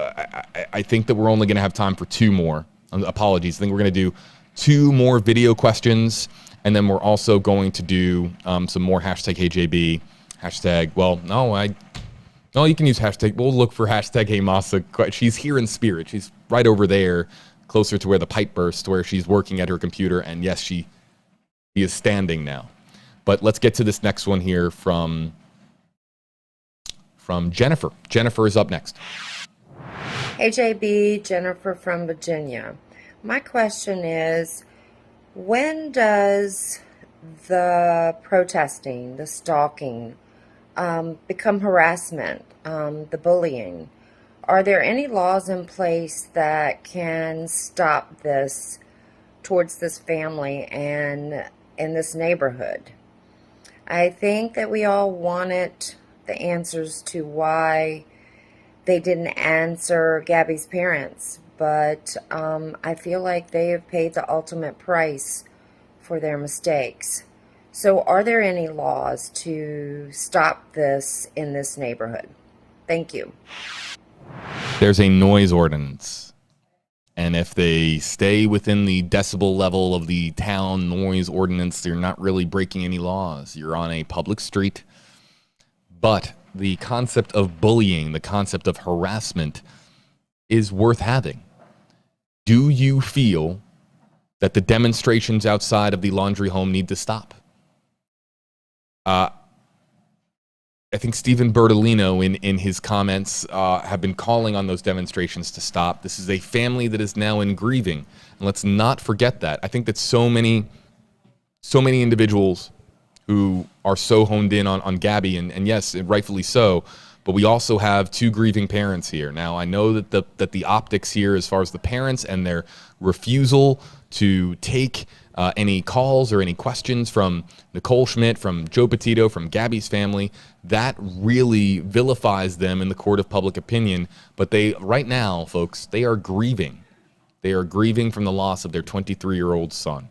I think that we're only going to have time for 2 more. Apologies. I think we're going to do 2 more video questions. And then we're also going to do some more hashtag HeyJB. No, you can use hashtag. We'll look for hashtag Hey Mahsa. She's here in spirit. She's right over there, closer to where the pipe burst, where she's working at her computer. And yes, she is standing now. But let's get to this next one here from Jennifer. Jennifer is up next. Hey JB, Jennifer from Virginia. My question is, when does the protesting, the stalking, become harassment, the bullying? Are there any laws in place that can stop this towards this family and in this neighborhood? I think that we all wanted the answers to why they didn't answer Gabby's parents, but I feel like they have paid the ultimate price for their mistakes. So are there any laws to stop this in this neighborhood? Thank you. There's a noise ordinance. And if they stay within the decibel level of the town noise ordinance, they're not really breaking any laws. You're on a public street. But the concept of bullying, the concept of harassment is worth having. Do you feel that the demonstrations outside of the Laundrie home need to stop? I think Stephen Bertolino in his comments have been calling on those demonstrations to stop. This is a family that is now in grieving. And let's not forget that. I think that so many individuals who are so honed in on Gabby, and yes, rightfully so, but we also have two grieving parents here. Now, I know that the optics here, as far as the parents and their refusal to take any calls or any questions from Nicole Schmidt, from Joe Petito, from Gabby's family, that really vilifies them in the court of public opinion. But they, right now, folks, they are grieving. They are grieving from the loss of their 23-year-old son.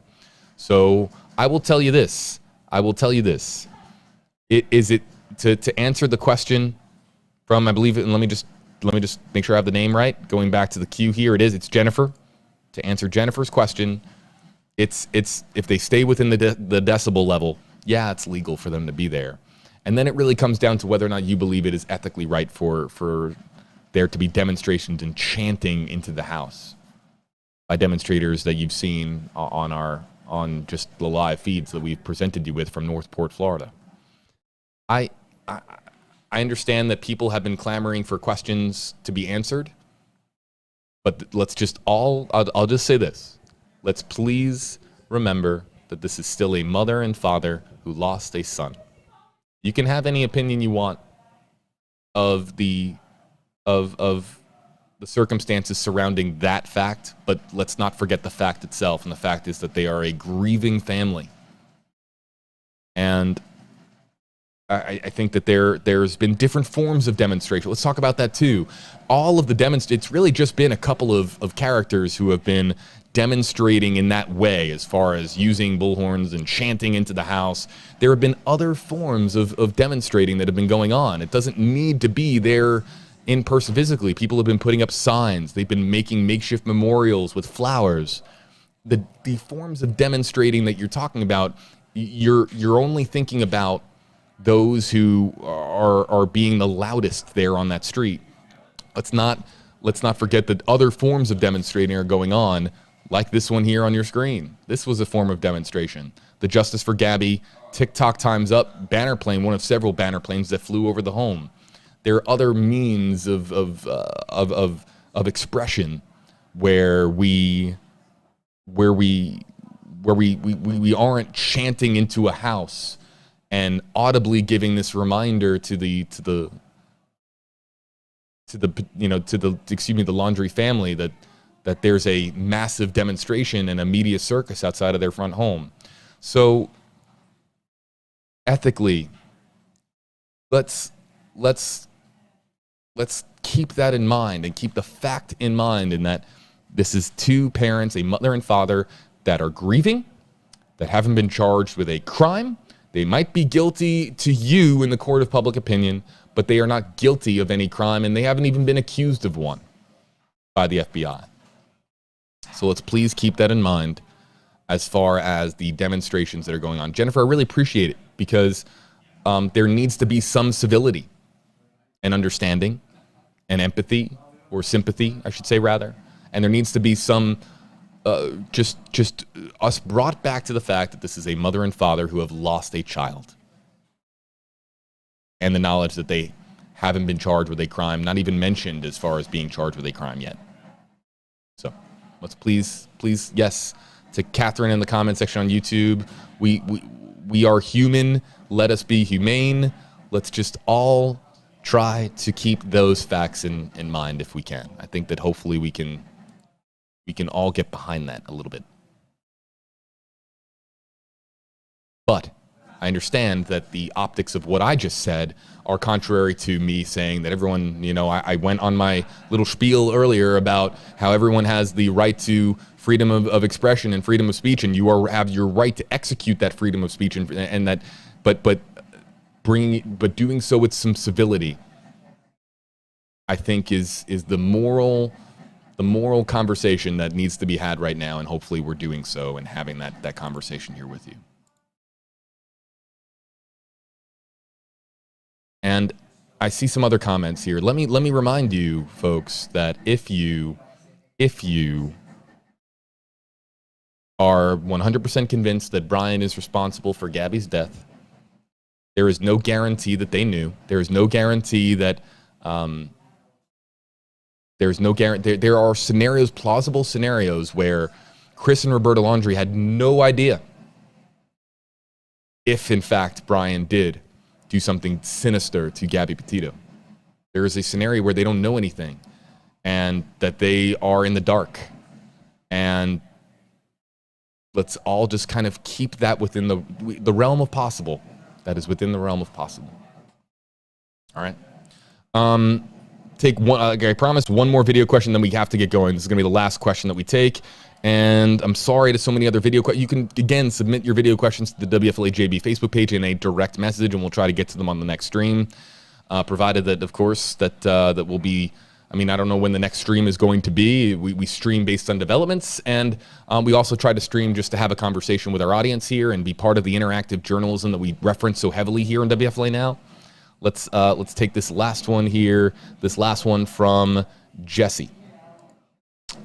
So I will tell you this. To answer the question from, I believe, and let me just make sure I have the name right. Going back to the queue here, it's Jennifer. To answer Jennifer's question, it's if they stay within the decibel level, yeah, it's legal for them to be there. And then it really comes down to whether or not you believe it is ethically right for there to be demonstrations and chanting into the house by demonstrators that you've seen on just the live feeds that we've presented you with from Northport, Florida. I understand that people have been clamoring for questions to be answered, but I'll just say this. Let's please remember that this is still a mother and father who lost a son. You can have any opinion you want of the circumstances surrounding that fact, but let's not forget the fact itself, and the fact is that they are a grieving family. And I think that there's been different forms of demonstration. Let's talk about that too. All of the it's really just been a couple of characters who have been demonstrating in that way, as far as using bullhorns and chanting into the house. There have been other forms of demonstrating that have been going on. It doesn't need to be there in person physically. People have been putting up signs. They've been making makeshift memorials with flowers. The forms of demonstrating that you're talking about, you're only thinking about those who are being the loudest there on that street. Let's not forget that other forms of demonstrating are going on, like this one here on your screen. This was a form of demonstration. The Justice for Gabby TikTok Time's Up banner plane, one of several banner planes that flew over the home. There are other means of expression where we aren't chanting into a house and audibly giving this reminder to the Laundrie family that there's a massive demonstration and a media circus outside of their front home. So ethically, let's keep that in mind and keep the fact in mind, in that this is two parents, a mother and father, that are grieving, that haven't been charged with a crime. They might be guilty to you in the court of public opinion, but they are not guilty of any crime, and they haven't even been accused of one by the FBI. So let's please keep that in mind as far as the demonstrations that are going on. Jennifer, I really appreciate it, because there needs to be some civility and understanding and empathy, or sympathy, I should say, rather. And there needs to be some just us brought back to the fact that this is a mother and father who have lost a child. And the knowledge that they haven't been charged with a crime, not even mentioned as far as being charged with a crime yet. So let's please, yes, to Catherine in the comment section on YouTube, we are human. Let us be humane. Let's just all try to keep those facts in mind if we can. I think that hopefully we can all get behind that a little bit. But I understand that the optics of what I just said are contrary to me saying that everyone, I went on my little spiel earlier about how everyone has the right to freedom of expression and freedom of speech, and you have your right to execute that freedom of speech, and that, but doing so with some civility, I think is the moral conversation that needs to be had right now, and hopefully we're doing so and having that conversation here with you. And I see some other comments here. Let me remind you, folks, that if you are 100% convinced that Brian is responsible for Gabby's death, there is no guarantee that they knew. There is no guarantee that there are scenarios, plausible scenarios, where Chris and Roberta Laundrie had no idea if, in fact, Brian did do something sinister to Gabby Petito. There is a scenario where they don't know anything and that they are in the dark. And let's all just kind of keep that within the realm of possible. That is within the realm of possible. All right. Take one. I promised one more video question, then we have to get going. This is going to be the last question that we take. And I'm sorry to so many other video questions. You can, again, submit your video questions to the WFLA JB Facebook page in a direct message, and we'll try to get to them on the next stream. Provided that, of course, that will be, I don't know when the next stream is going to be. We stream based on developments, and we also try to stream just to have a conversation with our audience here and be part of the interactive journalism that we reference so heavily here in WFLA Now. Let's take this last one here. This last one from Jesse,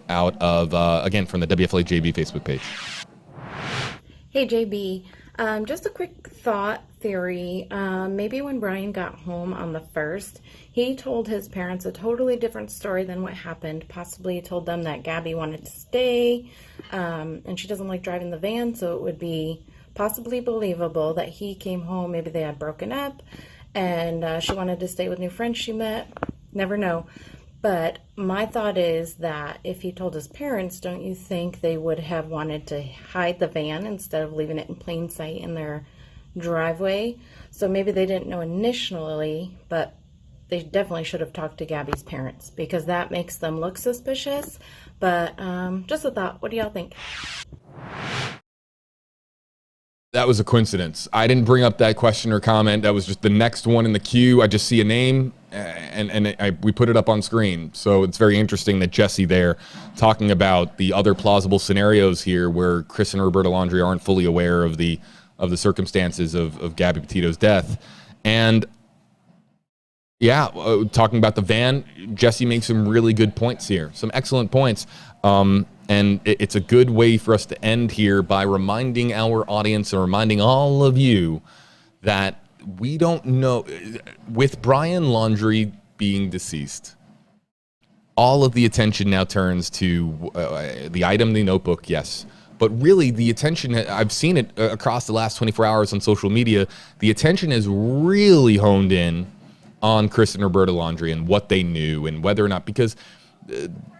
out of, again, from the WFLA JB Facebook page. Hey, JB. Just a quick thought theory. Maybe when Brian got home on the 1st, he told his parents a totally different story than what happened. Possibly he told them that Gabby wanted to stay, and she doesn't like driving the van, so it would be possibly believable that he came home, maybe they had broken up, and she wanted to stay with new friends she met. Never know. But my thought is that if he told his parents, don't you think they would have wanted to hide the van instead of leaving it in plain sight in their driveway? So maybe they didn't know initially, but they definitely should have talked to Gabby's parents, because that makes them look suspicious. But just a thought. What do y'all think? That was a coincidence. I didn't bring up that question or comment. That was just the next one in the queue. I just see a name, and we put it up on screen. So it's very interesting that Jesse there talking about the other plausible scenarios here where Chris and Roberta Laundrie aren't fully aware of the circumstances of Gabby Petito's death. And yeah, talking about the van, Jesse makes some really good points here, some excellent points. And it's a good way for us to end here by reminding our audience and reminding all of you that we don't know, with Brian Laundrie being deceased, all of the attention now turns to the item, the notebook, yes. But really, the attention, I've seen it across the last 24 hours on social media, the attention is really honed in on Chris and Roberta Laundrie and what they knew and whether or not, because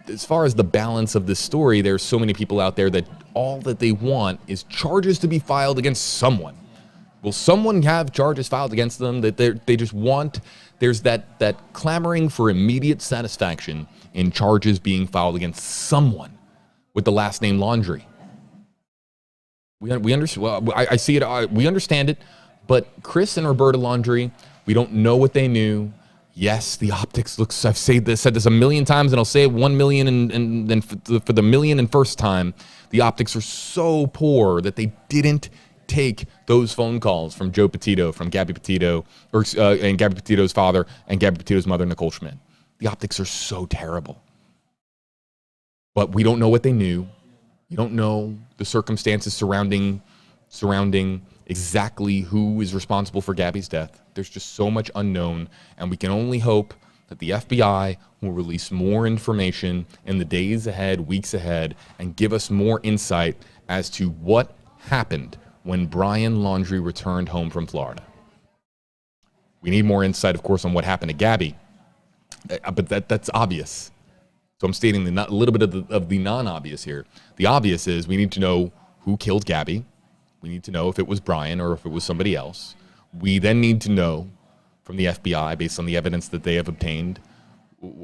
as far as the balance of this story, there's so many people out there that all that they want is charges to be filed against someone. Will someone have charges filed against them? That they just want, there's that clamoring for immediate satisfaction in charges being filed against someone with the last name Laundrie. We understand. Well, I see it. We understand it. But Chris and Roberta Laundrie, we don't know what they knew. Yes, the optics looks, I've said this a million times, and I'll say it 1 million, and then for the million and first time, the optics are so poor that they didn't take those phone calls from Joe Petito, from Gabby Petito, and Gabby Petito's father, and Gabby Petito's mother, Nicole Schmidt. The optics are so terrible. But we don't know what they knew. You don't know the circumstances surrounding exactly who is responsible for Gabby's death. There's just so much unknown, and we can only hope that the FBI will release more information in the days ahead, weeks ahead, and give us more insight as to what happened when Brian Laundrie returned home from Florida. We need more insight, of course, on what happened to Gabby. But that's obvious. So I'm stating a little bit of the non-obvious here. The obvious is we need to know who killed Gabby. We need to know if it was Brian or if it was somebody else. We then need to know from the FBI, based on the evidence that they have obtained,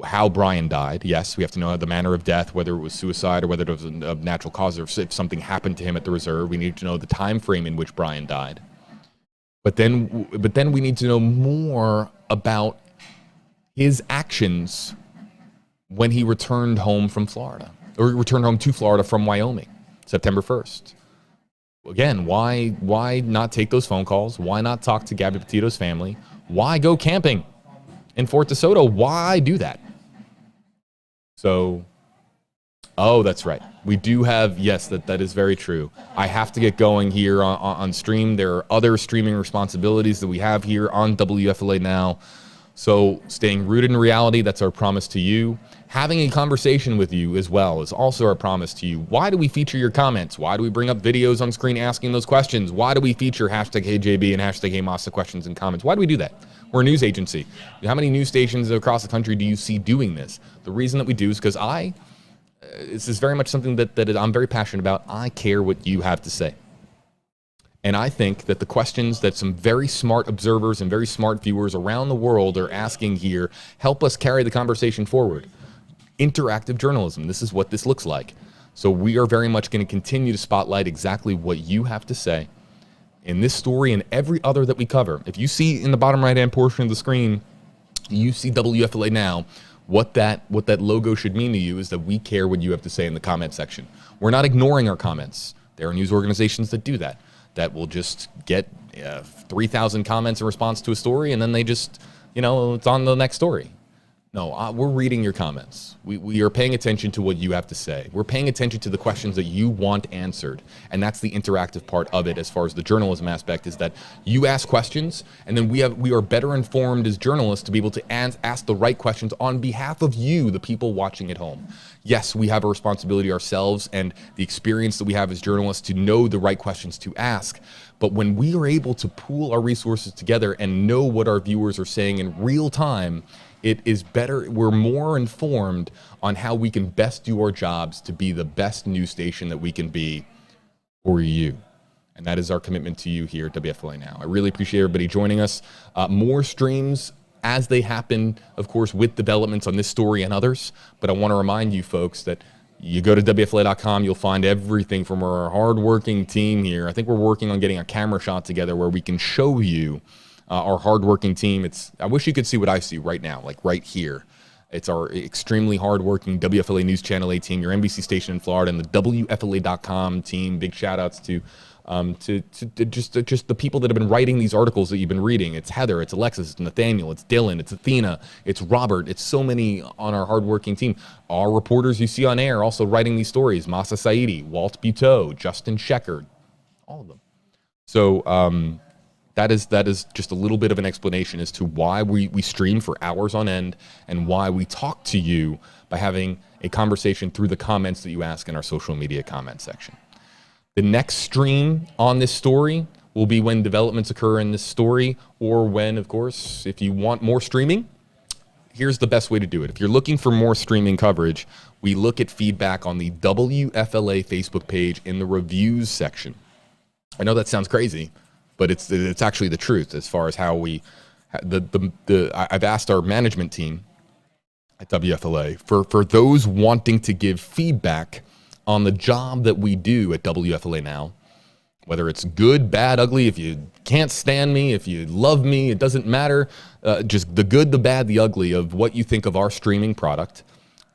how Brian died. Yes, we have to know the manner of death, whether it was suicide or whether it was a natural cause, or if something happened to him at the reserve. We need to know the time frame in which Brian died. But then we need to know more about his actions when he returned home from Florida, or returned home to Florida from Wyoming, September 1st. Again, why not take those phone calls? Why not talk to Gabby Petito's family? Why go camping in Fort DeSoto? Why do that? So, oh, that's right. We do have, yes, that is very true. I have to get going here on stream. There are other streaming responsibilities that we have here on WFLA Now. So staying rooted in reality, that's our promise to you. Having a conversation with you as well is also our promise to you. Why do we feature your comments? Why do we bring up videos on screen asking those questions? Why do we feature hashtag HeyJB and hashtag HeyMahsa questions and comments? Why do we do that? We're a news agency. How many news stations across the country do you see doing this? The reason that we do is because this is very much something that I'm very passionate about. I care what you have to say. And I think that the questions that some very smart observers and very smart viewers around the world are asking here help us carry the conversation forward. Interactive journalism, this is what this looks like. So we are very much going to continue to spotlight exactly what you have to say in this story and every other that we cover. If you see in the bottom right-hand portion of the screen, you see WFLA Now, what that logo should mean to you is that we care what you have to say in the comment section. We're not ignoring our comments. There are news organizations that do that will just get 3,000 comments in response to a story, and then they just, it's on the next story. No, we're reading your comments. We are paying attention to what you have to say. We're paying attention to the questions that you want answered. And that's the interactive part of it as far as the journalism aspect, is that you ask questions, and then we are better informed as journalists to be able to ask the right questions on behalf of you, the people watching at home. Yes, we have a responsibility ourselves and the experience that we have as journalists to know the right questions to ask. But when we are able to pool our resources together and know what our viewers are saying in real time, it is better. We're more informed on how we can best do our jobs to be the best news station that we can be for you. And that is our commitment to you here at WFLA Now. I really appreciate everybody joining us. More streams as they happen, of course, with developments on this story and others. But I want to remind you folks that you go to WFLA.com, you'll find everything from our hardworking team here. I think we're working on getting a camera shot together where we can show you our hardworking team. I wish you could see what I see right now, like right here. It's our extremely hardworking WFLA News Channel 8 team, your NBC station in Florida, and the WFLA.com team. Big shout outs to just the people that have been writing these articles that you've been reading. It's Heather, it's Alexis, it's Nathaniel, it's Dylan, it's Athena, it's Robert. It's so many on our hardworking team. Our reporters you see on air also writing these stories: Mahsa Saeidi, Walt Buteau, Justin Sheckard, all of them. So that is just a little bit of an explanation as to why we stream for hours on end and why we talk to you by having a conversation through the comments that you ask in our social media comment section. The next stream on this story will be when developments occur in this story, or when, of course, if you want more streaming, here's the best way to do it. If you're looking for more streaming coverage, we look at feedback on the WFLA Facebook page in the reviews section. I know that sounds crazy, but it's actually the truth as far as how I've asked our management team at WFLA for those wanting to give feedback on the job that we do at WFLA Now, whether it's good, bad, ugly, if you can't stand me, if you love me, it doesn't matter. Just the good, the bad, the ugly of what you think of our streaming product.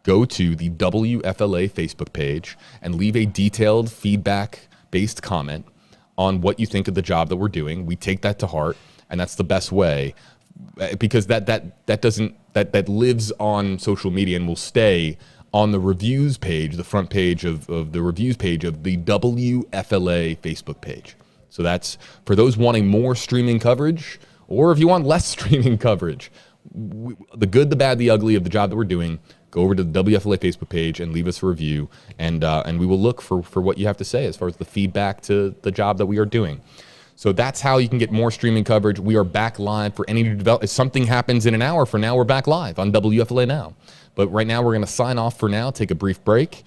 Go to the WFLA Facebook page and leave a detailed feedback-based comment on what you think of the job that we're doing. We take that to heart, and that's the best way, because that lives on social media and will stay on the reviews page, the front page of the reviews page of the WFLA Facebook page. So that's for those wanting more streaming coverage, or if you want less streaming coverage, the good, the bad, the ugly of the job that we're doing. Go over to the WFLA Facebook page and leave us a review, and we will look for what you have to say as far as the feedback to the job that we are doing. So that's how you can get more streaming coverage. We are back live for any new development. If something happens in an hour from now, we're back live on WFLA Now. But right now, we're going to sign off for now, take a brief break.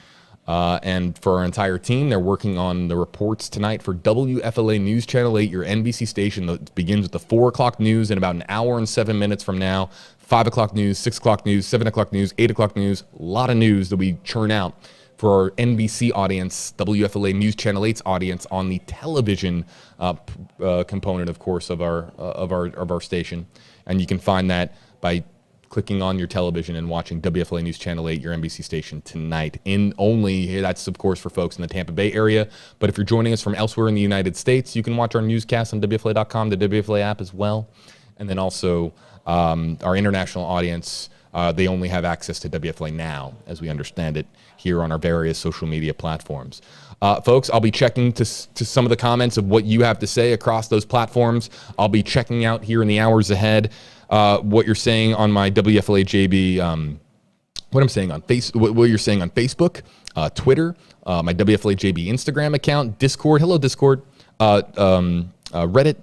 And for our entire team, they're working on the reports tonight for WFLA News Channel 8, your NBC station that begins with the 4 o'clock news in about an hour and 7 minutes from now. 5 o'clock news, 6 o'clock news, 7 o'clock news, 8 o'clock news. A lot of news that we churn out for our NBC audience, WFLA News Channel 8's audience on the television component, of course, of our station. And you can find that by clicking on your television and watching WFLA News Channel 8, your NBC station tonight. That's of course for folks in the Tampa Bay area. But if you're joining us from elsewhere in the United States, you can watch our newscast on WFLA.com, the WFLA app as well. And then also our international audience, they only have access to WFLA Now, as we understand it, here on our various social media platforms. Folks, I'll be checking to some of the comments of what you have to say across those platforms. I'll be checking out here in the hours ahead what you're saying on my WFLA JB, what you're saying on Facebook, Twitter, my WFLA JB Instagram account, Discord, hello Discord, Reddit,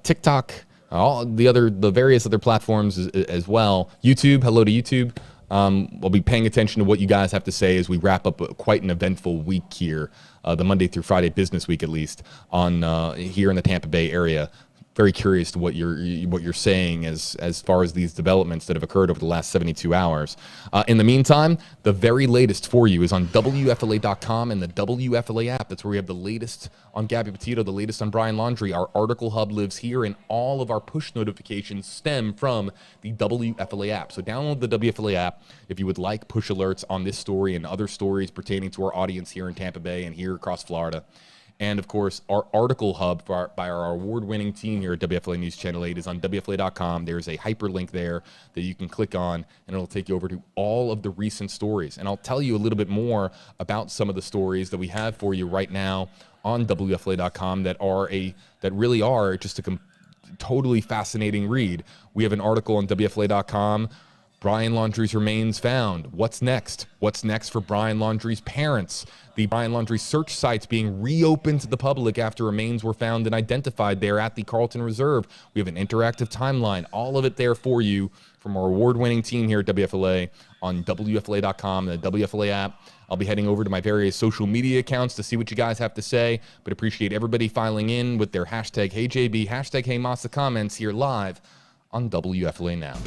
TikTok, all the various other platforms as well. YouTube, hello to YouTube. I'll be paying attention to what you guys have to say as we wrap up quite an eventful week here, the Monday through Friday business week at least, on here in the Tampa Bay area. Very curious to what you're saying as far as these developments that have occurred over the last 72 hours. In the meantime, the very latest for you is on WFLA.com and the WFLA app. That's where we have the latest on Gabby Petito, the latest on Brian Laundrie. Our article hub lives here, and all of our push notifications stem from the WFLA app. So download the WFLA app if you would like push alerts on this story and other stories pertaining to our audience here in Tampa Bay and here across Florida. And, of course, our article hub by our award-winning team here at WFLA News Channel 8 is on WFLA.com. There's a hyperlink there that you can click on, and it'll take you over to all of the recent stories. And I'll tell you a little bit more about some of the stories that we have for you right now on WFLA.com that really are just a totally fascinating read. We have an article on WFLA.com. Brian Laundrie's remains found. What's next? What's next for Brian Laundrie's parents? The Brian Laundrie search sites being reopened to the public after remains were found and identified there at the Carlton Reserve. We have an interactive timeline. All of it there for you from our award-winning team here at WFLA on WFLA.com, the WFLA app. I'll be heading over to my various social media accounts to see what you guys have to say, but appreciate everybody filing in with their hashtag HeyJB, hashtag HeyMahsa comments here live on WFLA Now.